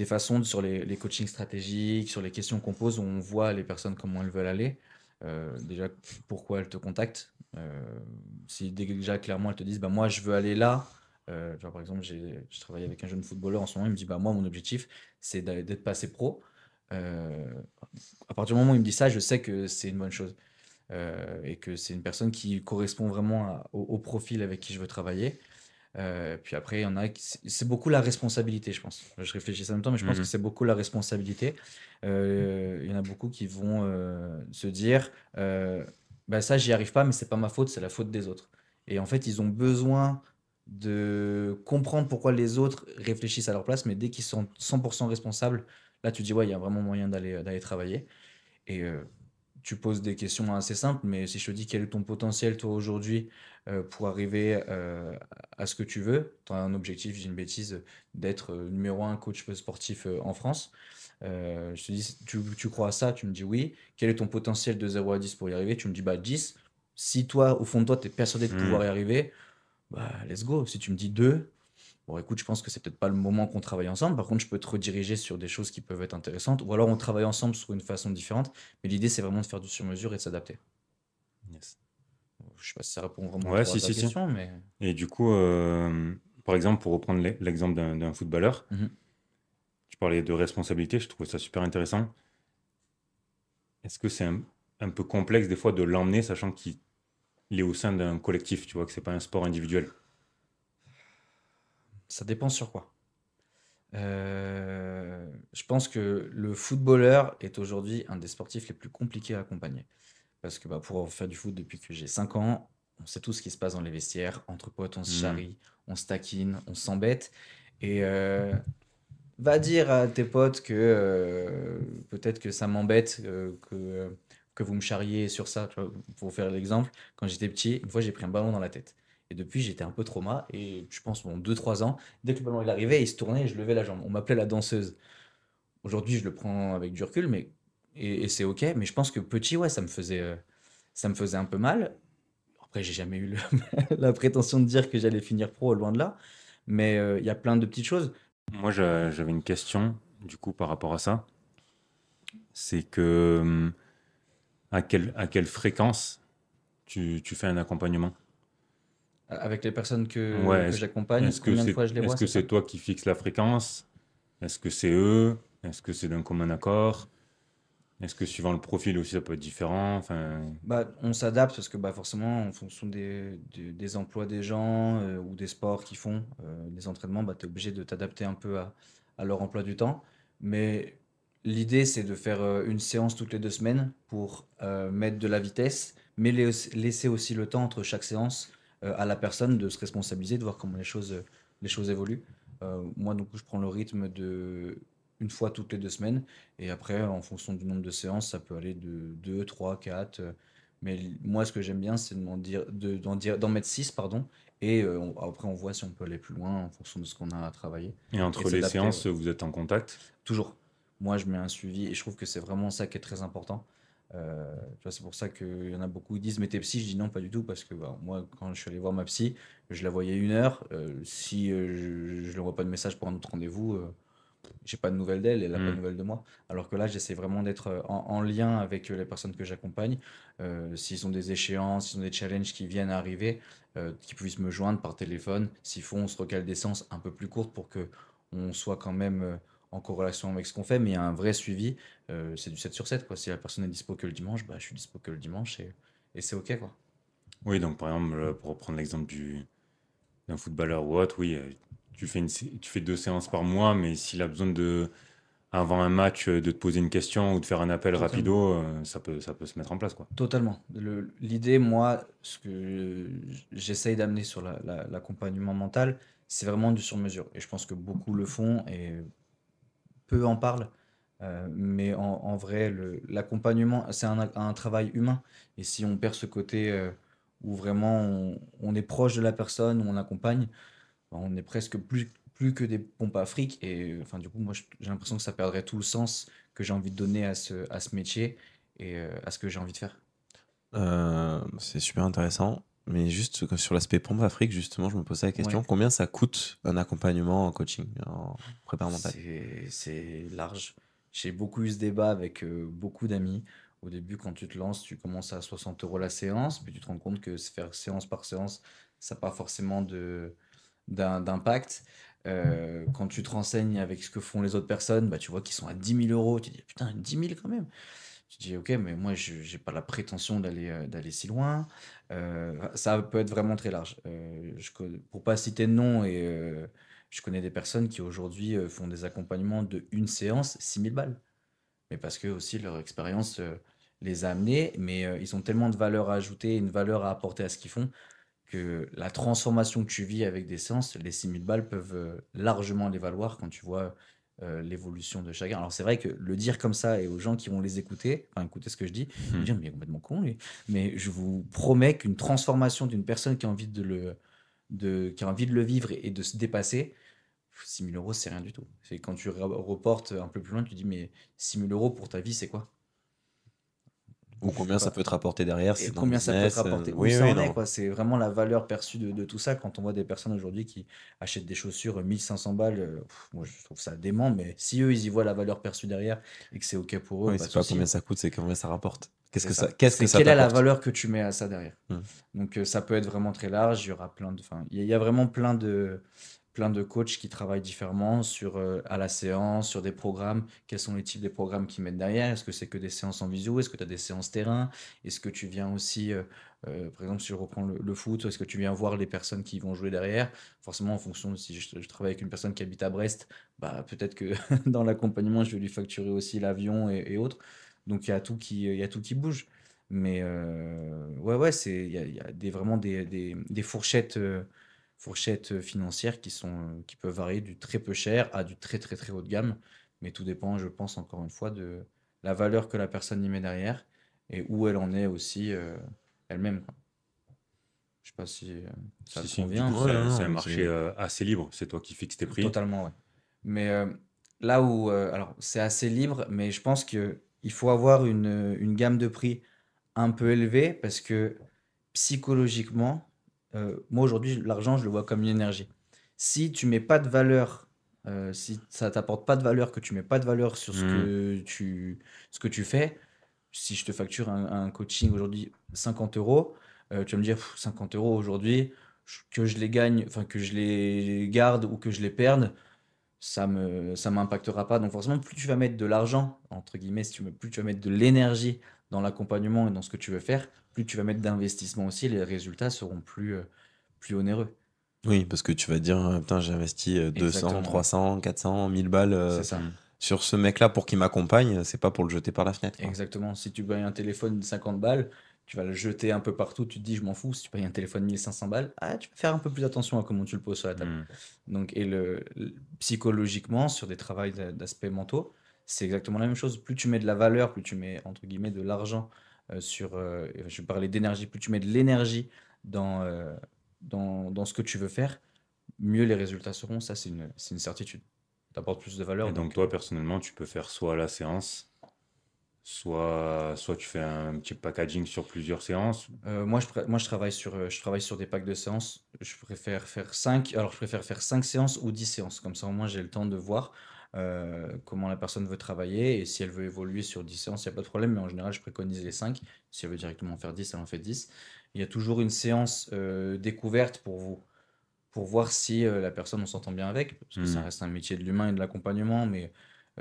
façons sur les coachings stratégiques, sur les questions qu'on pose, où on voit les personnes comment elles veulent aller. Déjà, pourquoi elles te contactent. Si déjà clairement elles te disent, bah moi je veux aller là. Genre, par exemple, je travaille avec un jeune footballeur en ce moment, il me dit, bah moi mon objectif c'est d'être passé pro. Euh, à partir du moment où il me dit ça, je sais que c'est une bonne chose et que c'est une personne qui correspond vraiment au profil avec qui je veux travailler. Puis après, il y en a c'est beaucoup la responsabilité, je pense. Je réfléchis en même temps, mais je pense que
Mhm.
c'est beaucoup la responsabilité. Il y en a beaucoup qui vont se dire, bah ça, j'y arrive pas, mais c'est pas ma faute, c'est la faute des autres. Et en fait, ils ont besoin de comprendre pourquoi les autres réfléchissent à leur place, mais dès qu'ils sont 100% responsables, là, tu dis, ouais, il y a vraiment moyen d'aller travailler. Et tu poses des questions assez simples, mais si je te dis quel est ton potentiel, toi, aujourd'hui, pour arriver à ce que tu veux, tu as un objectif, j'ai une bêtise, d'être numéro un coach sportif en France. Je te dis, tu crois à ça? Tu me dis oui. Quel est ton potentiel de 0 à 10 pour y arriver? Tu me dis bah 10. Si toi, au fond de toi, tu es persuadé de pouvoir
Mhm.
y arriver, bah let's go. Si tu me dis 2, bon, écoute, je pense que c'est peut-être pas le moment qu'on travaille ensemble. Par contre, je peux te rediriger sur des choses qui peuvent être intéressantes. Ou alors on travaille ensemble sur une façon différente. Mais l'idée, c'est vraiment de faire du sur-mesure et de s'adapter.
Yes.
Je sais pas si ça répond vraiment
Ouais,
trop à
si,
ta
si, si.
question, mais.
Et du coup, par exemple, pour reprendre l'exemple d'un footballeur,
Mhm.
tu parlais de responsabilité, je trouve ça super intéressant. Est-ce que c'est un peu complexe des fois de l'emmener, sachant qu'il est au sein d'un collectif, tu vois, que c'est pas un sport individuel?
Ça dépend sur quoi. Je pense que le footballeur est aujourd'hui un des sportifs les plus compliqués à accompagner. Parce que bah, pour faire du foot depuis que j'ai 5 ans, on sait tout ce qui se passe dans les vestiaires. Entre potes, on se
Hmm.
charrie, on se taquine, on s'embête. Et va dire à tes potes que peut-être que ça m'embête que vous me charriez sur ça. Tu vois, pour faire l'exemple, quand j'étais petit, une fois j'ai pris un ballon dans la tête. Et depuis, j'étais un peu trauma. Et je pense, bon, 2 3 ans, dès que le ballon il arrivait, il se tournait et je levais la jambe. On m'appelait la danseuse. Aujourd'hui, je le prends avec du recul, et c'est ok. Mais je pense que petit, ouais, ça me faisait un peu mal. Après, j'ai jamais eu la prétention de dire que j'allais finir pro, loin de là. Mais il y a plein de petites choses.
Moi, j'avais une question, du coup, par rapport à ça. C'est que à quelle fréquence tu fais un accompagnement?
Avec les personnes
Ouais,
que j'accompagne, combien de fois je les
est-ce
vois,
que
c'est
c'est
ça?
toi qui fixes la fréquence? Est-ce que c'est eux? Est-ce que c'est d'un commun accord? Est-ce que suivant le profil aussi, ça peut être différent? Enfin,
Bah, on s'adapte parce que bah, forcément, en fonction des emplois des gens ou des sports qu'ils font, les entraînements, bah, tu es obligé de t'adapter un peu à leur emploi du temps. Mais l'idée, c'est de faire une séance toutes les 2 semaines pour mettre de la vitesse, mais laisser aussi le temps entre chaque séance à la personne de se responsabiliser, de voir comment les choses les choses évoluent. Moi, donc, je prends le rythme de une fois toutes les 2 semaines. Et après, en fonction du nombre de séances, ça peut aller de 2, 3, 4. Mais moi, ce que j'aime bien, c'est d'en mettre 6, pardon. Et après, on voit si on peut aller plus loin en fonction de ce qu'on a à travailler.
Et
Et
entre
de
les
s'adapter, ouais.
séances, vous êtes en contact?
Toujours. Moi, je mets un suivi et je trouve que c'est vraiment ça qui est très important. Tu vois, c'est pour ça qu'il y en a beaucoup qui disent mais t'es psy, je dis non, pas du tout, parce que bah, moi, quand je suis allé voir ma psy, je la voyais 1 heure. Si je ne vois pas de message pour un autre rendez-vous, j'ai pas de nouvelles d'elle, elle n'a pas de
Hmm.
nouvelles de moi. Alors que là, j'essaie vraiment d'être en lien avec les personnes que j'accompagne. S'ils ont des échéances, s'ils ont des challenges qui viennent à arriver, qu'ils puissent me joindre par téléphone. S'il faut, on se recale des séances un peu plus courtes pour que on soit quand même en corrélation avec ce qu'on fait, mais il y a un vrai suivi. C'est du 7 sur 7, quoi. Si la personne est dispo que le dimanche, bah, je suis dispo que le dimanche et c'est OK, quoi.
Oui, donc par exemple, pour reprendre l'exemple d'un footballeur ou autre, oui, tu fais 2 séances par mois, mais s'il a besoin avant un match, de te poser une question ou de faire un appel
Totalement.
rapido, ça peut se mettre en place, quoi.
Totalement. L'idée, moi, ce que j'essaye d'amener sur l'accompagnement mental, c'est vraiment du sur-mesure. Et je pense que beaucoup le font et peu en parlent. Mais en vrai, l'accompagnement, c'est un travail humain. Et si on perd ce côté où vraiment on est proche de la personne, où on accompagne, ben, on est presque plus que des pompes à fric. Et enfin, du coup, moi, j'ai l'impression que ça perdrait tout le sens que j'ai envie de donner à ce métier et à ce que j'ai envie de faire.
C'est super intéressant. Mais juste sur l'aspect pompe Afrique, justement, je me posais la question,
Ouais.
combien ça coûte un accompagnement en coaching, en prépa mentale?
C'est large. J'ai beaucoup eu ce débat avec beaucoup d'amis. Au début, quand tu te lances, tu commences à 60 euros la séance, puis tu te rends compte que se faire séance par séance, ça n'a pas forcément d'impact. Quand tu te renseignes avec ce que font les autres personnes, bah, tu vois qu'ils sont à 10 000 euros. Tu te dis, putain, 10 000 quand même. Tu te dis, ok, mais moi, je n'ai pas la prétention d'aller si loin. Ça peut être vraiment très large. Pour pas citer de nom, je connais des personnes qui aujourd'hui font des accompagnements de une séance, 6 000 balles. Mais parce que aussi leur expérience les a amenés, mais ils ont tellement de valeur à ajouter, une valeur à apporter à ce qu'ils font, que la transformation que tu vis avec des séances, les 6 000 balles peuvent largement les valoir quand tu vois l'évolution de chacun. Alors c'est vrai que le dire comme ça et aux gens qui vont les écouter, enfin écouter ce que je dis, ils vont dire mais il est complètement con lui. Mais je vous promets qu'une transformation d'une personne qui a envie qui a envie de le vivre et de se dépasser, 6 000 euros c'est rien du tout. C'est quand tu reportes un peu plus loin, tu dis mais 6 000 euros pour ta vie c'est quoi?
Ou combien ça
Pas-
peut te rapporter derrière si
Et
c'est dans le
combien ça peut te
business?
rapporter? Où
Oui,
ça
oui,
en est,
non.
quoi. C'est vraiment la valeur perçue de tout ça. Quand on voit des personnes aujourd'hui qui achètent des chaussures 1 500 balles, moi je trouve ça dément, mais si eux ils y voient la valeur perçue derrière et que c'est OK pour eux,
Oui,
pas de
c'est pas combien
souci.
ça coûte, c'est combien ça rapporte.
C'est ça.
Qu'est-ce que
C'est
ça
quelle est la
t'apporte?
valeur que tu mets à ça derrière.
Hmm.
Donc ça peut être vraiment très large. Il y aura enfin, il y a vraiment plein de coachs qui travaillent différemment à la séance, sur des programmes. Quels sont les types des programmes qu'ils mettent derrière? Est-ce que c'est que des séances en visio? Est-ce que tu as des séances terrain? Est-ce que tu viens aussi, par exemple, si je reprends le foot, est-ce que tu viens voir les personnes qui vont jouer derrière? Forcément, en fonction de si je travaille avec une personne qui habite à Brest, bah, peut-être que dans l'accompagnement, je vais lui facturer aussi l'avion et autres. Donc il y a tout qui bouge. Mais ouais, ouais, il y a vraiment des fourchettes financières qui peuvent varier du très peu cher à du très très très haut de gamme. Mais tout dépend, je pense, encore une fois, de la valeur que la personne y met derrière et où elle en est aussi elle-même, quoi. Je sais pas si ça
Si,
te
si, du
convient,
coup,
Ouais,
mais
non,
c'est un
non,
marché assez libre. C'est toi qui fixes tes prix.
totalement, ouais. Mais là où, alors, c'est assez libre, mais je pense qu'il faut avoir une gamme de prix un peu élevée parce que psychologiquement, moi aujourd'hui, l'argent, je le vois comme une énergie. Si tu mets pas de valeur, si ça t'apporte pas de valeur, que tu mets pas de valeur sur
Hmm.
ce que tu fais, si je te facture un coaching aujourd'hui 50 euros, tu vas me dire 50 euros aujourd'hui, que je les gagne, enfin que je les garde ou que je les perde, ça m'impactera pas. Donc forcément, plus tu vas mettre de l'argent, entre guillemets, plus tu vas mettre de l'énergie dans l'accompagnement et dans ce que tu veux faire, plus tu vas mettre d'investissement aussi, les résultats seront plus onéreux.
Oui, parce que tu vas dire, putain, j'ai investi 200,
Exactement, ouais.
300, 400, 1000 balles
C'est ça.
Hmm.
sur ce mec-là pour qu'il m'accompagne, c'est pas pour le jeter par la fenêtre, quoi.
Exactement. Si tu gagnes un téléphone de 50 balles, tu vas le jeter un peu partout, tu te dis, je m'en fous, si tu payes un téléphone 1500 balles, tu vas faire un peu plus attention à comment tu le poses sur la table. Donc, et psychologiquement, sur des travails d'aspects mentaux, c'est exactement la même chose. Plus tu mets de la valeur, plus tu mets, entre guillemets, de l'argent je parlais d'énergie, plus tu mets de l'énergie dans, dans ce que tu veux faire, mieux les résultats seront. Ça, c'est une certitude. Tu apportes plus de valeur.
Et donc, toi, personnellement, tu peux faire soit la séance, soit tu fais un petit packaging sur plusieurs séances.
Moi, je travaille sur des packs de séances. Je préfère faire 5 séances ou 10 séances. Comme ça, au moins, j'ai le temps de voir comment la personne veut travailler. Et si elle veut évoluer sur 10 séances, il n'y a pas de problème. Mais en général, je préconise les 5. Si elle veut directement faire 10, elle en fait 10. Il y a toujours une séance découverte pour vous, pour voir si la personne, on s'entend bien avec. Parce que ça reste un métier de l'humain et de l'accompagnement. Mais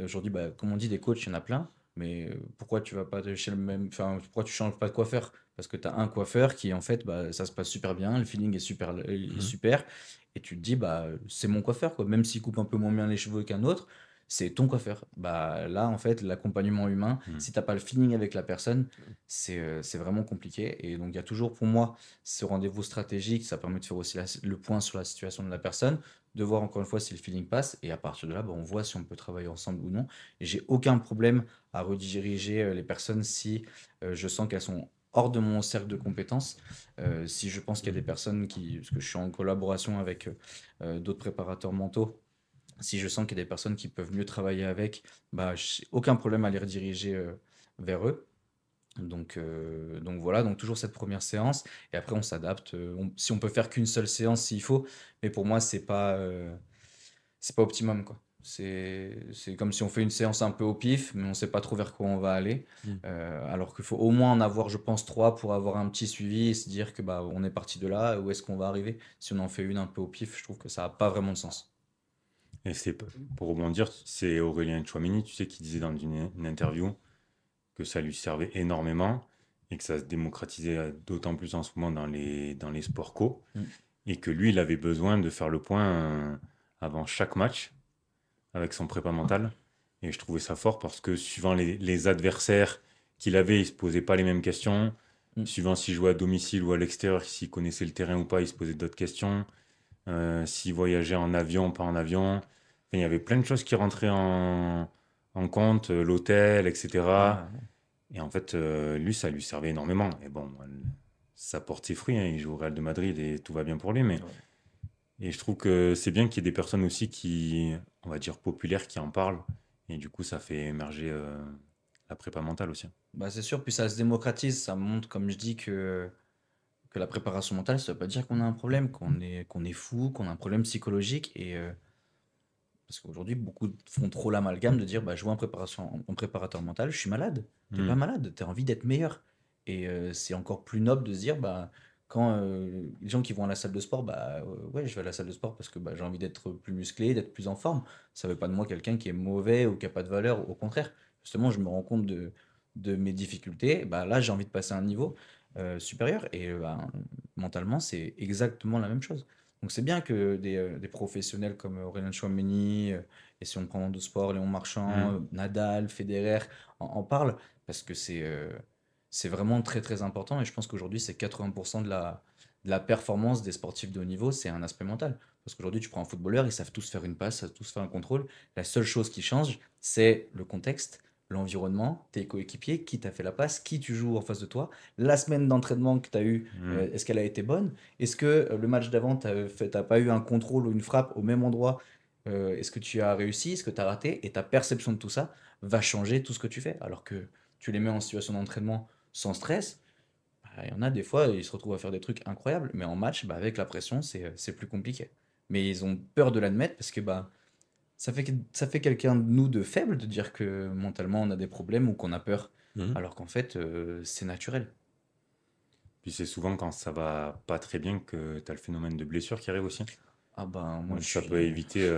aujourd'hui, comme on dit, des coachs, il y en a plein. Mais pourquoi tu vas pas chez le même, enfin, pourquoi tu changes pas de coiffeur? Parce que tu as un coiffeur qui, en fait, ça se passe super bien, le feeling est super, et tu te dis, c'est mon coiffeur, quoi. Même s'il coupe un peu moins bien les cheveux qu'un autre, c'est ton coiffeur. Là, en fait, l'accompagnement humain, si t'as pas le feeling avec la personne, c'est vraiment compliqué. Et donc, il y a toujours pour moi ce rendez-vous stratégique, ça permet de faire aussi le point sur la situation de la personne, de voir encore une fois si le feeling passe, et à partir de là, on voit si on peut travailler ensemble ou non. Et j'ai aucun problème à rediriger les personnes si je sens qu'elles sont hors de mon cercle de compétences. Si je pense qu'il y a des personnes parce que je suis en collaboration avec d'autres préparateurs mentaux, si je sens qu'il y a des personnes qui peuvent mieux travailler avec, j'ai aucun problème à les rediriger vers eux. Donc voilà, donc toujours cette première séance, et après on s'adapte. Si on peut faire qu'une seule séance s'il faut, mais pour moi c'est pas optimum, quoi. C'est comme si on fait une séance un peu au pif, mais on sait pas trop vers quoi on va aller. Alors qu'il faut au moins en avoir, je pense, 3 pour avoir un petit suivi et se dire que on est parti de là, où est-ce qu'on va arriver. Si on en fait une un peu au pif, je trouve que ça n'a pas vraiment de sens.
Et pour rebondir, c'est Aurélien Tchouameni, tu sais, qui disait dans une interview que ça lui servait énormément et que ça se démocratisait d'autant plus en ce moment dans les sports co, et que lui, il avait besoin de faire le point avant chaque match avec son prépa mental. Et je trouvais ça fort parce que suivant les adversaires qu'il avait, il ne se posait pas les mêmes questions. Suivant s'il jouait à domicile ou à l'extérieur, s'il connaissait le terrain ou pas, il se posait d'autres questions. S'il voyageait en avion, pas en avion. Enfin, il y avait plein de choses qui rentraient en compte, l'hôtel, etc. Et en fait, lui, ça lui servait énormément. Et bon, ça porte ses fruits, hein. Il joue au Real de Madrid et tout va bien pour lui. Et je trouve que c'est bien qu'il y ait des personnes aussi qui, on va dire, populaires qui en parlent. Et du coup, ça fait émerger la prépa mentale aussi.
C'est sûr, puis ça se démocratise, ça montre, comme je dis, que la préparation mentale, ça veut pas dire qu'on a un problème, qu'on est fou, qu'on a un problème psychologique. Parce qu'aujourd'hui, beaucoup font trop l'amalgame de dire je vois un préparateur mental, je suis malade. T'es pas malade, tu as envie d'être meilleur. Et c'est encore plus noble de se dire quand les gens qui vont à la salle de sport, ouais, je vais à la salle de sport parce que j'ai envie d'être plus musclé, d'être plus en forme. Ça veut pas de moi quelqu'un qui est mauvais ou qui a pas de valeur. Au contraire, justement, je me rends compte de mes difficultés. Là, j'ai envie de passer à un niveau supérieur. Et mentalement, c'est exactement la même chose. Donc c'est bien que des professionnels comme Aurélien Tchouameni, et si on prend dans d'autres sports, Léon Marchand, Nadal, Federer, en parlent, parce que c'est vraiment très très important. Et je pense qu'aujourd'hui, c'est 80% de la performance des sportifs de haut niveau, c'est un aspect mental. Parce qu'aujourd'hui, tu prends un footballeur, ils savent tous faire une passe, ils savent tous faire un contrôle. La seule chose qui change, c'est le contexte, l'environnement, tes coéquipiers, qui t'a fait la passe, qui tu joues en face de toi, la semaine d'entraînement que tu as eue, est-ce qu'elle a été bonne? Est-ce que le match d'avant, tu n'as pas eu un contrôle ou une frappe au même endroit? Est-ce que tu as réussi? Est-ce que tu as raté? Et ta perception de tout ça va changer tout ce que tu fais. Alors que tu les mets en situation d'entraînement sans stress, il y en a des fois, ils se retrouvent à faire des trucs incroyables, mais en match, avec la pression, c'est plus compliqué. Mais ils ont peur de l'admettre parce que ça fait quelqu'un de nous de faible de dire que mentalement on a des problèmes ou qu'on a peur, alors qu'en fait c'est naturel.
Puis c'est souvent quand ça va pas très bien que tu as le phénomène de blessure qui arrive aussi.
Moi
Donc ça peut éviter.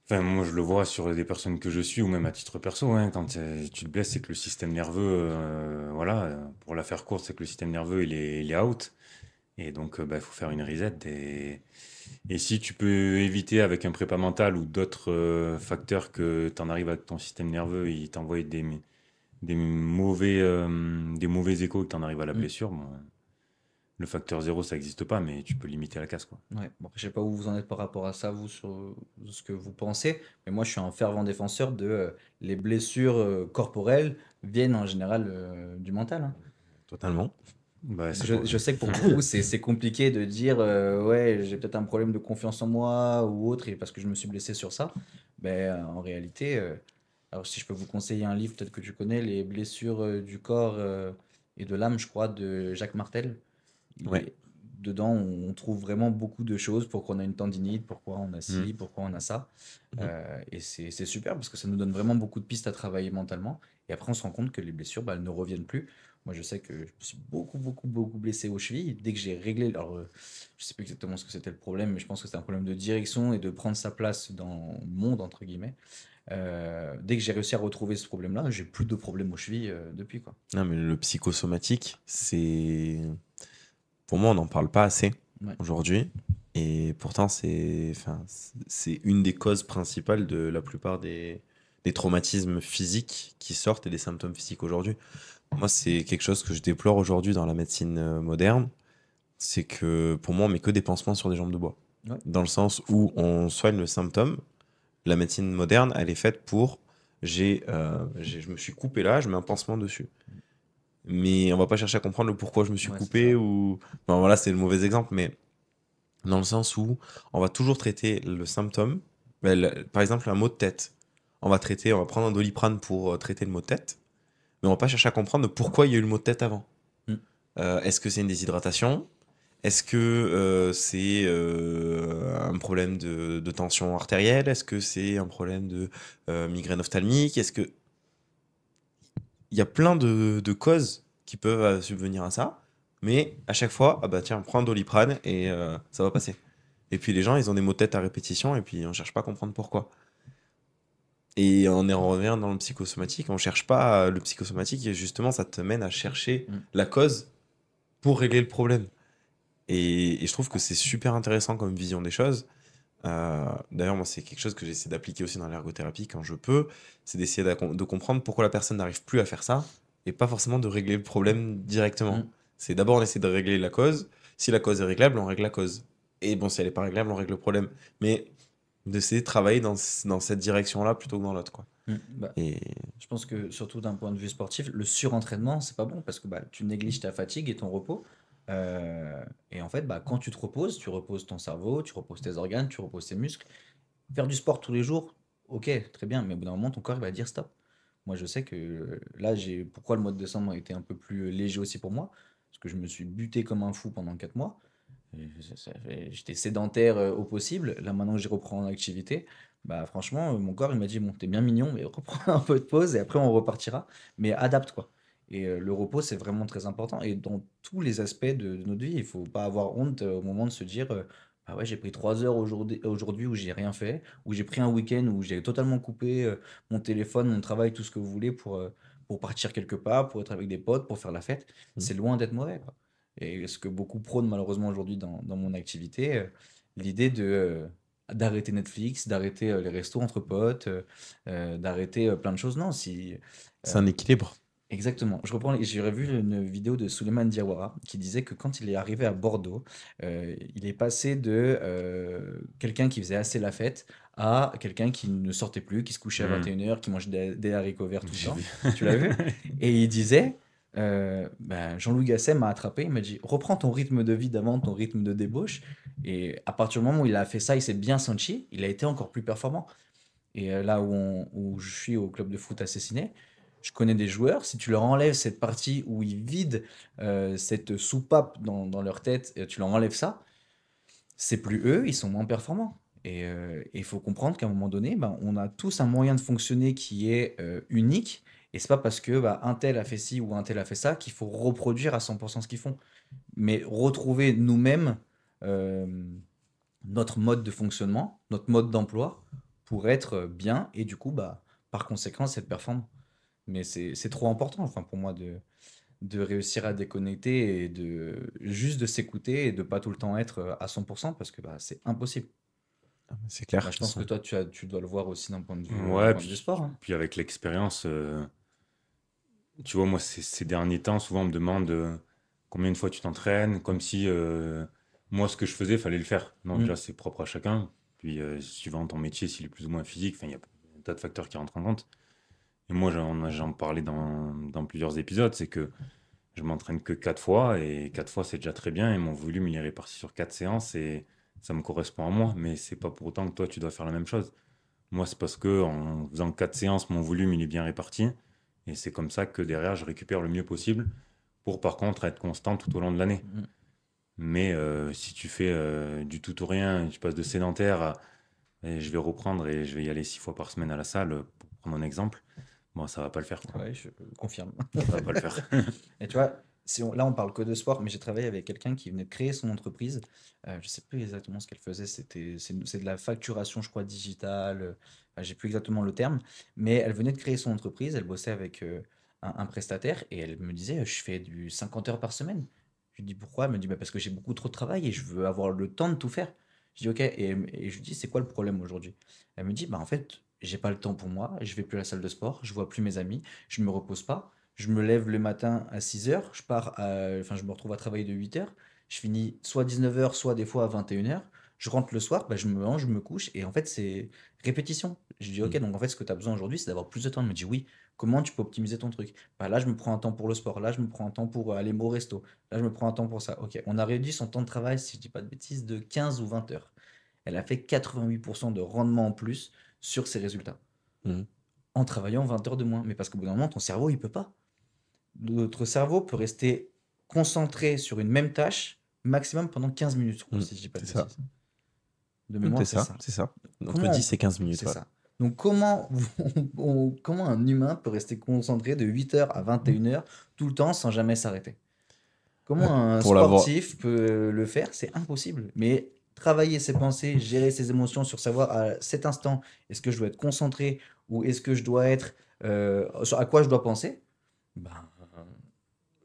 Enfin, moi je le vois sur des personnes que je suis ou même à titre perso, hein, quand tu te blesses, c'est que le système nerveux, voilà, pour la faire courte, c'est que le système nerveux il est out. Et donc il faut faire une reset. Et si tu peux éviter avec un prépa mental ou d'autres facteurs que tu en arrives avec ton système nerveux, il t'envoie des mauvais échos et que tu en arrives à la
Mm.
blessure, bon, le facteur zéro, ça n'existe pas, mais tu peux limiter la casse, quoi.
Ouais. Bon, je sais pas où vous en êtes par rapport à ça, vous, sur ce que vous pensez, mais moi, je suis un fervent défenseur de les blessures corporelles viennent en général du mental, hein.
Totalement.
Bah,
Je sais que pour beaucoup, c'est compliqué de dire ouais, j'ai peut-être un problème de confiance en moi ou autre, et parce que je me suis blessé sur ça. Ben, en réalité, alors si je peux vous conseiller un livre, peut-être que tu connais, Les blessures du corps et de l'âme, je crois, de Jacques Martel. Il
Ouais.
est, dedans, on trouve vraiment beaucoup de choses, pourquoi on a une tendinite, pourquoi on a
Mm.
ci, pourquoi on a ça.
Mhm.
Et c'est super parce que ça nous donne vraiment beaucoup de pistes à travailler mentalement. Et après, on se rend compte que les blessures, bah, elles ne reviennent plus. Moi, je sais que je me suis beaucoup blessé aux chevilles. Dès que j'ai réglé, alors je sais plus exactement ce que c'était le problème, mais je pense que c'était un problème de direction et de prendre sa place dans le monde, entre guillemets. Dès que j'ai réussi à retrouver ce problème-là, j'ai plus de problème aux chevilles depuis, quoi.
Non, mais le psychosomatique, c'est. Pour moi, on n'en parle pas assez
Ouais.
aujourd'hui. Et pourtant, c'est une des causes principales de la plupart des traumatismes physiques qui sortent et des symptômes physiques aujourd'hui. Moi, c'est quelque chose que je déplore aujourd'hui dans la médecine moderne. C'est que pour moi, on met que des pansements sur des jambes de bois.
Ouais.
Dans le sens où on soigne le symptôme. La médecine moderne, elle est faite pour je me suis coupé là, je mets un pansement dessus. Mais on va pas chercher à comprendre le pourquoi je me suis
Ouais, c'est
coupé
ça.
ou. Bon, voilà, c'est le mauvais exemple, mais dans le sens où on va toujours traiter le symptôme. Par exemple, un mot de tête. On va prendre un Doliprane pour traiter le mot de tête, mais on va pas chercher à comprendre pourquoi il y a eu le mot de tête avant.
Mm.
Est-ce que c'est une déshydratation? Est-ce que c'est un problème de tension artérielle? Est-ce que c'est un problème de migraine ophtalmique? Est-ce que il y a plein de causes qui peuvent subvenir à ça, mais à chaque fois, ah bah tiens, prends un Doliprane et ça va passer. Et puis les gens, ils ont des maux de tête à répétition et puis on cherche pas à comprendre pourquoi. Et on revient dans le psychosomatique, on cherche pas le psychosomatique et justement ça te mène à chercher
Mm.
la cause pour régler le problème. Et je trouve que c'est super intéressant comme vision des choses. D'ailleurs, moi, c'est quelque chose que j'essaie d'appliquer aussi dans l'ergothérapie quand je peux, c'est d'essayer de comprendre pourquoi la personne n'arrive plus à faire ça et pas forcément de régler le problème directement.
Mm.
C'est d'abord on essaie de régler la cause. Si la cause est réglable, on règle la cause. Et bon, si elle n'est pas réglable, on règle le problème. Mais d'essayer de travailler dans cette direction-là plutôt que dans l'autre, quoi.
Bah,
Et
je pense que surtout d'un point de vue sportif, le surentraînement, c'est pas bon parce que bah, tu négliges ta fatigue et ton repos. Et en fait, bah, quand tu reposes ton cerveau, tu reposes tes organes, tu reposes tes muscles. Faire du sport tous les jours, ok, très bien, mais au bout d'un moment, ton corps il va dire stop. Moi, je sais que là, pourquoi le mois de décembre a été un peu plus léger aussi pour moi, parce que je me suis buté comme un fou pendant 4 mois. J'étais sédentaire au possible. Là, maintenant que j'ai repris en activité, bah franchement, mon corps, il m'a dit, bon, t'es bien mignon, mais reprends un peu de pause et après on repartira. Mais adapte, quoi. Et le repos, c'est vraiment très important. Et dans tous les aspects de notre vie, il faut pas avoir honte au moment de se dire, ah ouais, j'ai pris 3 heures aujourd'hui où j'ai rien fait, où j'ai pris un week-end où j'ai totalement coupé mon téléphone, mon travail, tout ce que vous voulez pour partir quelque part, pour être avec des potes, pour faire la fête. C'est loin d'être mauvais, quoi. Et ce que beaucoup prônent malheureusement aujourd'hui dans mon activité, l'idée d'arrêter Netflix, d'arrêter les restos entre potes, d'arrêter plein de choses. Non, si.
c'est un équilibre.
Exactement. J'aurais vu une vidéo de Souleymane Diawara qui disait que quand il est arrivé à Bordeaux, il est passé de quelqu'un qui faisait assez la fête à quelqu'un qui ne sortait plus, qui se couchait à
Mm.
21 h, qui mangeait des haricots verts tout le
J'ai
temps.
vu.
Tu l'as vu? Et il disait, ben, Jean-Louis Gasset m'a attrapé, il m'a dit, reprends ton rythme de vie d'avant, ton rythme de débauche. Et à partir du moment où il a fait ça, il s'est bien senti, il a été encore plus performant. Et là où je suis au club de foot assassiné, je connais des joueurs, si tu leur enlèves cette partie où ils vident cette soupape dans leur tête, et tu leur enlèves ça, c'est plus eux, ils sont moins performants. Et il faut comprendre qu'à un moment donné, ben, on a tous un moyen de fonctionner qui est unique. Et c'est pas parce que bah, un tel a fait ci ou un tel a fait ça qu'il faut reproduire à 100% ce qu'ils font. Mais retrouver nous-mêmes euh, notre mode de fonctionnement, notre mode d'emploi pour être bien et du coup, bah, par conséquent, être performant. Mais c'est trop important, enfin, pour moi, de réussir à déconnecter et juste de s'écouter et de pas tout le temps être à 100% parce que bah, c'est impossible.
C'est clair.
Bah,
De
je
toute
pense que
façon.
toi, tu dois le voir aussi d'un point de vue, d'un
Ouais,
point de vue sport, hein.
puis avec l'expérience, tu vois, moi, ces derniers temps, souvent, on me demande combien de fois tu t'entraînes, comme si moi, ce que je faisais, fallait le faire. Non,
Mm.
déjà, c'est propre à chacun. Puis, suivant ton métier, s'il est plus ou moins physique, enfin, il y a un tas de facteurs qui rentrent en compte. Et moi, j'en parlais dans plusieurs épisodes, c'est que je m'entraîne que 4 fois, et 4 fois, c'est déjà très bien, et mon volume, il est réparti sur 4 séances, et ça me correspond à moi. Mais c'est pas pour autant que toi, tu dois faire la même chose. Moi, c'est parce que en faisant 4 séances, mon volume, il est bien réparti. Et c'est comme ça que derrière, je récupère le mieux possible pour, par contre, être constant tout au long de l'année.
Mm.
Mais si tu fais du tout ou rien, tu passes de sédentaire à et je vais reprendre et je vais y aller 6 fois par semaine à la salle, pour prendre un exemple, bon, ça va pas le faire, quoi.
Ouais, je confirme.
Ça va pas le faire.
Et tu vois, si là on parle que de sport, mais j'ai travaillé avec quelqu'un qui venait de créer son entreprise. Je sais plus exactement ce qu'elle faisait. C'est de la facturation, je crois, digitale. Enfin, j'ai plus exactement le terme, mais elle venait de créer son entreprise. Elle bossait avec un prestataire et elle me disait, je fais du 50 heures par semaine. Je lui dis pourquoi? Elle me dit bah, parce que j'ai beaucoup trop de travail et je veux avoir le temps de tout faire. Je dis ok. Et je lui dis c'est quoi le problème aujourd'hui? Elle me dit bah en fait j'ai pas le temps pour moi. Je vais plus à la salle de sport. Je vois plus mes amis. Je me repose pas. Je me lève le matin à 6 heures, enfin, je me retrouve à travailler de 8 heures, je finis soit 19 heures, soit des fois à 21 heures. Je rentre le soir, bah, je me mange, je me couche, et en fait, c'est répétition. Je dis, ok,
Mm.
donc en fait, ce que tu as besoin aujourd'hui, c'est d'avoir plus de temps. Elle me dit, oui, comment tu peux optimiser ton truc? Bah, là, je me prends un temps pour le sport, là, je me prends un temps pour aller au resto, là, je me prends un temps pour ça. Ok, on a réduit son temps de travail, si je dis pas de bêtises, de 15 ou 20 heures. Elle a fait 88% de rendement en plus sur ses résultats,
Mm.
en travaillant 20 heures de moins. Mais parce qu'au bout d'un moment, ton cerveau, il peut pas. Notre cerveau peut rester concentré sur une même tâche maximum pendant 15 minutes, je crois,
Mm.
si je dis pas de
C'est ça.
bêtises. De
Mm,
mémoire,
c'est
c'est
ça,
ça.
c'est ça. Entre
Comment
10 et 15 minutes,
c'est
ouais.
ça. Donc comment, comment un humain peut rester concentré de 8 heures à 21 heures tout le temps sans jamais s'arrêter?
Ouais,
Comment un
pour l'avoir.
sportif peut le faire? C'est impossible. Mais travailler ses pensées, gérer ses émotions sur savoir à cet instant, est-ce que je dois être concentré ou est-ce que je dois être... à quoi je dois penser? Ben,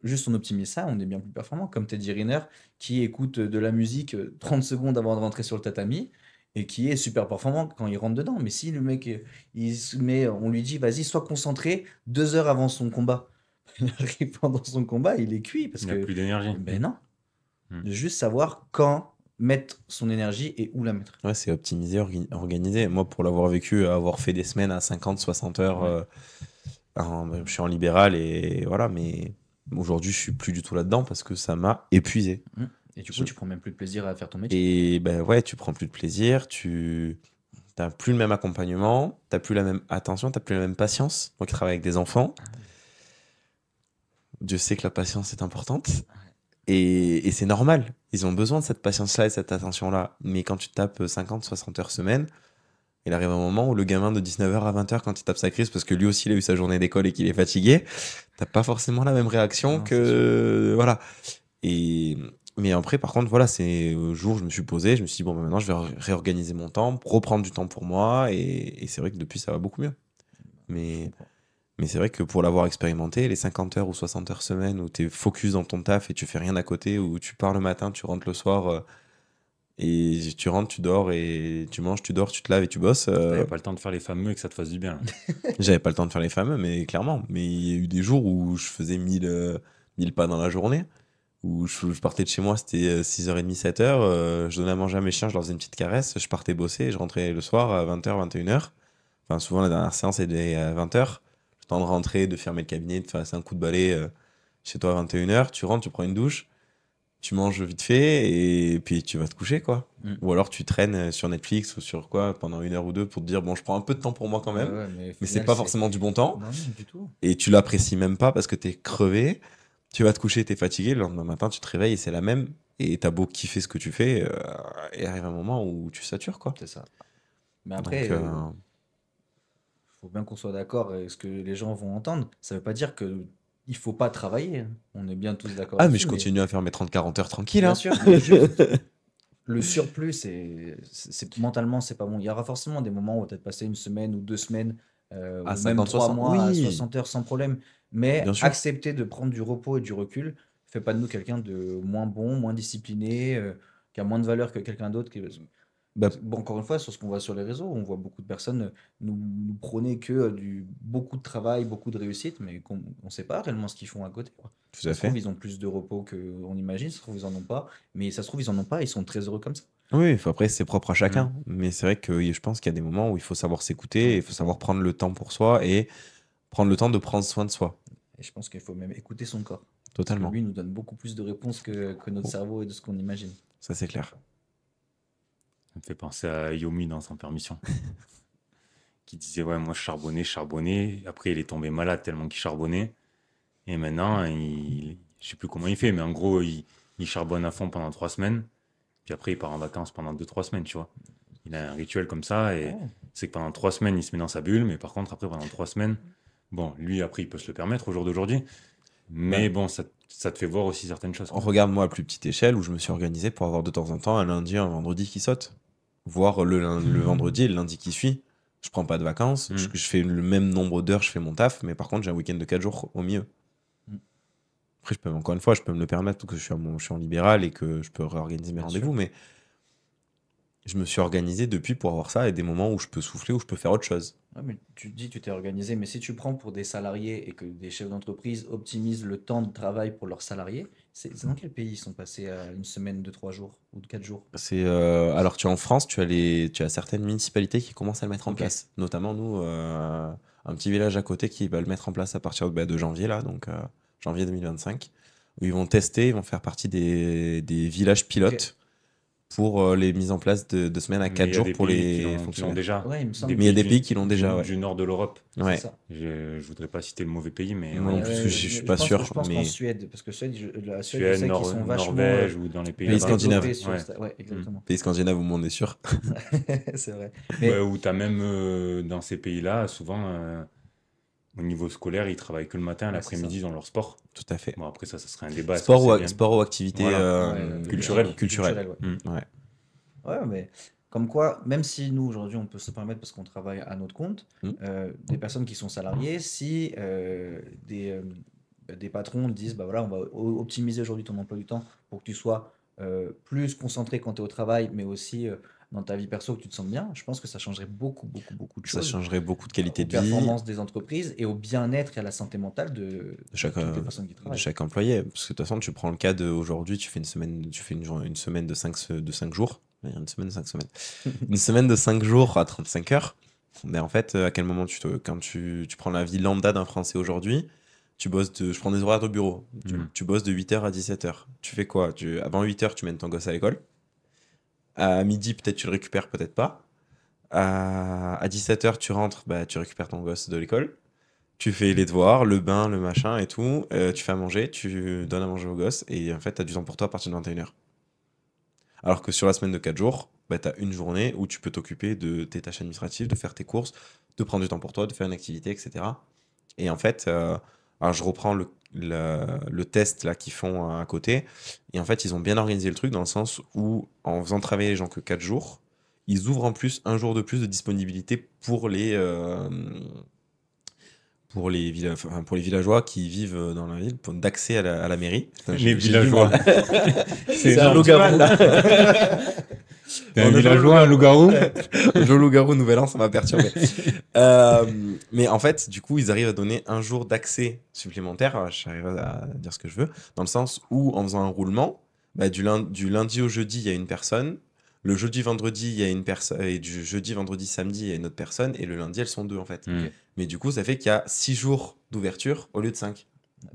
juste on optimise ça, on est bien plus performant. Comme Teddy Riner, qui écoute de la musique 30 secondes avant de rentrer sur le tatami et qui est super performant quand il rentre dedans. Mais si le mec, il se met, on lui dit, vas-y, sois concentré 2 heures avant son combat. Il arrive pendant son combat, il est cuit parce
Il n'a
que,
plus d'énergie.
ben non,
Mm.
juste savoir quand mettre son énergie et où la mettre.
Ouais, c'est optimisé, organisé. Moi, pour l'avoir vécu, avoir fait des semaines à 50, 60 heures,
Ouais.
je suis en libéral et voilà, mais aujourd'hui, je suis plus du tout là-dedans parce que ça m'a épuisé.
Mm. Et du coup,
Je-
tu prends même plus de plaisir à faire ton métier.
Et ben ouais, tu prends plus de plaisir, tu n'as plus le même accompagnement, t'as plus la même attention, t'as plus la même patience. Moi qui travaille avec des enfants, Dieu sait que la patience est importante. Et c'est normal. Ils ont besoin de cette patience-là et cette attention-là. Mais quand tu tapes 50, 60 heures semaine, il arrive un moment où le gamin de 19h à 20h, quand il tape sa crise, parce que lui aussi il a eu sa journée d'école et qu'il est fatigué, t'as pas forcément la même réaction
Non, c'est
que. Voilà. Et. Mais après, par contre, voilà, c'est le jour où je me suis posé, je me suis dit, bon, ben, maintenant je vais réorganiser mon temps, reprendre du temps pour moi, et c'est vrai que depuis ça va beaucoup mieux.
Je
Mais,
comprends.
mais c'est vrai que pour l'avoir expérimenté, les 50 heures ou 60 heures semaine où tu es focus dans ton taf et tu fais rien à côté, où tu pars le matin, tu rentres le soir, et tu rentres, tu dors, et tu manges, tu dors, tu te laves et tu bosses.
T'avais pas le temps de faire les fameux et que ça te fasse du bien.
J'avais pas le temps de faire les fameux, mais clairement. Mais il y a eu des jours où je faisais 1000 pas dans la journée, où je partais de chez moi, c'était 6h30, 7h, je donnais à manger à mes chiens, je leur faisais une petite caresse, je partais bosser et je rentrais le soir à 20h, 21h. Enfin, souvent, la dernière séance était à 20h. Le temps de rentrer, de fermer le cabinet, de faire un coup de balai chez toi à 21h. Tu rentres, tu prends une douche, tu manges vite fait et puis tu vas te coucher, quoi.
Mm.
Ou alors tu traînes sur Netflix ou sur quoi pendant 1 heure ou deux pour te dire, bon, je prends un peu de temps pour moi quand
Ouais,
même,
ouais, mais au
mais c'est
final,
pas forcément du bon temps
Non, non, du tout.
et tu l'apprécies même pas parce que t'es crevé. Tu vas te coucher, t'es fatigué, le lendemain matin, tu te réveilles et c'est la même. Et t'as beau kiffer ce que tu fais, et arrive un moment où tu satures, quoi.
C'est ça. Mais après,
Donc,
faut bien qu'on soit d'accord avec ce que les gens vont entendre. Ça veut pas dire que il faut pas travailler, hein. On est bien tous d'accord
ah, mais je
là-dessus, mais
continue à faire mes 30-40 heures tranquille,
bien
hein.
sûr, mais juste le surplus, mentalement, c'est pas bon. Il y aura forcément des moments où on va peut-être passer une semaine ou 2 semaines,
À
ou même 3
50-60,
mois à
oui,
60 heures sans problème. Mais
bien sûr.
accepter de prendre du repos et du recul fait pas de nous quelqu'un de moins bon, moins discipliné, qui a moins de valeur que quelqu'un d'autre.
Bah,
Bon, encore une fois, sur ce qu'on voit sur les réseaux, on voit beaucoup de personnes nous prôner que du beaucoup de travail, beaucoup de réussite, mais qu'on ne sait pas réellement ce qu'ils font à côté, quoi.
Tout
Ça
à
se trouve,
fait.
ils ont plus de repos qu'on imagine, ça se trouve, ils en ont pas, mais ça se trouve, ils en ont pas, ils sont très heureux comme ça.
Oui, après, c'est propre à chacun.
Mm.
Mais c'est vrai que je pense qu'il y a des moments où il faut savoir s'écouter,
Ouais,
il faut savoir prendre le temps pour soi et prendre le temps de prendre soin de soi.
et je pense qu'il faut même écouter son corps. Parce que
Totalement.
lui nous donne beaucoup plus de réponses que notre
Oh.
cerveau et de ce qu'on imagine.
Ça, c'est clair.
Ça me fait penser à Yomi dans Sans Permission, qui disait ouais, moi je charbonnais. Après, il est tombé malade tellement qu'il charbonnait. Et maintenant, je sais plus comment il fait, mais en gros, il charbonne à fond pendant 3 semaines. Puis après, il part en vacances pendant 2, 3 semaines, tu vois. Il a un rituel comme ça. Et
Ouais.
c'est que pendant 3 semaines, il se met dans sa bulle. Mais par contre, après, pendant 3 semaines, bon, lui, après, il peut se le permettre au jour d'aujourd'hui. Mais
Ouais.
bon, ça te fait voir aussi certaines choses. quoi.
Regarde-moi à plus petite échelle où je me suis organisé pour avoir de temps en temps un lundi, un vendredi qui saute. Voire le vendredi et le lundi qui suit. Je prends pas de vacances,
Mm.
je fais le même nombre d'heures, je fais mon taf, mais par contre, j'ai un week-end de 4 jours au milieu.
Mm.
Après, encore une fois, je peux me le permettre parce que je suis en libéral et que je peux réorganiser mes
Bien
rendez-vous,
sûr.
mais je me suis organisé depuis pour avoir ça et des moments où je peux souffler, où je peux faire autre chose.
Ouais, mais tu te dis, tu t'es organisé, mais si tu prends pour des salariés et que des chefs d'entreprise optimisent le temps de travail pour leurs salariés, c'est dans quel pays ils sont passés à une semaine de 3 jours ou de 4 jours?
Alors, tu es en France, tu as certaines municipalités qui commencent à le mettre en
Ok.
place. Notamment, nous, un petit village à côté qui va le mettre en place à partir de janvier, là, donc janvier 2025, où ils vont tester, ils vont faire partie des villages pilotes pour les mises en place de semaines à
Mais
4
il y a
jours
des
pour
pays
les
qui l'ont
fonctionnaires.
déjà.
Ouais, il me semble.
Mais il y a des
du-
pays qui l'ont déjà, ouais.
Du nord de l'Europe.
Ouais.
C'est ça.
Je voudrais pas citer le mauvais pays, mais
Moi
ouais,
non plus, je suis pas sûr,
Je pense
mais-
qu'en Suède, parce que la Suède, je
Suède,
sais qu'ils sont vachement
Norvège ou dans les pays
Pays
là-bas.
scandinaves.
développés sur
Ouais.
ça. Ouais, exactement.
Pays scandinaves, on est sûr.
C'est vrai.
Ouais,
Mais
où tu as même dans ces pays-là, souvent au niveau scolaire, ils travaillent que le matin,
Ouais,
l'après-midi
c'est
dans leur sport.
Tout à fait.
Bon, après, ça serait un débat. est-ce
Sport
que
ou,
c'est bien
sport ou activité
Voilà.
culturelle.
culturelle.
Ouais.
Ouais.
Ouais, mais comme quoi, même si nous, aujourd'hui, on peut se permettre parce qu'on travaille à notre compte,
Mm.
des personnes qui sont salariées, si des patrons disent, bah voilà, on va optimiser aujourd'hui ton emploi du temps pour que tu sois plus concentré quand tu es au travail, mais aussi dans ta vie perso, que tu te sens bien, je pense que ça changerait beaucoup de
Ça
choses
changerait beaucoup de qualité
aux
de vie
performances des entreprises et au bien-être et à la santé mentale de
de chaque,
toutes les personnes qui
de
travaillent.
chaque employé. Parce que de toute façon, tu prends le cas d'aujourd'hui, tu fais une semaine de 5 jours. Une semaine de 5 semaines. Une semaine de 5 jours à 35 heures. Mais en fait, à quel moment quand tu prends la vie lambda d'un Français aujourd'hui, je prends des horaires de bureau. Tu bosses de 8h à 17h. Tu fais quoi? Avant 8h, tu mènes ton gosse à l'école. À midi, peut-être tu le récupères, peut-être pas. À 17h, tu rentres, bah, tu récupères ton gosse de l'école. Tu fais les devoirs, le bain, le machin et tout. Tu fais à manger, tu donnes à manger au gosse. Et en fait, tu as du temps pour toi à partir de 21h. Alors que sur la semaine de 4 jours, bah, tu as une journée où tu peux t'occuper de tes tâches administratives, de faire tes courses, de prendre du temps pour toi, de faire une activité, etc. Et en fait, alors je reprends le test là qu'ils font à côté. Et en fait, ils ont bien organisé le truc dans le sens où, en faisant travailler les gens que 4 jours, ils ouvrent en plus un jour de plus de disponibilité pour les villageois qui vivent dans la ville, d'accès à la mairie. Putain,
Les
j'ai du
villageois.
mal.
C'est un
énorme.
loup-garou.
T'es
On
un
a
villageois, un loup-garou
Joe Loup-garou, nouvel an, ça m'a perturbé. Mais en fait, du coup, ils arrivent à donner un jour d'accès supplémentaire. J'arrive à dire ce que je veux. Dans le sens où, en faisant un roulement, bah, du lundi au jeudi, il y a une personne. Le jeudi, vendredi, il y a une personne. Et du jeudi, vendredi, samedi, il y a une autre personne. Et le lundi, elles sont 2, en fait.
Mm.
Mais du coup, ça fait qu'il y a 6 jours d'ouverture au lieu de 5.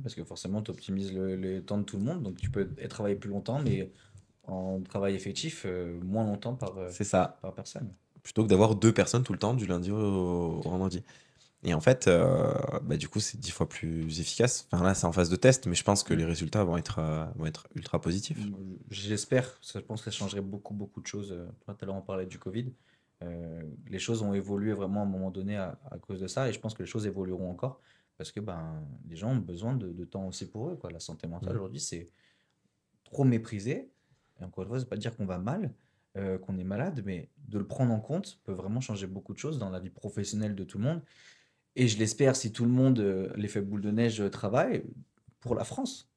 Parce que forcément, tu optimises le temps de tout le monde, donc tu peux travailler plus longtemps, mais en travail effectif, moins longtemps
C'est ça.
par personne.
Plutôt que d'avoir 2 personnes tout le temps, du lundi au vendredi. Et en fait, bah, du coup, c'est 10 fois plus efficace. Enfin, là, c'est en phase de test, mais je pense que les résultats vont être ultra positifs.
J'espère, je pense que ça changerait beaucoup de choses. Tout à l'heure, on parlait du Covid. Les choses ont évolué vraiment à un moment donné à cause de ça, et je pense que les choses évolueront encore parce que les gens ont besoin de temps aussi pour eux, quoi. La santé mentale aujourd'hui, c'est trop méprisé. Et encore une fois, ça ne veut pas dire qu'on va mal, qu'on est malade, mais de le prendre en compte peut vraiment changer beaucoup de choses dans la vie professionnelle de tout le monde. Et je l'espère, si tout le monde, l'effet boule de neige, travaille pour la France.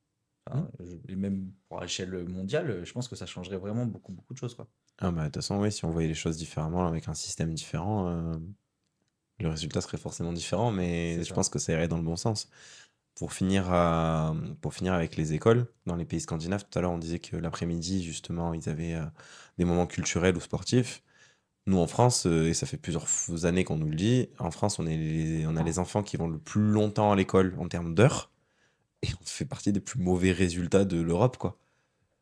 Enfin, et même pour l'échelle mondiale, je pense que ça changerait vraiment beaucoup de choses, quoi.
Ah bah, de toute façon, oui, si on voyait les choses différemment, avec un système différent, le résultat serait forcément différent, mais
C'est
je
ça.
pense que ça irait dans le bon sens. Pour finir avec les écoles, dans les pays scandinaves, tout à l'heure on disait que l'après-midi, justement, ils avaient des moments culturels ou sportifs. Nous, en France, et ça fait plusieurs années qu'on nous le dit, en France, on a les enfants qui vont le plus longtemps à l'école en termes d'heures, et on fait partie des plus mauvais résultats de l'Europe, quoi.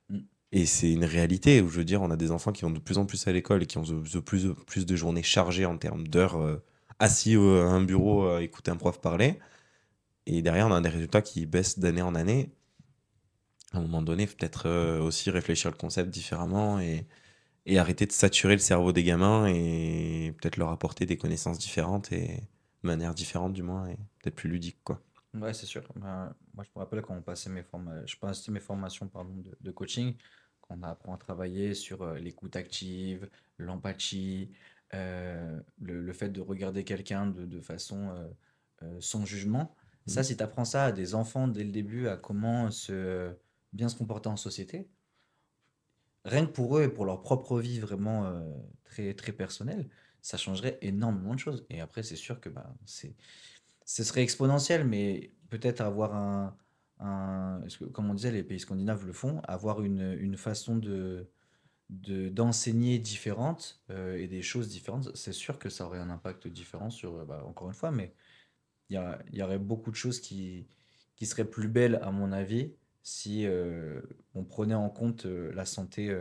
Mm.
Et c'est une réalité où, je veux dire, on a des enfants qui vont de plus en plus à l'école et qui ont plus de journées chargées en termes d'heures assis à un bureau à écouter un prof parler. Et derrière, on a des résultats qui baissent d'année en année. À un moment donné, peut-être aussi réfléchir le concept différemment et arrêter de saturer le cerveau des gamins et peut-être leur apporter des connaissances différentes et de manière différente, du moins, et peut-être plus ludique, quoi.
Ouais, c'est sûr. Moi, je me rappelle quand je passais mes formations pardon, de coaching, quand on apprend à travailler sur l'écoute active, l'empathie, le fait de regarder quelqu'un de façon sans jugement.
Mm.
Ça, si tu apprends ça à des enfants dès le début, à comment bien se comporter en société, rien que pour eux et pour leur propre vie vraiment très, très personnelle, ça changerait énormément de choses. Et après, c'est sûr que bah, ce serait exponentiel, mais peut-être avoir parce que, comme on disait, les pays scandinaves le font, avoir une façon d'enseigner différente et des choses différentes, c'est sûr que ça aurait un impact différent sur, bah, encore une fois, mais il y aurait beaucoup de choses qui seraient plus belles, à mon avis, si on prenait en compte la santé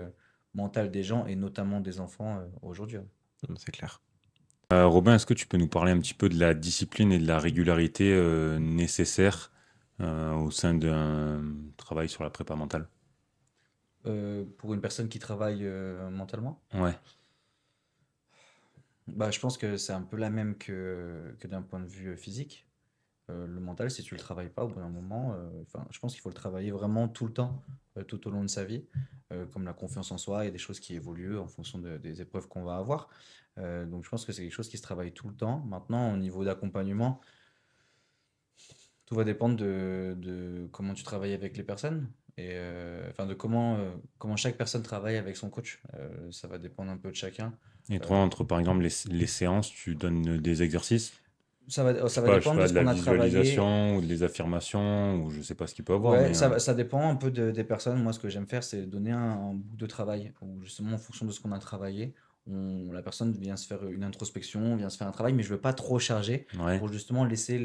mentale des gens et notamment des enfants aujourd'hui. Ouais.
C'est clair.
Robin, est-ce que tu peux nous parler un petit peu de la discipline et de la régularité nécessaires au sein d'un travail sur la prépa mentale?
Pour une personne qui travaille mentalement,
Ouais,
bah, je pense que c'est un peu la même que d'un point de vue physique. Le mental, si tu le travailles pas au bout d'un moment, enfin, je pense qu'il faut le travailler vraiment tout le temps, tout au long de sa vie, comme la confiance en soi et des choses qui évoluent en fonction des épreuves qu'on va avoir. Donc je pense que c'est quelque chose qui se travaille tout le temps. Maintenant, au niveau d'accompagnement, tout va dépendre de comment tu travailles avec les personnes et enfin de comment chaque personne travaille avec son coach. Ça va dépendre un peu de chacun.
et toi,
Euh,
entre par exemple les séances, tu donnes des exercices? Je
ça
sais
va
pas, je sais
dépendre de
pas,
ce
de la
qu'on a travaillé.
visualisation ou des affirmations, ou je sais pas ce qu'il peut avoir,
Ouais,
mais
ça dépend un peu des personnes. Moi, ce que j'aime faire, c'est donner un bout de travail où justement, en fonction de ce qu'on a travaillé, la personne vient se faire une introspection, vient se faire un travail, mais je veux pas trop charger
ouais.
pour justement laisser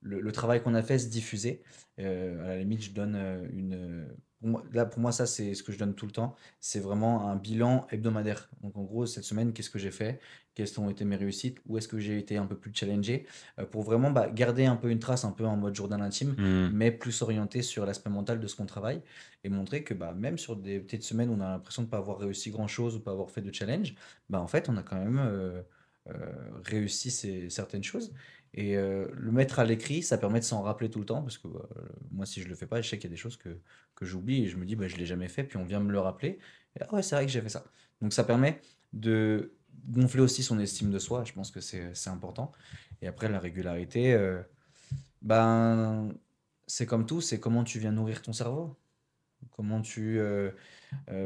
le travail qu'on a fait se diffuser. À la limite, je donne pour moi, ça, c'est ce que je donne tout le temps. C'est vraiment un bilan hebdomadaire. Donc, en gros, cette semaine, qu'est-ce que j'ai fait? Quelles ont été mes réussites? Où est-ce que j'ai été un peu plus challengé? Pour vraiment bah, garder un peu une trace, un peu en mode journal intime
Hmm.
mais plus orienté sur l'aspect mental de ce qu'on travaille et montrer que bah, même sur des petites semaines où on a l'impression de ne pas avoir réussi grand-chose ou pas avoir fait de challenge, bah, en fait, on a quand même réussi certaines choses. Et le mettre à l'écrit, ça permet de s'en rappeler tout le temps, parce que moi, si je le fais pas, je sais qu'il y a des choses que j'oublie et je me dis, bah, je l'ai jamais fait, puis on vient me le rappeler. Et, ah ouais, c'est vrai que j'ai fait ça. Donc ça permet de gonfler aussi son estime de soi, je pense que c'est important. Et après, la régularité, ben, c'est comme tout, c'est comment tu viens nourrir ton cerveau, comment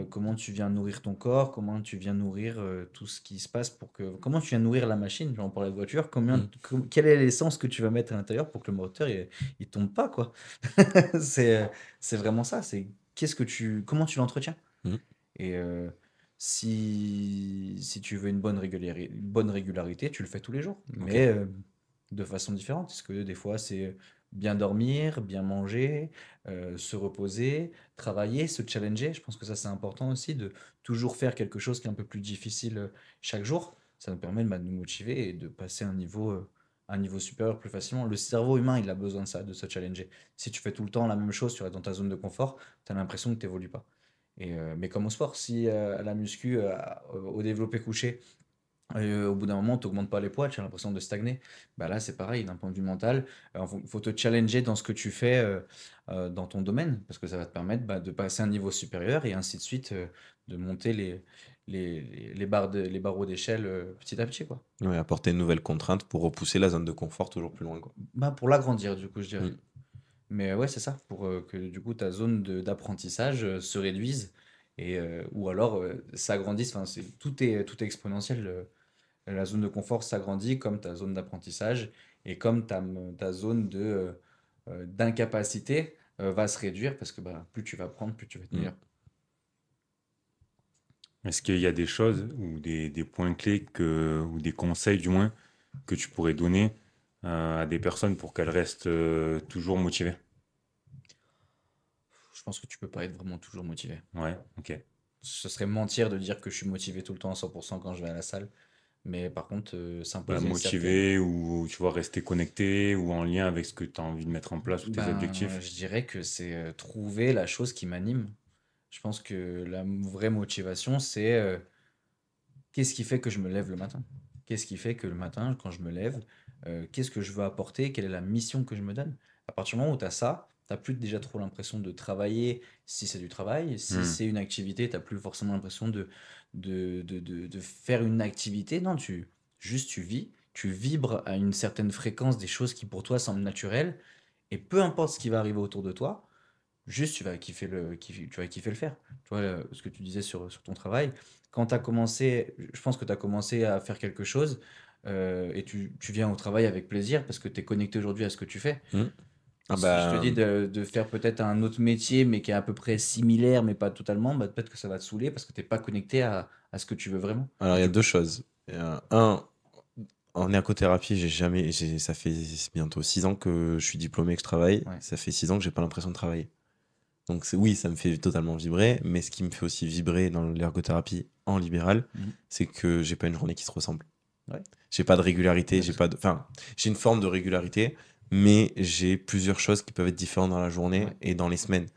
comment tu viens nourrir ton corps, comment tu viens nourrir tout ce qui se passe comment tu viens nourrir la machine, j'en parlais de voiture,
Mm.
quelle est l'essence que tu vas mettre à l'intérieur pour que le moteur il tombe pas quoi. C'est c'est vraiment ça, c'est comment tu l'entretiens.
Mm.
Et si tu veux une bonne régularité, tu le fais tous les jours,
Ok.
mais de façon différente. Parce que des fois, c'est bien dormir, bien manger, se reposer, travailler, se challenger. Je pense que ça, c'est important aussi de toujours faire quelque chose qui est un peu plus difficile chaque jour. Ça nous permet bah, de nous motiver et de passer à un niveau supérieur plus facilement. Le cerveau humain, il a besoin de ça, de se challenger. Si tu fais tout le temps la même chose, tu restes dans ta zone de confort, tu as l'impression que tu n'évolues pas. Mais comme au sport, si à la muscu, au développé couché, au bout d'un moment, tu n'augmentes pas les poids, tu as l'impression de stagner. Bah là, c'est pareil, d'un point de vue mental. Il faut te challenger dans ce que tu fais dans ton domaine, parce que ça va te permettre bah, de passer à un niveau supérieur et ainsi de suite, de monter les barreaux d'échelle petit à petit, quoi.
Ouais, apporter une nouvelle contrainte pour repousser la zone de confort toujours plus loin, quoi.
Bah, pour l'agrandir, du coup, je dirais.
Mm.
Mais ouais, c'est ça, pour que du coup ta zone d'apprentissage se réduise ou alors s'agrandisse. Enfin, tout est exponentiel La zone de confort s'agrandit comme ta zone d'apprentissage et comme ta zone d'incapacité va se réduire parce que bah, plus tu vas apprendre, plus tu vas être
Mm.
meilleur.
Est-ce qu'il y a des choses ou des points clés ou des conseils du moins que tu pourrais donner à des personnes pour qu'elles restent toujours motivées?
Je pense que tu peux pas être vraiment toujours motivé.
Ouais, ok.
Ce serait mentir de dire que je suis motivé tout le temps à 100% quand je vais à la salle. Mais par contre,
Bah,
s'imposer une certaine...
motivé ou tu vois rester connecté ou en lien avec ce que tu as envie de mettre en place ou tes
Ben,
objectifs.
je dirais que c'est trouver la chose qui m'anime. Je pense que la vraie motivation, c'est qu'est-ce qui fait que je me lève le matin? Qu'est-ce qui fait que le matin, quand je me lève, qu'est-ce que je veux apporter? Quelle est la mission que je me donne? À partir du moment où tu as ça, tu n'as plus déjà trop l'impression de travailler si c'est du travail. Si
Hmm.
c'est une activité, tu n'as plus forcément l'impression de faire une activité. Non, juste tu vis, tu vibres à une certaine fréquence des choses qui pour toi semblent naturelles. Et peu importe ce qui va arriver autour de toi, juste, tu vas kiffer le faire. Tu vois, ce que tu disais sur ton travail, quand tu as commencé, je pense que tu as commencé à faire quelque chose et tu viens au travail avec plaisir parce que tu es connecté aujourd'hui à ce que tu fais.
Mm. Ah
Si je te
bah,
dis de faire peut-être un autre métier, mais qui est à peu près similaire, mais pas totalement, bah, peut-être que ça va te saouler parce que tu n'es pas connecté à ce que tu veux vraiment.
alors, il y a
Du coup,
deux choses. Un, en écothérapie, ça fait bientôt 6 ans que je suis diplômé et que je travaille.
ouais.
Ça fait 6 ans que j'ai pas l'impression de travailler. Donc oui, ça me fait totalement vibrer, mais ce qui me fait aussi vibrer dans l'ergothérapie en libéral,
Mhm.
c'est que j'ai pas une journée qui se ressemble.
Ouais.
J'ai pas de régularité,
Ouais,
j'ai pas de, enfin, j'ai une forme de régularité, mais j'ai plusieurs choses qui peuvent être différentes dans la journée
Ouais.
et dans les semaines.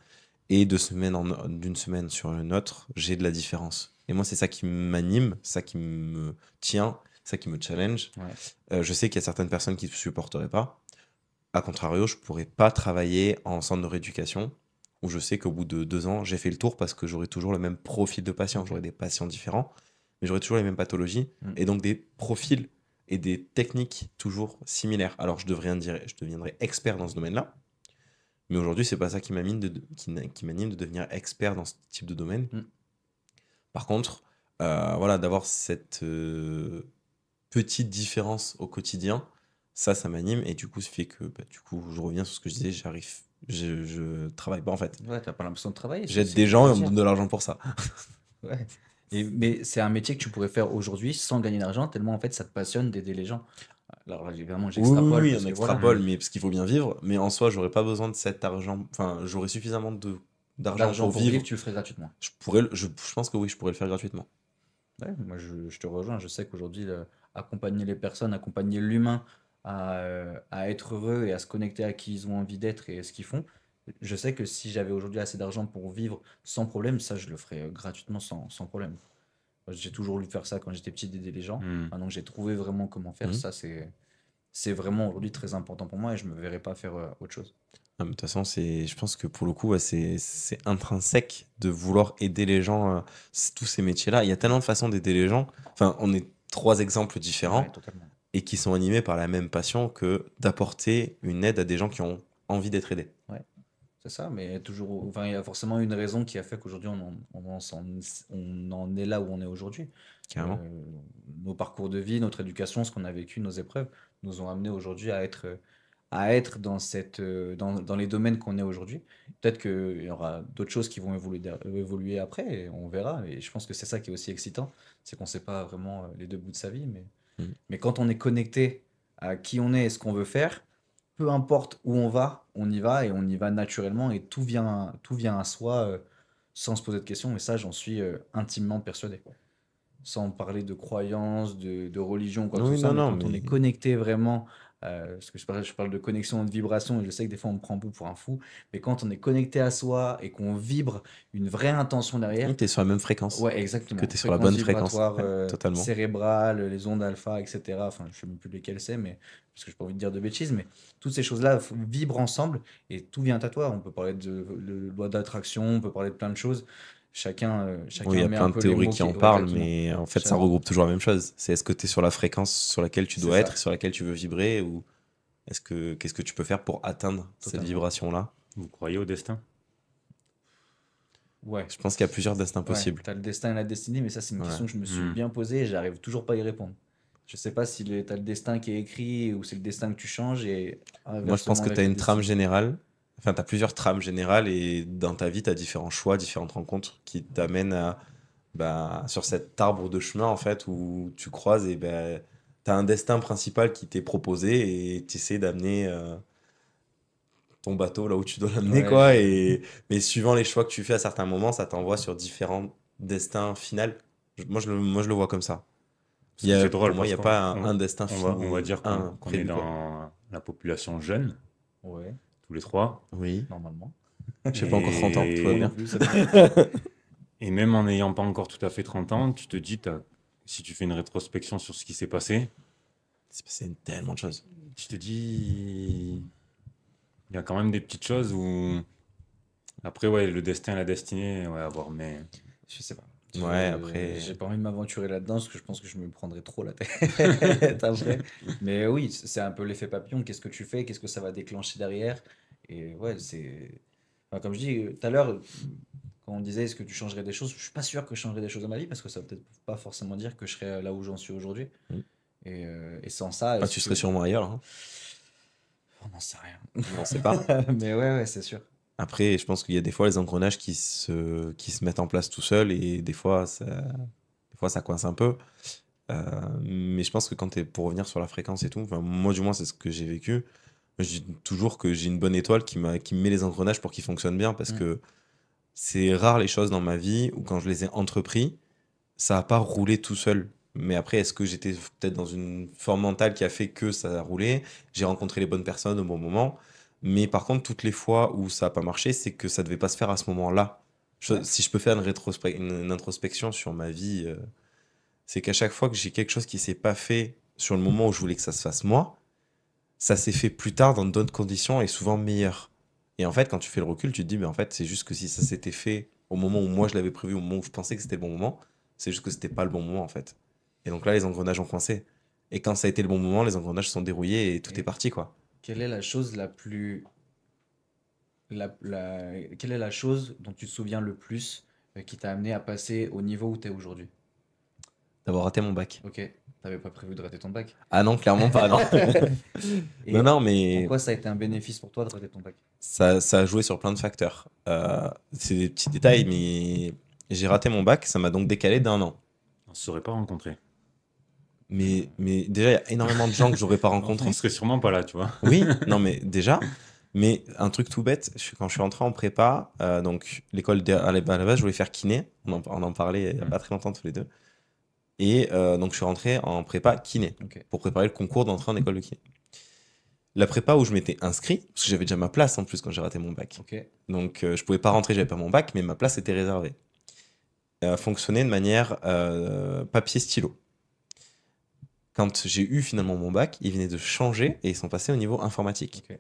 Et d'une semaine sur une autre, j'ai de la différence. Et moi, c'est ça qui m'anime, ça qui me tient, ça qui me challenge.
Ouais.
Je sais qu'il y a certaines personnes qui ne supporteraient pas. A contrario, je pourrais pas travailler en centre de rééducation où je sais qu'au bout de 2 ans, j'ai fait le tour parce que j'aurai toujours le même profil de patient.
Ok.
J'aurai des patients différents, mais j'aurai toujours les mêmes pathologies
Mm.
et donc des profils et des techniques toujours similaires. Alors, je deviendrai expert dans ce domaine-là, mais aujourd'hui, c'est pas ça qui m'anime qui m'anime de devenir expert dans ce type de domaine.
Mm.
Par contre, voilà, d'avoir cette petite différence au quotidien, ça m'anime et du coup, ça fait que du coup, je reviens sur ce que je disais, je travaille pas en fait.
Ouais, t'as pas l'impression de travailler,
J'aide
c'est
des
du
gens et on me
plaisir.
donne de l'argent pour ça.
Ouais. Mais c'est un métier que tu pourrais faire aujourd'hui sans gagner d'argent, tellement en fait ça te passionne d'aider les gens. Alors là, évidemment,
Oui,
j'extrapole parce
on
que voilà,
extrapole, mais parce qu'il faut bien vivre. Mais en soi, j'aurais pas besoin de cet argent. Enfin, j'aurais suffisamment d'argent
d'argent
pour
pour vivre,
vivre.
tu le ferais gratuitement.
Je pense que oui, je pourrais le faire gratuitement.
Ouais, moi, je te rejoins. Je sais qu'aujourd'hui, accompagner les personnes, accompagner l'humain à être heureux et à se connecter à qui ils ont envie d'être et ce qu'ils font, je sais que si j'avais aujourd'hui assez d'argent pour vivre sans problème, ça, je le ferais gratuitement sans problème. J'ai toujours voulu faire ça quand j'étais petit, d'aider les gens.
Hmm.
Maintenant que j'ai trouvé vraiment comment faire,
Mhm.
ça, c'est vraiment aujourd'hui très important pour moi et je me verrais pas faire autre chose.
Ah, mais de toute façon, je pense que pour le coup, ouais, c'est intrinsèque de vouloir aider les gens, tous ces métiers-là. Il y a tellement de façons d'aider les gens. Enfin, on est 3 exemples
Ouais,
différents
totalement.
et qui sont animés par la même passion que d'apporter une aide à des gens qui ont envie d'être aidés.
Ouais, c'est ça, mais toujours, enfin, il y a forcément une raison qui a fait qu'aujourd'hui on en est là où on est aujourd'hui.
Carrément.
Euh, Nos parcours de vie, notre éducation, ce qu'on a vécu, nos épreuves, nous ont amenés aujourd'hui à être dans les domaines qu'on est aujourd'hui. Peut-être qu'il y aura d'autres choses qui vont évoluer après, et on verra. Et je pense que c'est ça qui est aussi excitant, c'est qu'on ne sait pas vraiment les deux bouts de sa vie,
Mhm.
mais quand on est connecté à qui on est et ce qu'on veut faire, peu importe où on y va et on y va naturellement et tout vient à soi sans se poser de questions. Et ça, j'en suis intimement persuadé. Sans parler de croyances, de religion ou quoi que ce
Oui,
soit,
non,
mais
non,
quand on
mais
est connecté vraiment, parce que je parle de connexion et de vibration, et je sais que des fois on me prend un peu pour un fou, mais quand on est connecté à soi et qu'on vibre une vraie intention derrière,
tu es sur la même fréquence,
ouais,
que
exactement.
tu es sur la
Fréquence
bonne fréquence.
vibratoire
Ouais, totalement.
cérébrale, les ondes alpha, etc. Enfin, je ne sais même plus lesquelles c'est, mais parce que je n'ai pas envie de dire de bêtises, mais toutes ces choses-là vibrent ensemble et tout vient à toi. On peut parler de loi d'attraction, on peut parler de plein de choses.
Oui, il y
Chacun
a
met un
plein de
peu les
théories
mots
qui
qui.
en
Ouais,
parlent,
exactement.
mais en fait, ça
Cha-
regroupe toujours la même chose. C'est est-ce que tu es sur la fréquence sur laquelle tu
C'est
dois être,
ça,
sur laquelle tu veux vibrer, ou qu'est-ce que tu peux faire pour atteindre cette
totalement.
vibration-là?
Vous croyez au destin?
Ouais,
Je pense qu'il y a plusieurs destins
ouais.
possibles.
Tu as le destin et la destinée, mais ça, c'est une
Ouais.
question que je me suis
Hmm.
bien posée et j'arrive toujours pas à y répondre. Je sais pas si t'as le destin qui est écrit ou c'est le destin que tu changes et
Moi, je pense
inversement
que
avec
tu as
le
une trame
destin.
générale. Enfin, tu as plusieurs trames générales et dans ta vie, tu as différents choix, différentes rencontres qui t'amènent sur cet arbre de chemin, en fait, où tu croises et tu as un destin principal qui t'est proposé et tu essaies d'amener ton bateau là où tu dois l'amener,
Ouais,
quoi. Mais suivant les choix que tu fais à certains moments, ça t'envoie sur différents destins finaux. Moi, je le vois comme ça.
Parce que c'est
Pour
drôle
moi, il
parce
n'y a
qu'on
pas un destin
on va
fini,
dire
un
qu'on est
prévu, quoi.
dans la population jeune,
ouais,
tous les trois.
Oui.
normalement.
Je sais pas encore 30 ans, tout va
Moi non
Et,
bien.
plus, ça me-
et même en n'ayant pas encore tout à fait 30 ans, tu te dis, si tu fais une rétrospection sur ce qui s'est passé,
C'est passé tellement de choses.
tu te dis, il y a quand même des petites choses où, après, ouais, le destin et la destinée, ouais, à voir, mais
Je sais pas.
Ouais, après.
J'ai pas envie de m'aventurer là-dedans parce que je pense que je me prendrais trop la tête après. Mais oui, c'est un peu l'effet papillon. Qu'est-ce que tu fais? Qu'est-ce que ça va déclencher derrière? Et ouais, c'est. Enfin, comme je dis tout à l'heure, quand on disait est-ce que tu changerais des choses, je suis pas sûr que je changerais des choses dans ma vie parce que ça veut peut-être pas forcément dire que je serais là où j'en suis aujourd'hui.
Mm.
Et sans ça,
Ah,
est-ce
tu
que.
serais sûrement ailleurs, hein.
On n'en sait rien.
On sait pas.
Mais ouais, c'est sûr.
Après, je pense qu'il y a des fois les engrenages qui se mettent en place tout seuls et des fois, ça coince un peu. Mais je pense que pour revenir sur la fréquence et tout, enfin, moi du moins, c'est ce que j'ai vécu. Je dis toujours que j'ai une bonne étoile qui me met les engrenages pour qu'ils fonctionnent bien parce
Mm.
que c'est rare les choses dans ma vie où quand je les ai entrepris, ça n'a pas roulé tout seul. Mais après, est-ce que j'étais peut-être dans une forme mentale qui a fait que ça a roulé? J'ai rencontré les bonnes personnes au bon moment. Mais par contre, toutes les fois où ça n'a pas marché, c'est que ça devait pas se faire à ce moment-là.
Ouais.
Si je peux faire une introspection sur ma vie, c'est qu'à chaque fois que j'ai quelque chose qui s'est pas fait sur le moment où je voulais que ça se fasse moi, ça s'est fait plus tard dans d'autres conditions et souvent meilleures. Et en fait, quand tu fais le recul, tu te dis, mais en fait, c'est juste que si ça s'était fait au moment où moi je l'avais prévu, au moment où je pensais que c'était le bon moment, c'est juste que c'était pas le bon moment en fait. Et donc là, les engrenages ont coincé. Et quand ça a été le bon moment, les engrenages sont dérouillés et tout est
Et
parti, quoi.
quelle est la chose la plus. Quelle est la chose dont tu te souviens le plus qui t'a amené à passer au niveau où tu es aujourd'hui?
D'avoir raté mon bac.
Ok, t'avais pas prévu de rater ton bac.
Ah non, clairement pas, non. Non,
Et
non,
en
mais
quoi ça a été un bénéfice pour toi de rater ton bac?
ça a joué sur plein de facteurs. C'est des petits détails, mais j'ai raté mon bac, ça m'a donc décalé d'un an.
on se serait pas rencontrés.
Mais déjà, il y a énormément de gens que j'aurais pas
On
rencontrés.
serait sûrement pas là, tu vois.
Oui, non, mais déjà, mais un truc tout bête, quand je suis rentré en prépa, donc l'école à la base, je voulais faire kiné, on en parlait il y a pas très longtemps tous les deux, et donc je suis rentré en prépa kiné
Ok,
pour préparer le concours d'entrée en école de kiné. La prépa où je m'étais inscrit, parce que j'avais déjà ma place en plus quand j'ai raté mon bac,
ok,
donc je pouvais pas rentrer, j'avais pas mon bac, mais ma place était réservée. Fonctionnait de manière papier-stylo. Quand j'ai eu finalement mon bac, ils venaient de changer et ils sont passés au niveau informatique.
ok.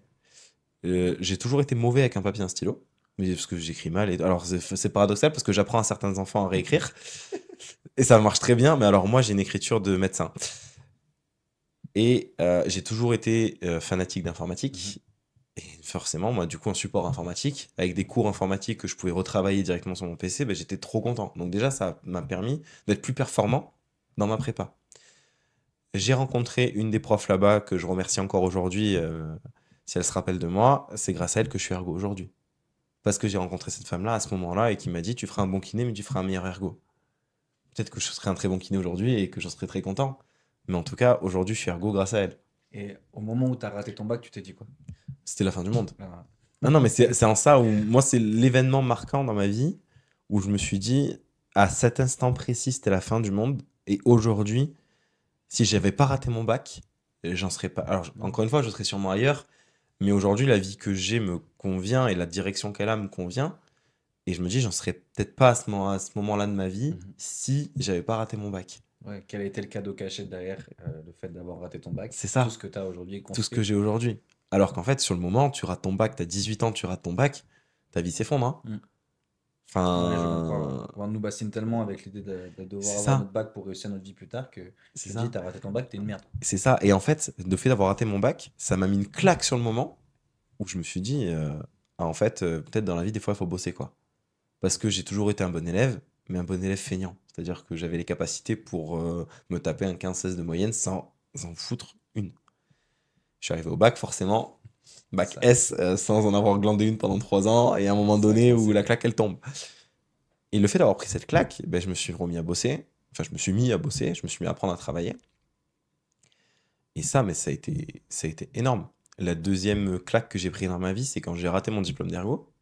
J'ai toujours été mauvais avec un papier et un stylo, mais parce que j'écris mal. Alors c'est paradoxal parce que j'apprends à certains enfants à réécrire et ça marche très bien, mais alors moi j'ai une écriture de médecin. Et j'ai toujours été fanatique d'informatique. Et forcément, moi, du coup, en support informatique, avec des cours informatiques que je pouvais retravailler directement sur mon PC, ben, j'étais trop content. Donc déjà, ça m'a permis d'être plus performant dans ma prépa. J'ai rencontré une des profs là-bas que je remercie encore aujourd'hui, si elle se rappelle de moi, c'est grâce à elle que je suis ergo aujourd'hui. Parce que j'ai rencontré cette femme-là à ce moment-là et qui m'a dit tu feras un bon kiné, mais tu feras un meilleur ergo. Peut-être que je serai un très bon kiné aujourd'hui et que j'en serai très content. Mais en tout cas, aujourd'hui, je suis ergo grâce à elle.
Et au moment où t'as raté ton bac, tu t'es dit quoi?
C'était la fin du monde.
Ah,
Non, non, mais c'est en ça où moi, c'est l'événement marquant dans ma vie où je me suis dit à cet instant précis, c'était la fin du monde. Et aujourd'hui, si j'avais pas raté mon bac, j'en serais pas. Alors, encore une fois, je serais sûrement ailleurs. Mais aujourd'hui, la vie que j'ai me convient et la direction qu'elle a me convient. Et je me dis, j'en serais peut-être pas à ce moment-là de ma vie
Mhm.
si j'avais pas raté mon bac.
ouais, quel a été le cadeau caché derrière le fait d'avoir raté ton bac?
C'est ça.
Tout ce que tu as aujourd'hui est
Tout ce
construit.
que j'ai aujourd'hui. Alors qu'en fait, sur le moment, tu rates ton bac, t'as 18 ans, tu rates ton bac, ta vie s'effondre, hein.
Mm.
Enfin,
Ouais, je comprends. On nous bassine tellement avec l'idée de devoir
c'est
avoir
ça.
notre bac pour réussir notre vie plus tard que
C'est
tu te
ça.
dis, t'as raté ton bac, t'es une merde.
C'est ça. Et en fait, le fait d'avoir raté mon bac, ça m'a mis une claque sur le moment où je me suis dit, ah, en fait, peut-être dans la vie, des fois, il faut bosser, quoi. Parce que j'ai toujours été un bon élève, mais un bon élève feignant. C'est-à-dire que j'avais les capacités pour me taper un 15-16 de moyenne sans en foutre une. Je suis arrivé au bac, forcément, bac
Ça,
S, sans en avoir glandé une pendant 3 ans, et à un moment
ça,
donné où
c'est-
la claque, elle tombe. Et le fait d'avoir pris cette claque, ben, je me suis remis à bosser. Enfin, je me suis mis à bosser, je me suis mis à apprendre à travailler. Et ça, mais ça a été énorme. La deuxième claque que j'ai prise dans ma vie, c'est quand j'ai raté mon diplôme d'ergo.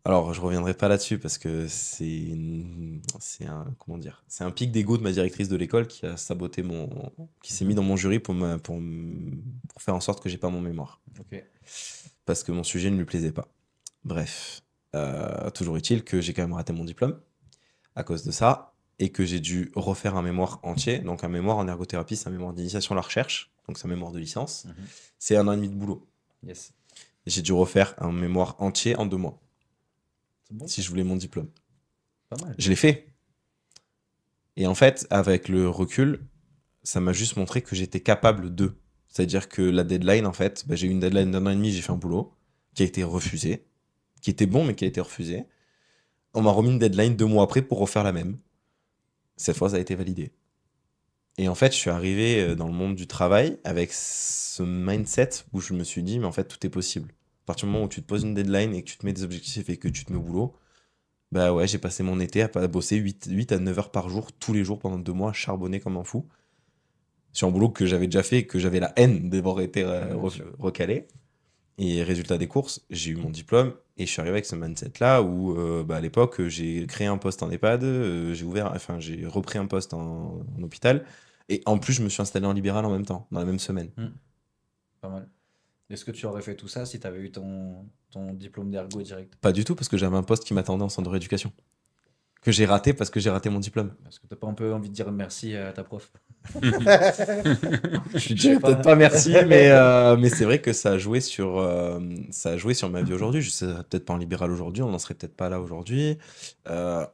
Alors, je reviendrai pas là-dessus parce que c'est un, comment dire, c'est un pic d'ego de ma directrice de l'école qui a saboté qui s'est mis dans mon jury pour faire en sorte que j'ai pas mon mémoire.
Ok.
Parce que mon sujet ne lui plaisait pas. Bref, toujours est-il que j'ai quand même raté mon diplôme à cause de ça et que j'ai dû refaire un mémoire entier. Donc, un mémoire en ergothérapie, c'est un mémoire d'initiation à la recherche. Donc, c'est un mémoire de licence.
Mhm.
C'est 1 an et demi de boulot.
Yes.
Et j'ai dû refaire un mémoire entier en 2 mois
C'est bon,
si je voulais mon diplôme.
pas mal.
Je l'ai fait. Et en fait, avec le recul, ça m'a juste montré que j'étais capable de. C'est-à-dire que la deadline, en fait, bah, j'ai eu une deadline d'1 an et demi, j'ai fait un boulot qui a été refusé, qui était bon, mais qui a été refusé. On m'a remis une deadline 2 mois après pour refaire la même. Cette fois, ça a été validé. Et en fait, je suis arrivé dans le monde du travail avec ce mindset où je me suis dit, mais en fait, tout est possible. À partir du moment où tu te poses une deadline et que tu te mets des objectifs et que tu te mets au boulot, bah ouais, j'ai passé mon été à bosser 8 à 9 heures par jour, tous les jours pendant 2 mois, charbonné comme un fou. Sur un boulot que j'avais déjà fait et que j'avais la haine d'avoir été
Bien sûr.
recalé. Et résultat des courses, j'ai eu mon diplôme et je suis arrivé avec ce mindset-là où, bah, à l'époque, j'ai créé un poste en EHPAD, j'ai repris un poste en hôpital et en plus, je me suis installé en libéral en même temps, dans la même semaine.
Pas mal. Est-ce que tu aurais fait tout ça si tu avais eu ton diplôme d'ergo direct?
Pas du tout parce que j'avais un poste qui m'attendait en centre de rééducation. Que j'ai raté parce que j'ai raté mon diplôme.
Est-ce que t'as pas un peu envie de dire merci à ta prof?
Je lui dirais peut-être pas merci, mais c'est vrai que ça a joué sur ma vie aujourd'hui. Je serais peut-être pas en libéral aujourd'hui, on n'en serait peut-être pas là aujourd'hui.
Ah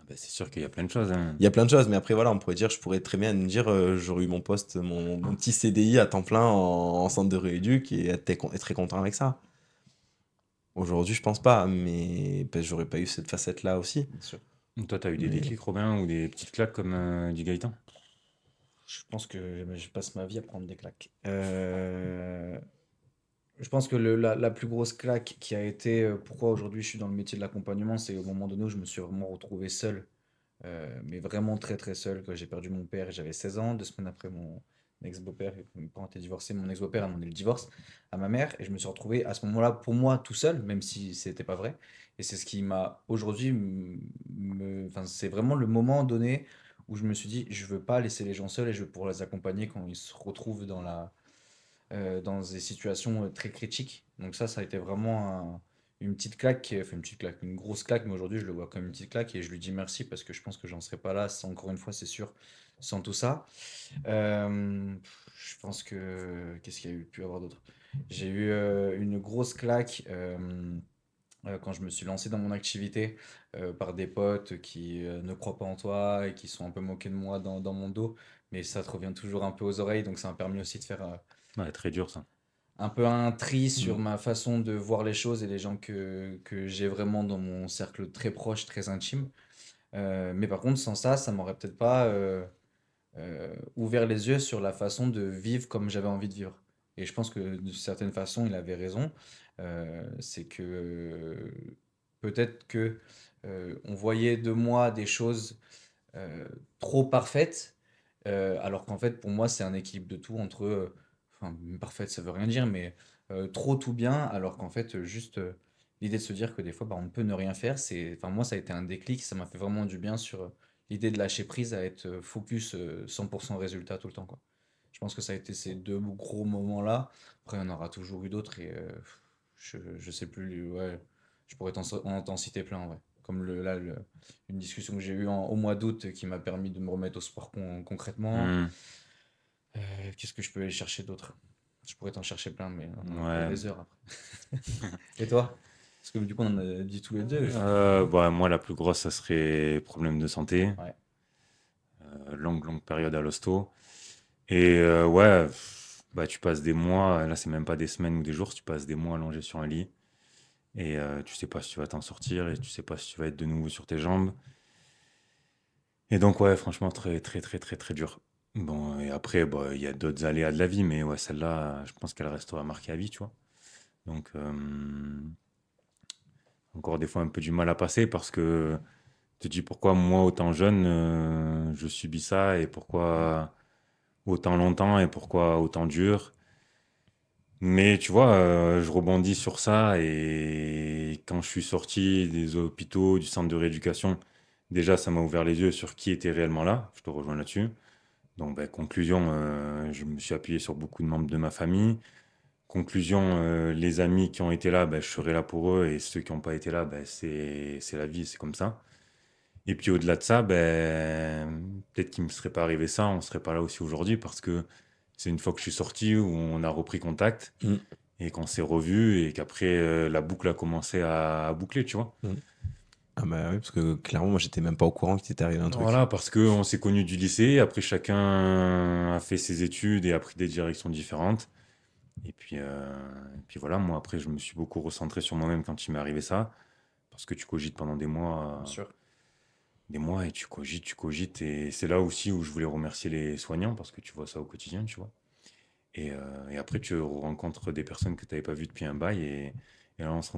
bah, c'est sûr qu'il y a plein de choses, hein.
Il y a plein de choses, mais après, voilà, on pourrait dire, je pourrais très bien me dire, j'aurais eu mon poste, mon petit CDI à temps plein en centre de rééduc et être très content avec ça. Aujourd'hui, je pense pas, mais ben, j'aurais pas eu cette facette-là aussi.
Bien sûr.
Toi, t'as eu des
Mais-
déclics, Robin, ou des petites claques comme dit Gaëtan?
Je pense que je passe ma vie à prendre des claques. Je pense que la plus grosse claque qui a été pourquoi aujourd'hui je suis dans le métier de l'accompagnement, c'est au moment donné où je me suis vraiment retrouvé seul, mais vraiment très très seul, que j'ai perdu mon père et j'avais 16 ans, 2 semaines après mon ex-beau-père, mes parents étaient divorcés, mon ex-beau-père a demandé le divorce à ma mère et je me suis retrouvé à ce moment-là pour moi tout seul, même si c'était pas vrai. Et c'est ce qui m'a aujourd'hui, enfin, c'est vraiment le moment donné où je me suis dit, je veux pas laisser les gens seuls et je veux pouvoir les accompagner quand ils se retrouvent dans des situations très critiques. Donc ça a été vraiment une petite claque, enfin une petite claque, une grosse claque, mais aujourd'hui je le vois comme une petite claque et je lui dis merci parce que je pense que j'en serais pas là, encore une fois, c'est sûr, sans tout ça. Je pense que, qu'est-ce qu'il y a eu pu avoir d'autre? J'ai eu une grosse claque quand je me suis lancé dans mon activité par des potes qui ne croient pas en toi et qui sont un peu moqués de moi dans mon dos, mais ça te revient toujours un peu aux oreilles, donc ça m'a permis aussi de faire
Ouais, très dur, ça.
un peu un tri sur
Mm.
ma façon de voir les choses et les gens que j'ai vraiment dans mon cercle très proche, très intime. Mais par contre, sans ça, ça m'aurait peut-être pas ouvert les yeux sur la façon de vivre comme j'avais envie de vivre. Et je pense que de certaine façon, il avait raison. C'est que peut-être que on voyait de moi des choses trop parfaites, alors qu'en fait, pour moi, c'est un équilibre de tout entre, enfin, parfaite, ça veut rien dire, mais trop tout bien, alors qu'en fait, juste l'idée de se dire que des fois, bah, on peut ne rien faire, enfin, moi, ça a été un déclic, ça m'a fait vraiment du bien sur l'idée de lâcher prise à être focus 100% résultat tout le temps, quoi. Je pense que ça a été ces deux gros moments-là. Après, il y en aura toujours eu d'autres et je sais plus, ouais, je pourrais t'en citer plein, ouais. Comme une discussion que j'ai eue au mois d'août qui m'a permis de me remettre au sport concrètement.
Mm.
Qu'est-ce que je peux aller chercher d'autre? Je pourrais t'en chercher plein, mais on en a pour
Ouais.
des heures après. Et toi? Parce que du coup, on en a dit tous les deux.
Bah, moi, la plus grosse, ça serait problème de santé.
Ouais.
Longue période à l'hosto. Et ouais, bah, tu passes des mois, là, c'est même pas des semaines ou des jours, tu passes des mois allongé sur un lit. Et tu sais pas si tu vas t'en sortir et tu sais pas si tu vas être de nouveau sur tes jambes. Et donc, ouais, franchement, très, très, très, très, très dur. Bon, et après, bah, il y a d'autres aléas de la vie, mais ouais, celle-là, je pense qu'elle restera marquée à vie, tu vois. Donc, encore des fois un peu du mal à passer parce que tu te dis pourquoi moi, autant jeune, je subis ça et pourquoi autant longtemps et pourquoi autant dur. Mais tu vois, je rebondis sur ça et quand je suis sorti des hôpitaux, du centre de rééducation, déjà, ça m'a ouvert les yeux sur qui était réellement là. Je te rejoins là-dessus. Donc, ben, conclusion, je me suis appuyé sur beaucoup de membres de ma famille. Conclusion, les amis qui ont été là, ben, je serai là pour eux et ceux qui n'ont pas été là, ben, c'est la vie, c'est comme ça. Et puis au-delà de ça, ben, peut-être qu'il ne me serait pas arrivé ça, on ne serait pas là aussi aujourd'hui parce que c'est une fois que je suis sorti où on a repris contact
Mm.
et qu'on s'est revus et qu'après la boucle a commencé à boucler, tu vois.
Mm. Ah bah oui, parce que clairement, moi, j'étais même pas au courant qu'il t'était arrivé un truc.
Voilà, parce qu'on s'est connus du lycée, après chacun a fait ses études et a pris des directions différentes. Et puis voilà, moi après je me suis beaucoup recentré sur moi-même quand il m'est arrivé ça, parce que tu cogites pendant
Bien sûr.
des mois et tu cogites, et c'est là aussi où je voulais remercier les soignants, parce que tu vois ça au quotidien, tu vois. Et après tu rencontres des personnes que tu n'avais pas vues depuis un bail, et là on se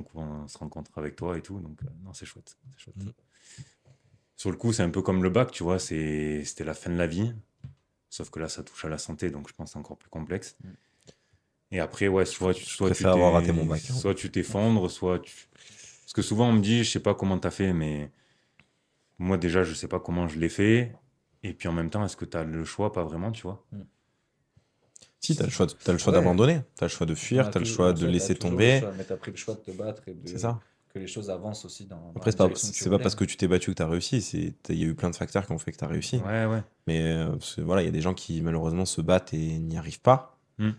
rencontre avec toi et tout, donc non c'est chouette, c'est chouette.
Mm.
Sur le coup c'est un peu comme le bac, tu vois, c'était la fin de la vie, sauf que là ça touche à la santé, donc je pense que c'est encore plus complexe.
Mm.
Et après, ouais,
Je préfère avoir raté mon bac, hein.
soit tu t'effondres, soit tu... Parce que souvent, on me dit, je sais pas comment t'as fait, mais moi, déjà, je sais pas comment je l'ai fait. Et puis en même temps, est-ce que t'as le choix? Pas vraiment, tu vois.
Si, t'as le choix
Ouais.
d'abandonner, t'as le choix de fuir, t'as le choix de laisser tomber.
Mais t'as pris le choix de te battre et
C'est ça.
que les choses avancent aussi dans
Après,
la direction que tu
c'est pas
voulais.
parce que tu t'es battu que t'as réussi. Il y a eu plein de facteurs qui ont fait que t'as réussi.
Ouais, ouais.
Mais parce que, voilà, il y a des gens qui malheureusement se battent et n'y arrivent pas.
Hmm.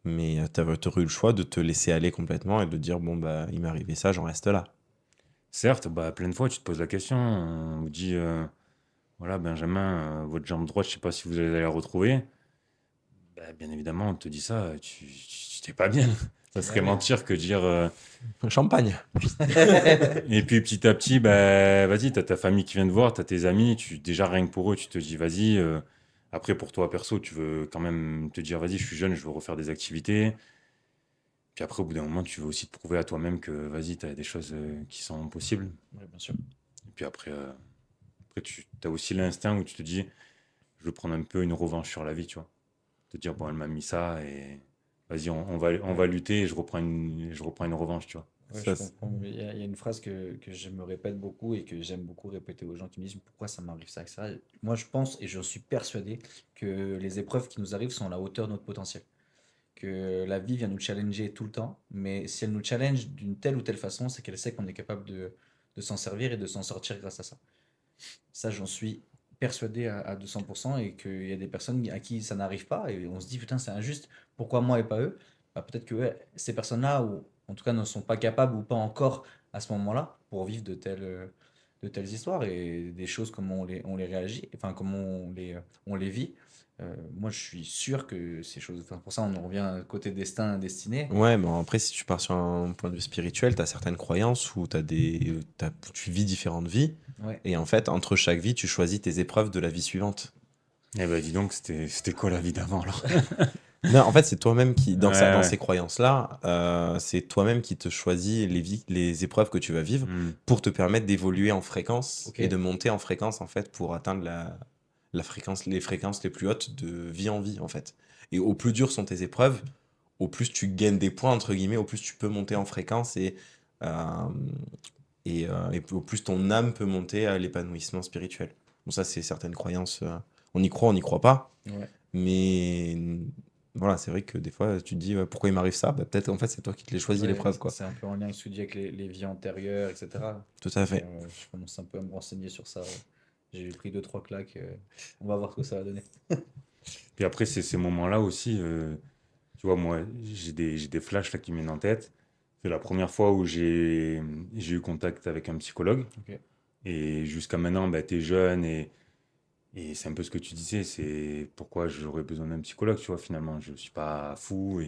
Mais t'aurais eu le choix de te laisser aller complètement et de dire bon bah il m'est arrivé ça, j'en reste là.
Certes, bah, plein de fois, tu te poses la question. On vous dit, voilà, Benjamin, votre jambe droite, je sais pas si vous allez la retrouver. Bah, bien évidemment, on te dit ça, tu t'es pas bien. Ça serait
Ouais.
mentir que dire.
Champagne.
Et puis petit à petit, bah, vas-y, t'as ta famille qui vient te voir, t'as tes amis, déjà rien que pour eux, tu te dis vas-y. Après, pour toi perso, tu veux quand même te dire vas-y, je suis jeune, je veux refaire des activités. Puis après, au bout d'un moment, tu veux aussi te prouver à toi-même que vas-y, t'as des choses qui sont possibles.
Ouais, bien sûr.
Et puis après tu as aussi l'instinct où tu te dis je veux prendre un peu une revanche sur la vie, tu vois. Te dire bon, elle m'a mis ça et vas-y, on va lutter et je reprends une revanche, tu vois.
Ouais,
Ça,
je comprends. Mais il y a une phrase que je me répète beaucoup et que j'aime beaucoup répéter aux gens qui me disent pourquoi ça m'arrive ça, etc. Moi, je pense et je suis persuadé que les épreuves qui nous arrivent sont à la hauteur de notre potentiel. Que la vie vient nous challenger tout le temps, mais si elle nous challenge d'une telle ou telle façon, c'est qu'elle sait qu'on est capable de s'en servir et de s'en sortir grâce à ça. Ça, j'en suis persuadé à 200% et qu'il y a des personnes à qui ça n'arrive pas et on se dit putain, c'est injuste, pourquoi moi et pas eux? Bah, peut-être que ouais, ces personnes-là, ou en tout cas, ne sont pas capables ou pas encore à ce moment-là pour vivre de telles histoires et des choses comme on les réagit, enfin, comment on les vit. Moi, je suis sûr que ces choses, enfin, pour ça, on en revient côté destin, destiné.
ouais, mais après, si tu pars sur un point de vue spirituel, tu as certaines croyances où tu vis différentes vies.
Ouais.
Et en fait, entre chaque vie, tu choisis tes épreuves de la vie suivante.
Eh ben dis donc, c'était quoi la vie d'avant alors?
Non, en fait, c'est toi-même qui, dans
Ouais,
dans
ouais.
ces croyances-là, c'est toi-même qui te choisis les épreuves que tu vas vivre
Hmm.
pour te permettre d'évoluer en fréquence
Ok.
et de monter en fréquence, en fait, pour atteindre les fréquences les plus hautes de vie en vie, en fait. Et au plus dur sont tes épreuves, au plus tu gagnes des points, entre guillemets, au plus tu peux monter en fréquence euh, et au plus ton âme peut monter à l'épanouissement spirituel. Bon, ça, c'est certaines croyances. On y croit, on n'y croit pas.
Ouais.
Mais voilà, c'est vrai que des fois, tu te dis pourquoi il m'arrive ça? Bah, peut-être en fait, c'est toi qui te l'as choisi
Ouais,
l'épreuve, quoi.
c'est un peu en lien avec ce que tu dis avec les vies antérieures, etc.
Tout à fait.
Je commence un peu à me renseigner sur ça. J'ai pris deux, trois claques. On va voir ce que ça va donner.
Puis après, c'est ces moments-là aussi, tu vois, moi, j'ai des flashs là qui me viennent en tête. C'est la première fois où j'ai eu contact avec un psychologue.
Ok.
Et jusqu'à maintenant, bah, tu es jeune et c'est un peu ce que tu disais, c'est pourquoi j'aurais besoin d'un psychologue, tu vois, finalement. Je suis pas fou.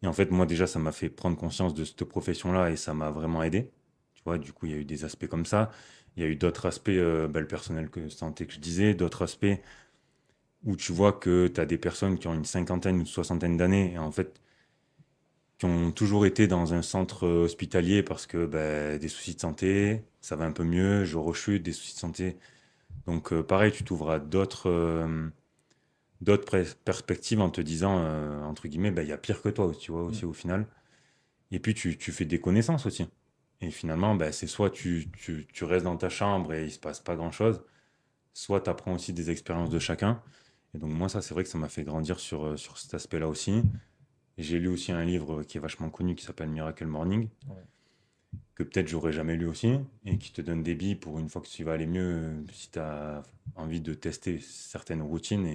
Et en fait, moi, déjà, ça m'a fait prendre conscience de cette profession-là et ça m'a vraiment aidé. Tu vois, du coup, il y a eu des aspects comme ça. Il y a eu d'autres aspects, le personnel que santé que je disais, d'autres aspects où tu vois que tu as des personnes qui ont une cinquantaine ou une soixantaine d'années et en fait, qui ont toujours été dans un centre hospitalier parce que des soucis de santé, ça va un peu mieux, je rechute, des soucis de santé. Donc, pareil, tu t'ouvres à d'autres perspectives en te disant, entre guillemets, il y a pire que toi, tu vois,
Mm.
aussi au final. Et puis, tu fais des connaissances aussi. Et finalement, c'est soit tu restes dans ta chambre et il se passe pas grand-chose, soit tu apprends aussi des expériences de chacun. Et donc, moi, ça, c'est vrai que ça m'a fait grandir sur cet aspect-là aussi. Et j'ai lu aussi un livre qui est vachement connu qui s'appelle Miracle Morning,
Ouais.
que peut-être j'aurais jamais lu aussi, et qui te donne des billes pour une fois que tu vas aller mieux, si tu as envie de tester certaines routines.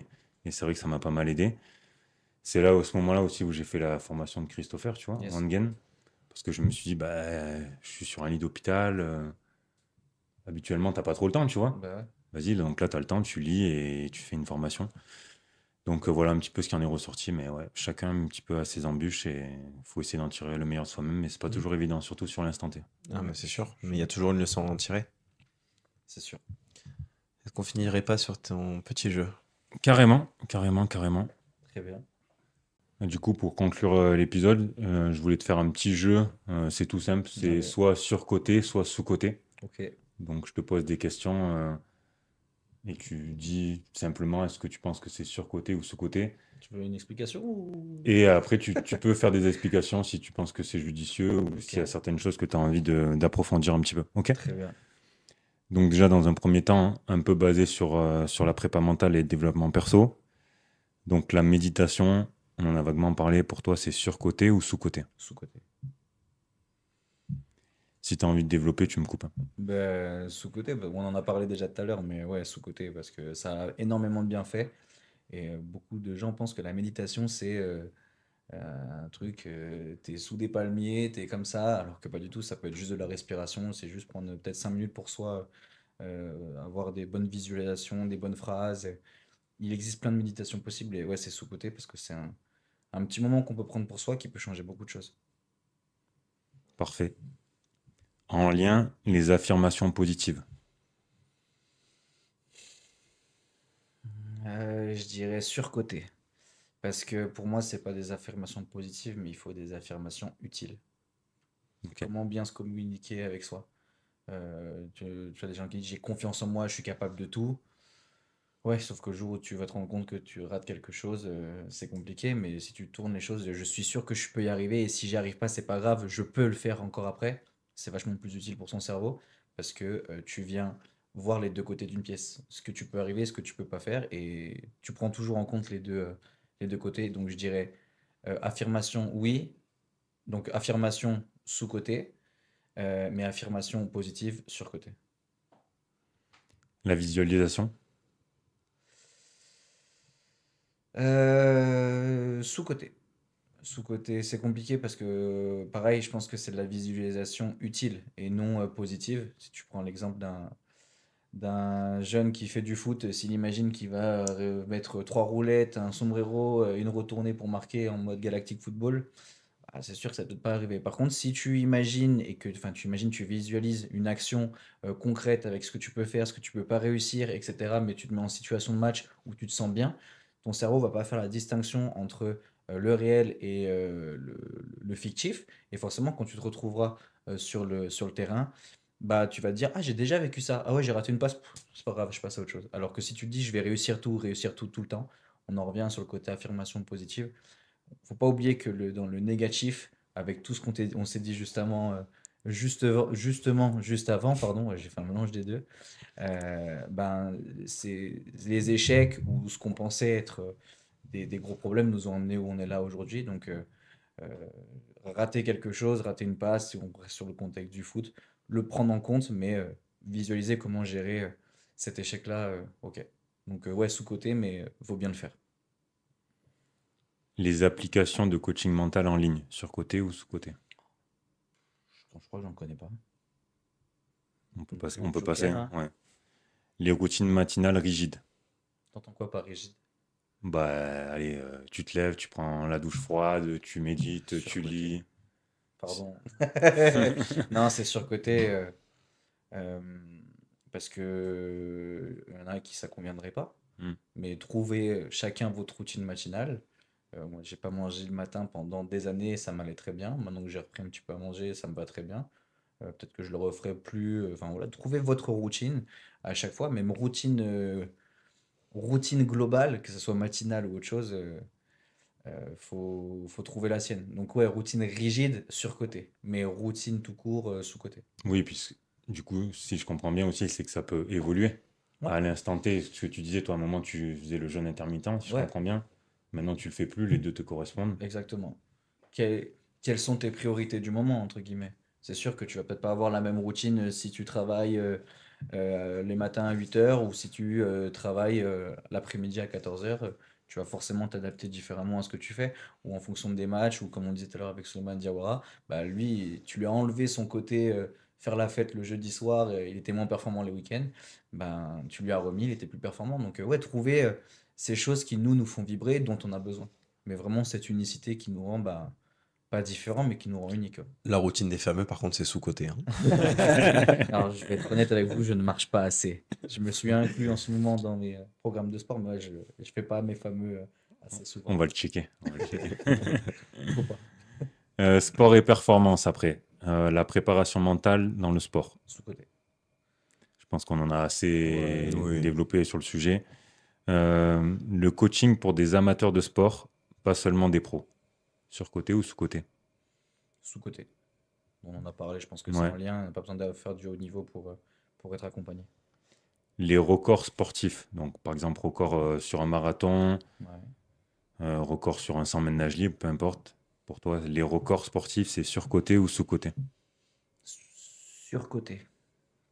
Et c'est vrai que ça m'a pas mal aidé. C'est là, à ce moment-là aussi, où j'ai fait la formation de Christopher, tu vois,
Yes.
Wangen. Parce que je me suis dit, je suis sur un lit d'hôpital. Habituellement, t'as pas trop le temps, tu vois.
Bah ouais.
Vas-y, donc là, tu as le temps, tu lis et tu fais une formation. Donc voilà un petit peu ce qui en est ressorti. Mais ouais, chacun un petit peu a ses embûches et il faut essayer d'en tirer le meilleur de soi-même. Mais c'est pas
Mhm.
toujours évident, surtout sur l'instant T.
Ah,
Ouais,
mais c'est sûr.
je
Mais
suis
il y a
d'accord.
toujours une leçon à en tirer.
C'est sûr.
Est-ce qu'on finirait pas sur ton petit jeu?
Carrément, carrément, carrément.
Très bien.
Et du coup, pour conclure l'épisode, je voulais te faire un petit jeu. C'est tout simple, c'est
Allez.
soit surcoté, soit sous-coté.
Ok.
Donc je te pose des questions et tu dis simplement est-ce que tu penses que c'est surcoté ou sous-coté.
Tu veux une explication ou...
Et après, tu peux faire des explications si tu penses que c'est judicieux ou
Ok.
s'il y a certaines choses que tu as envie d'approfondir un petit peu. Ok?
Très bien.
Donc déjà, dans un premier temps, un peu basé sur la prépa mentale et le développement perso. Donc la méditation, on en a vaguement parlé, pour toi, c'est surcoté ou sous-coté?
Sous-côté.
Si tu as envie de développer, tu me coupes, hein.
Ben, sous-côté, ben, on en a parlé déjà tout à l'heure, mais ouais, sous-côté, parce que ça a énormément de bienfaits. Et beaucoup de gens pensent que la méditation, c'est un truc, t'es sous des palmiers, t'es comme ça, alors que pas du tout, ça peut être juste de la respiration, c'est juste prendre peut-être 5 minutes pour soi, avoir des bonnes visualisations, des bonnes phrases. Il existe plein de méditations possibles, et ouais, c'est sous-côté, parce que c'est un petit moment qu'on peut prendre pour soi qui peut changer beaucoup de choses.
Parfait. En lien, les affirmations positives.
Je dirais surcoté. Parce que pour moi, c'est pas des affirmations positives, mais il faut des affirmations utiles.
Ok.
Comment bien se communiquer avec soi. Tu as des gens qui disent j'ai confiance en moi, je suis capable de tout. Ouais, sauf que le jour où tu vas te rendre compte que tu rates quelque chose, c'est compliqué. Mais si tu tournes les choses, je suis sûr que je peux y arriver. Et si j'y arrive pas, c'est pas grave, je peux le faire encore après. C'est vachement plus utile pour son cerveau parce que tu viens voir les deux côtés d'une pièce. Ce que tu peux arriver, ce que tu peux pas faire. Et tu prends toujours en compte les deux côtés. Donc je dirais affirmation, oui. Donc affirmation sous-côté, mais affirmation positive sur-côté.
La visualisation.
Sous-côté. Sous-côté, c'est compliqué parce que, pareil, je pense que c'est de la visualisation utile et non positive. Si tu prends l'exemple d'un jeune qui fait du foot, s'il imagine qu'il va mettre trois roulettes, un sombrero, une retournée pour marquer en mode Galactic Football, ah, c'est sûr que ça ne peut pas arriver. Par contre, si tu imagines et que, enfin, tu imagines, tu visualises une action concrète avec ce que tu peux faire, ce que tu peux pas réussir, etc., mais tu te mets en situation de match où tu te sens bien, ton cerveau va pas faire la distinction entre le réel et le fictif. Et forcément, quand tu te retrouveras sur le terrain, bah, tu vas te dire, ah, j'ai déjà vécu ça. Ah ouais, j'ai raté une passe. Pff, c'est pas grave, je passe à autre chose. Alors que si tu te dis, je vais réussir tout, tout le temps, on en revient sur le côté affirmation positive. Faut pas oublier que dans le négatif, avec tout ce on s'est dit justement, justement, juste avant, pardon, ouais, j'ai fait un mélange des deux, ben, c'est les échecs ou ce qu'on pensait être des gros problèmes nous ont emmenés où on est là aujourd'hui. Donc, euh, rater quelque chose, rater une passe, si on reste sur le contexte du foot, le prendre en compte, mais visualiser comment gérer cet échec-là, ok. Donc, ouais, sous-côté, mais vaut bien le faire.
Les applications de coaching mental en ligne, surcoté ou sous-coté?
Je crois que j'en connais pas.
On peut
Donc,
passer, on peut passer,
Joker,
hein,
hein.
ouais. Les routines matinales rigides.
T'entends quoi par rigide?
Bah, allez, tu te lèves, tu prends la douche froide, tu médites, tu
Surcoté.
lis.
Pardon. Non, c'est surcoté. Euh, parce que il y en a qui ça conviendrait pas.
Hmm.
Mais trouvez chacun votre routine matinale. Moi, j'ai pas mangé le matin pendant des années, ça m'allait très bien. Maintenant que j'ai repris un petit peu à manger, ça me va très bien. Peut-être que je le referai plus. Enfin voilà, trouvez votre routine à chaque fois, même routine globale, que ce soit matinale ou autre chose. Faut trouver la sienne. Donc ouais, routine rigide, surcoté. Mais routine tout court, sous-coté.
Oui, puis du coup, si je comprends bien aussi, c'est que ça peut évoluer.
Ouais,
À l'instant T, ce que tu disais, toi, à un moment, tu faisais le jeûne intermittent, si je
ouais,
comprends bien. Maintenant, tu le fais plus, les deux te correspondent.
exactement. Quelles sont tes priorités du moment, entre guillemets? C'est sûr que tu vas peut-être pas avoir la même routine si tu travailles les matins à 8 heures ou si tu travailles l'après-midi à 14 heures. Tu vas forcément t'adapter différemment à ce que tu fais ou en fonction des matchs ou comme on disait tout à l'heure avec Souleymane Diawara, bah lui, tu lui as enlevé son côté faire la fête le jeudi soir, il était moins performant les week-ends, ben tu lui as remis, il était plus performant. Donc ouais, trouver ces choses qui nous font vibrer, dont on a besoin. Mais vraiment cette unicité qui nous rend bah, pas différents, mais qui nous rend uniques.
La routine des fameux, par contre, c'est sous-coté, hein.
Alors, je vais être honnête avec vous, je ne marche pas assez. Je me suis inclus en ce moment dans mes programmes de sport, mais ouais, je ne fais pas mes fameux assez souvent.
On va le checker. On va le checker.
Faut pas.
Sport et performance après. La préparation mentale dans le sport.
Sous-côté.
Je pense qu'on en a assez
Ouais, oui.
développé sur le sujet. Le coaching pour des amateurs de sport, pas seulement des pros. Surcoté ou sous-coté?
Sous-côté. On en a parlé, je pense que c'est
Ouais.
en lien. On n'a pas besoin de faire du haut niveau pour être accompagné.
Les records sportifs. Donc, par exemple, record sur un marathon,
Ouais.
record sur un 100 mètres nage libre, peu importe. Pour toi, les records sportifs, c'est surcoté ou sous-coté?
Surcoté.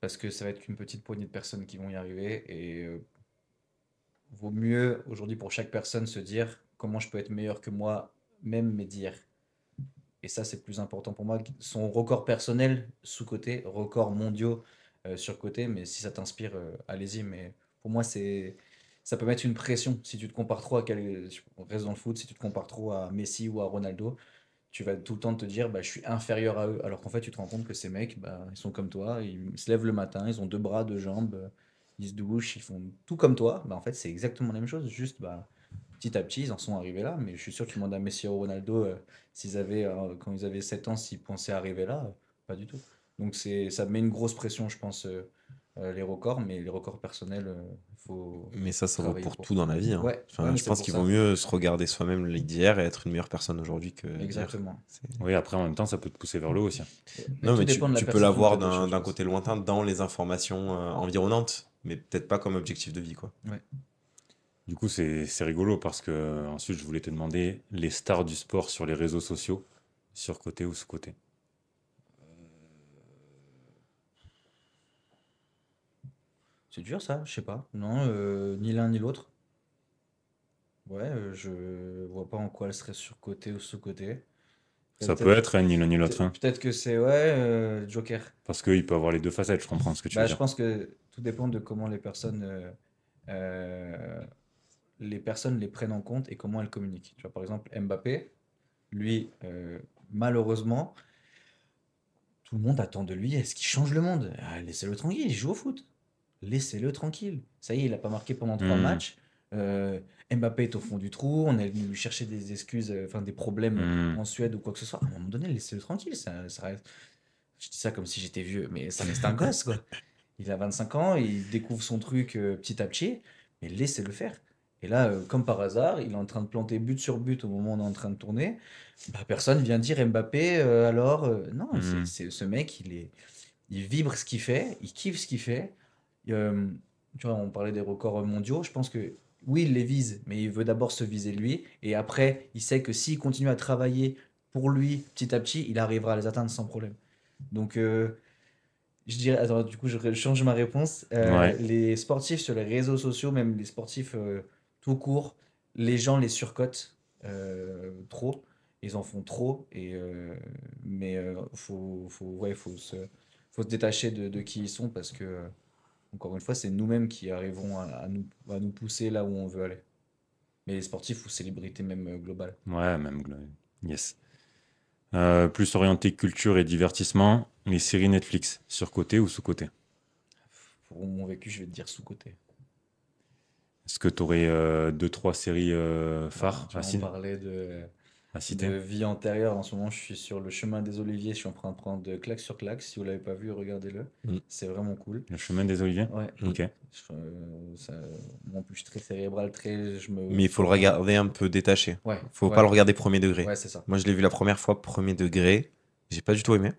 Parce que ça va être qu'une petite poignée de personnes qui vont y arriver. Et vaut mieux aujourd'hui pour chaque personne se dire comment je peux être meilleur que moi, même mais d'hier. Et ça, c'est le plus important pour moi. Son record personnel, sous-côté, records mondiaux, sur-côté. Mais si ça t'inspire, allez-y. Mais pour moi, ça peut mettre une pression. Si tu te compares trop on reste dans le foot, si tu te compares trop à Messi ou à Ronaldo, tu vas tout le temps te dire, bah, je suis inférieur à eux. Alors qu'en fait, tu te rends compte que ces mecs, bah, ils sont comme toi. Ils se lèvent le matin, ils ont deux bras, deux jambes, ils se douchent, ils font tout comme toi. Bah, en fait, c'est exactement la même chose. Juste, bah, petit à petit, ils en sont arrivés là. Mais je suis sûr que tu demandes à Messi ou Ronaldo quand ils avaient 7 ans, s'ils pensaient arriver là, pas du tout. Donc ça met une grosse pression, je pense, les records, mais les records personnels, il faut
Mais ça vaut
travailler
pour
pour.
tout dans la vie, hein.
Ouais, ouais,
Enfin,
mais
je
c'est
pense
pour
qu'il vaut
ça.
mieux se regarder soi-même d'hier et être une meilleure personne aujourd'hui que d'hier.
Exactement.
Oui, après, en même temps, ça peut te pousser vers le haut aussi.
Mais
Non,
tout
mais
dépend de la
tu peux
personne qui nous
l'avoir
tête de chaque
d'un
chose.
côté lointain dans les informations environnantes, mais peut-être pas comme objectif de vie, quoi.
Ouais.
Du coup, c'est rigolo parce que ensuite, je voulais te demander les stars du sport sur les réseaux sociaux, surcoté ou sous-coté.
C'est dur ça, je sais pas. Non, ni l'un ni l'autre. Ouais, je vois pas en quoi elle serait surcotée ou sous-cotée.
Ça peut
Peut-être
être ni l'un ni l'autre, hein,
peut-être que c'est ouais, Joker.
parce qu'il peut avoir les deux facettes, je comprends ce que tu veux
Bah, je
dire.
pense que tout dépend de comment euh, les personnes les prennent en compte et comment elles communiquent. Tu vois, par exemple, Mbappé, lui, malheureusement, tout le monde attend de lui, est-ce qu'il change le monde? Ah, laissez-le tranquille, il joue au foot. Laissez-le tranquille. Ça y est, il n'a pas marqué pendant trois
Hmm,
matchs. Euh, Mbappé est au fond du trou. On est venu lui chercher des excuses, enfin des problèmes
hmm,
en Suède ou quoi que ce soit. À un moment donné, laissez-le tranquille. Ça reste... Je dis ça comme si j'étais vieux, mais ça reste un gosse, quoi. Il a 25 ans, il découvre son truc petit à petit, mais laissez-le faire. Et là, comme par hasard, il est en train de planter but sur but au moment où on est en train de tourner. Bah, personne vient dire Mbappé, non,
hmm.
ce mec, il vibre ce qu'il fait, il kiffe ce qu'il fait. Euh, Tu vois, on parlait des records mondiaux. Je pense que oui, il les vise, mais il veut d'abord se viser lui. Et après, il sait que s'il continue à travailler pour lui petit à petit, il arrivera à les atteindre sans problème. Donc, je dirais, attends, du coup, je change ma réponse.
Ouais.
Les sportifs sur les réseaux sociaux, même les sportifs tout court, les gens les surcotent trop. Ils en font trop. Mais ouais, faut se détacher de qui ils sont parce que, encore une fois, c'est nous-mêmes qui arrivons à nous pousser là où on veut aller. Mais sportif ou célébrité même globale.
Ouais, même. Yes. Plus orienté culture et divertissement, les séries Netflix, surcoté ou sous-coté?
Pour mon vécu, je vais te dire sous-côté.
Est-ce que tu aurais deux, trois séries phares
Tu m'en parlais
à
de
citer?
vie antérieure. En ce moment, je suis sur le chemin des Oliviers. Je suis en train de prendre de claque sur claque. Si vous l'avez pas vu, regardez-le.
Mm.
C'est vraiment cool.
Le chemin des Oliviers?
Ouais.
Ok.
Ça- moi, en plus, je suis très cérébral, très.
Mais il faut le regarder un peu détaché.
Ouais.
Faut
ouais.
pas le regarder premier degré.
Ouais, c'est ça.
Moi, je l'ai vu la première fois premier degré. J'ai pas du tout aimé.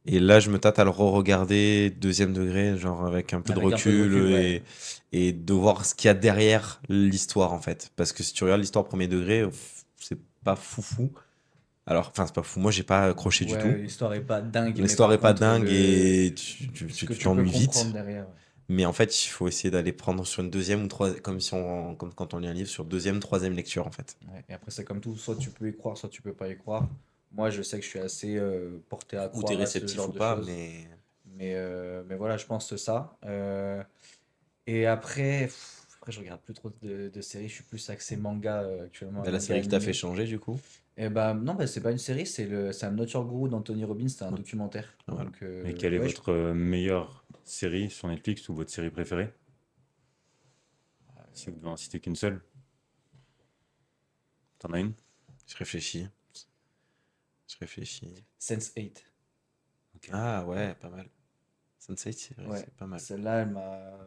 Et là, je me tâte à le re-regarder deuxième degré, genre avec un peu de
Avec un peu de
recul,
recul, ouais.
et de voir ce qu'il y a derrière l'histoire, en fait. Parce que si tu regardes l'histoire premier degré, c'est pas foufou. Alors, enfin, c'est pas fou. Moi, j'ai pas accroché du
Ouais,
tout.
l'histoire est pas dingue. mais
L'histoire
par
est pas
contre,
dingue et tu
ce que tu peux
t'ennuies vite.
comprendre derrière. Ouais.
Mais en fait, il faut essayer d'aller prendre sur une deuxième ou troisième, comme quand on lit un livre, sur deuxième, troisième lecture, en fait.
Ouais, et après, c'est comme tout, soit tu peux y croire, soit tu peux pas y croire. Moi, je sais que je suis assez porté à
Ou
croire
t'es
à ce
réceptif
genre
ou
de
pas,
choses.
mais
Mais voilà, je pense que ça. Et après, après, je regarde plus trop de séries, je suis plus axé manga actuellement,
bah, la
manga
série qui t'a fait
animé.
changer, du coup.
Et bah non, bah, c'est pas une série, c'est un Not Your Guru d'Anthony Robbins, c'est un
Ouais.
documentaire.
Voilà.
Donc,
Et quelle est
ouais,
votre meilleure série sur Netflix ou votre série préférée? Si vous devez en citer qu'une seule. T'en as une?
Je réfléchis. Je réfléchis.
Sense8.
Ah ouais, pas mal. Sunset, c'est vrai,
Ouais,
c'est pas mal.
celle-là, elle m'a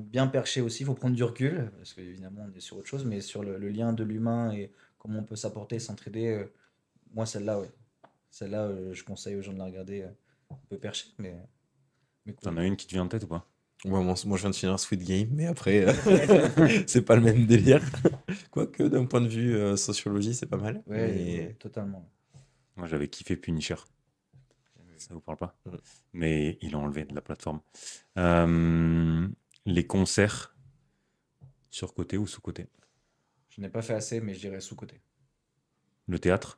bien perché aussi. Il faut prendre du recul, parce qu'évidemment, on est sur autre chose, mais sur le lien de l'humain et comment on peut s'apporter et s'entraider. Moi, celle-là, ouais. Celle-là, je conseille aux gens de la regarder. Un peu perché, mais
T'en
cool.
as une qui te vient en tête ou pas?
Ouais, moi, je viens de finir Squid Game, mais après, c'est pas le même délire. Quoique, d'un point de vue sociologie, c'est pas mal.
Ouais,
Mais
totalement.
Moi, j'avais kiffé Punisher. Ça vous parle pas?
Mm.
Mais ils l'ont enlevé de la plateforme. Euh, les concerts, surcoté ou sous-coté?
Je n'ai pas fait assez, mais je dirais sous-côté.
Le théâtre,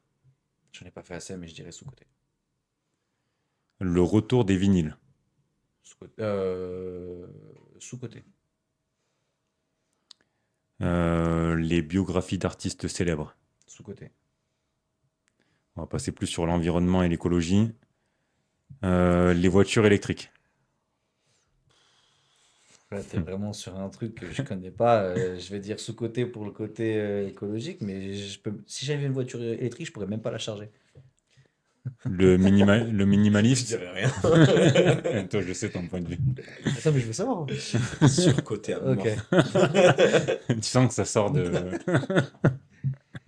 Je n'ai pas fait assez, mais je dirais sous-côté.
le retour des vinyles,
Sous-côté. Sous-côté.
les biographies d'artistes célèbres.
Sous-côté.
On va passer plus sur l'environnement et l'écologie. Les voitures électriques.
Là, t'es vraiment sur un truc que je connais pas. Je vais dire sous-côté pour le côté écologique, mais si j'avais une voiture électrique, je pourrais même pas la charger.
Le
je
minimaliste.
dirais rien.
Toi, je sais ton point de vue.
Attends, mais je veux savoir.
Surcoté à mort.
Ok.
Tu sens que ça sort de.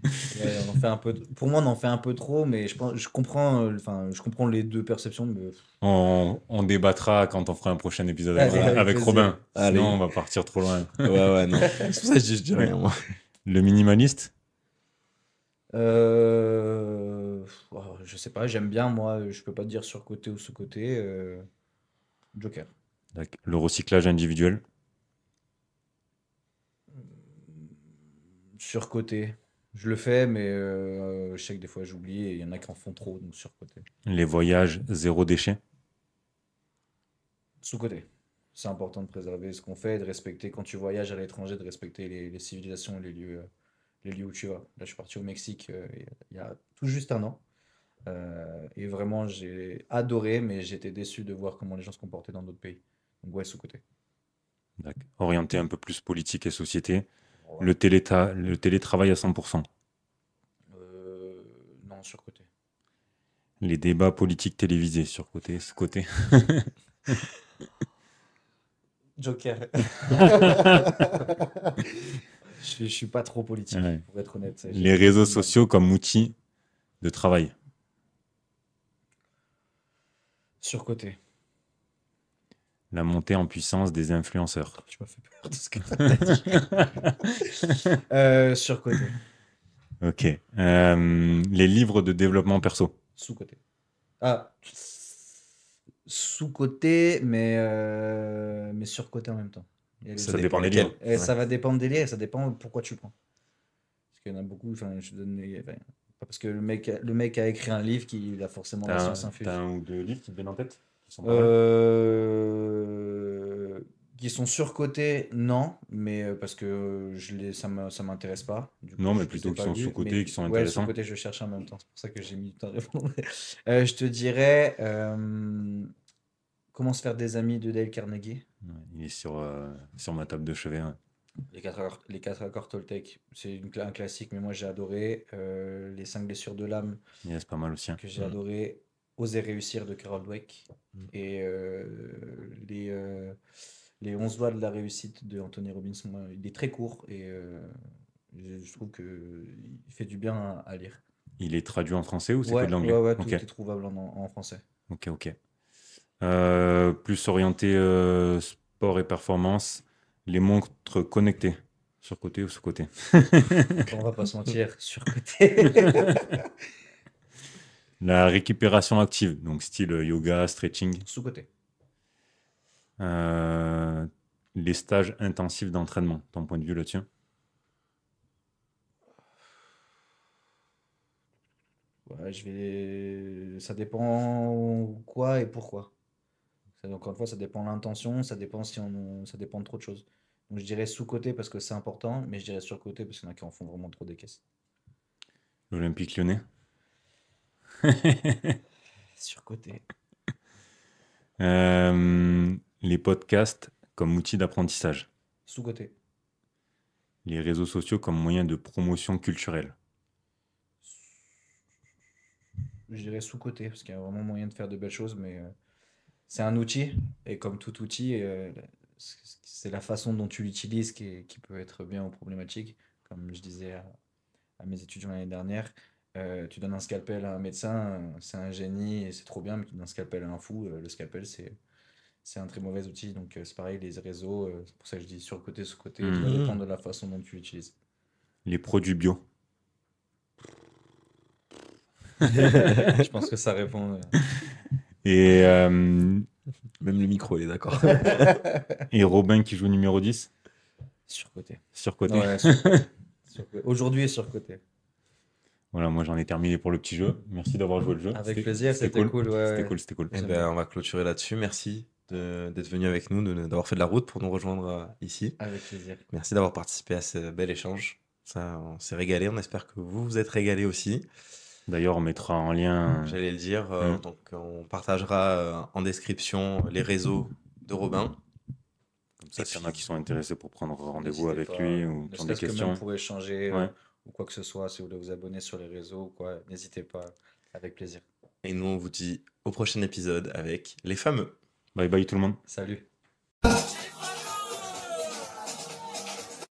Ouais, on en fait un peu. Pour moi, on en fait un peu trop, mais je comprends. Enfin, je comprends les deux perceptions. Mais...
On débattra quand on fera un prochain épisode
Allez, avec
avec
plaisir.
Robin.
Allez.
Sinon, on va partir trop loin.
Ouais, non. C'est pour ça que je dis rien, moi.
Le minimaliste,
Je sais pas, j'aime bien, moi, je peux pas te dire surcoté ou sous-côté. Joker.
le recyclage individuel,
Surcoté. Je le fais, mais je sais que des fois j'oublie et il y en a qui en font trop, donc surcoté.
les voyages zéro déchet,
Sous-côté. C'est important de préserver ce qu'on fait et de respecter, quand tu voyages à l'étranger, de respecter les civilisations et les lieux où tu vas. Là, je suis parti au Mexique il y a tout juste un an. Et vraiment, j'ai adoré, mais j'étais déçu de voir comment les gens se comportaient dans d'autres pays. Donc, ouais, sous-côté.
orienté un peu plus politique et société,
Ouais.
le télétravail à 100%,
Non, surcoté.
les débats politiques télévisés, surcoté, sous-côté,
Joker. Je suis pas trop politique,
Ouais.
pour être honnête.
les réseaux sociaux comme outil de travail,
Surcoté.
la montée en puissance des influenceurs.
Tu m'as fait peur de ce que t'as dit. Surcoté.
Ok. Les livres de développement perso.
Sous-côté. Ah. Sous-côté, mais surcoté en même temps. Il y a les
Ça
deux.
dépend des
lesquels.
livres.
Et
Ouais.
ça va dépendre des livres, et ça dépend pourquoi tu le prends. Parce qu'il y en a beaucoup, enfin, je donne, enfin, pas parce que le mec a écrit un livre qu'il a forcément la science infuse.
T'as un ou deux livres qui te viennent en tête qui sont pas mal.
Euh, Qui sont surcotés, non, mais parce que ça m'intéresse pas. Du coup,
Non, mais
je les
plutôt
ai
qui
pas
sont
vus.
sous-cotés
Mais
et qui sont
ouais,
intéressants.
sous-cotés, je cherche en même temps. C'est pour ça que j'ai mis du temps à répondre. Je te dirais Comment se faire des amis de Dale Carnegie.
Ouais, il est sur ma table de chevet. Ouais.
Les quatre accords Toltec, c'est un classique, mais moi j'ai adoré. Les 5 blessures de l'âme,
Yeah, c'est pas mal aussi. Hein.
que j'ai adoré. Oser réussir de Carol Dweck.
Mm.
Et les, euh, les 11 lois de la réussite de Anthony Robbins. Il est très court et je trouve qu'il fait du bien à lire.
Il est traduit en français ou c'est que de
Ouais,
l'anglais?
ouais, ouais, tout
Ok,
est trouvable en français.
ok, ok. Plus orienté sport et performance, les montres connectées, surcoté ou sous-côté?
On va pas se mentir, surcoté.
La récupération active, donc style yoga, stretching.
Sous-côté.
Euh, les stages intensifs d'entraînement, ton point de vue là-dessus?
Ouais, ça dépend quoi et pourquoi. Encore une fois, ça dépend de l'intention, ça dépend ça dépend de trop de choses. Donc je dirais sous-côté parce que c'est important, mais je dirais sur-côté parce qu'il y en a qui en font vraiment trop des caisses.
L'Olympique Lyonnais.
Sur-côté.
Les podcasts comme outil d'apprentissage.
Sous-côté.
Les réseaux sociaux comme moyen de promotion culturelle.
Je dirais sous-côté parce qu'il y a vraiment moyen de faire de belles choses, mais c'est un outil et comme tout outil, c'est la façon dont tu l'utilises qui peut être bien ou problématique. Comme je disais à mes étudiants l'année dernière, tu donnes un scalpel à un médecin, c'est un génie et c'est trop bien, mais tu donnes un scalpel à un fou, le scalpel c'est un très mauvais outil. Donc c'est pareil, les réseaux, c'est pour ça que je dis sur côté, sous côté, tout va
Mhm.
dépendre de la façon dont tu l'utilises.
Les produits bio.
Je pense que ça répond.
Et,
Même le micro, il est d'accord.
et Robin qui joue numéro 10,
Sur côté.
surcoté.
Ouais, sur-côté. Sur-côté. Aujourd'hui, sur côté.
Voilà, moi j'en ai terminé pour le petit jeu. Merci d'avoir joué le jeu.
Avec plaisir, c'était cool. Ouais,
C'était
ouais.
cool, c'était cool.
Eh ben, on va clôturer là-dessus. Merci d'être venu avec nous, d'avoir fait de la route pour nous rejoindre ici.
Avec plaisir.
Merci d'avoir participé à ce bel échange. Ça, on s'est régalé. On espère que vous vous êtes régalé aussi.
D'ailleurs, on mettra en lien.
J'allais le dire.
Mm.
Donc, on partagera en description les réseaux de Robin.
Comme ça,
Et
s'il y en
puis,
a qui sont intéressés pour prendre rendez-vous
N'hésitez
avec
pas,
lui ou
ne
qui ont des
serait-ce que
questions.
même pour échanger
Ouais.
ou quoi que ce soit, si vous voulez vous abonner sur les réseaux ou quoi, n'hésitez pas, avec plaisir.
Et nous, on vous dit au prochain épisode avec les fameux.
Bye bye tout le monde.
Salut.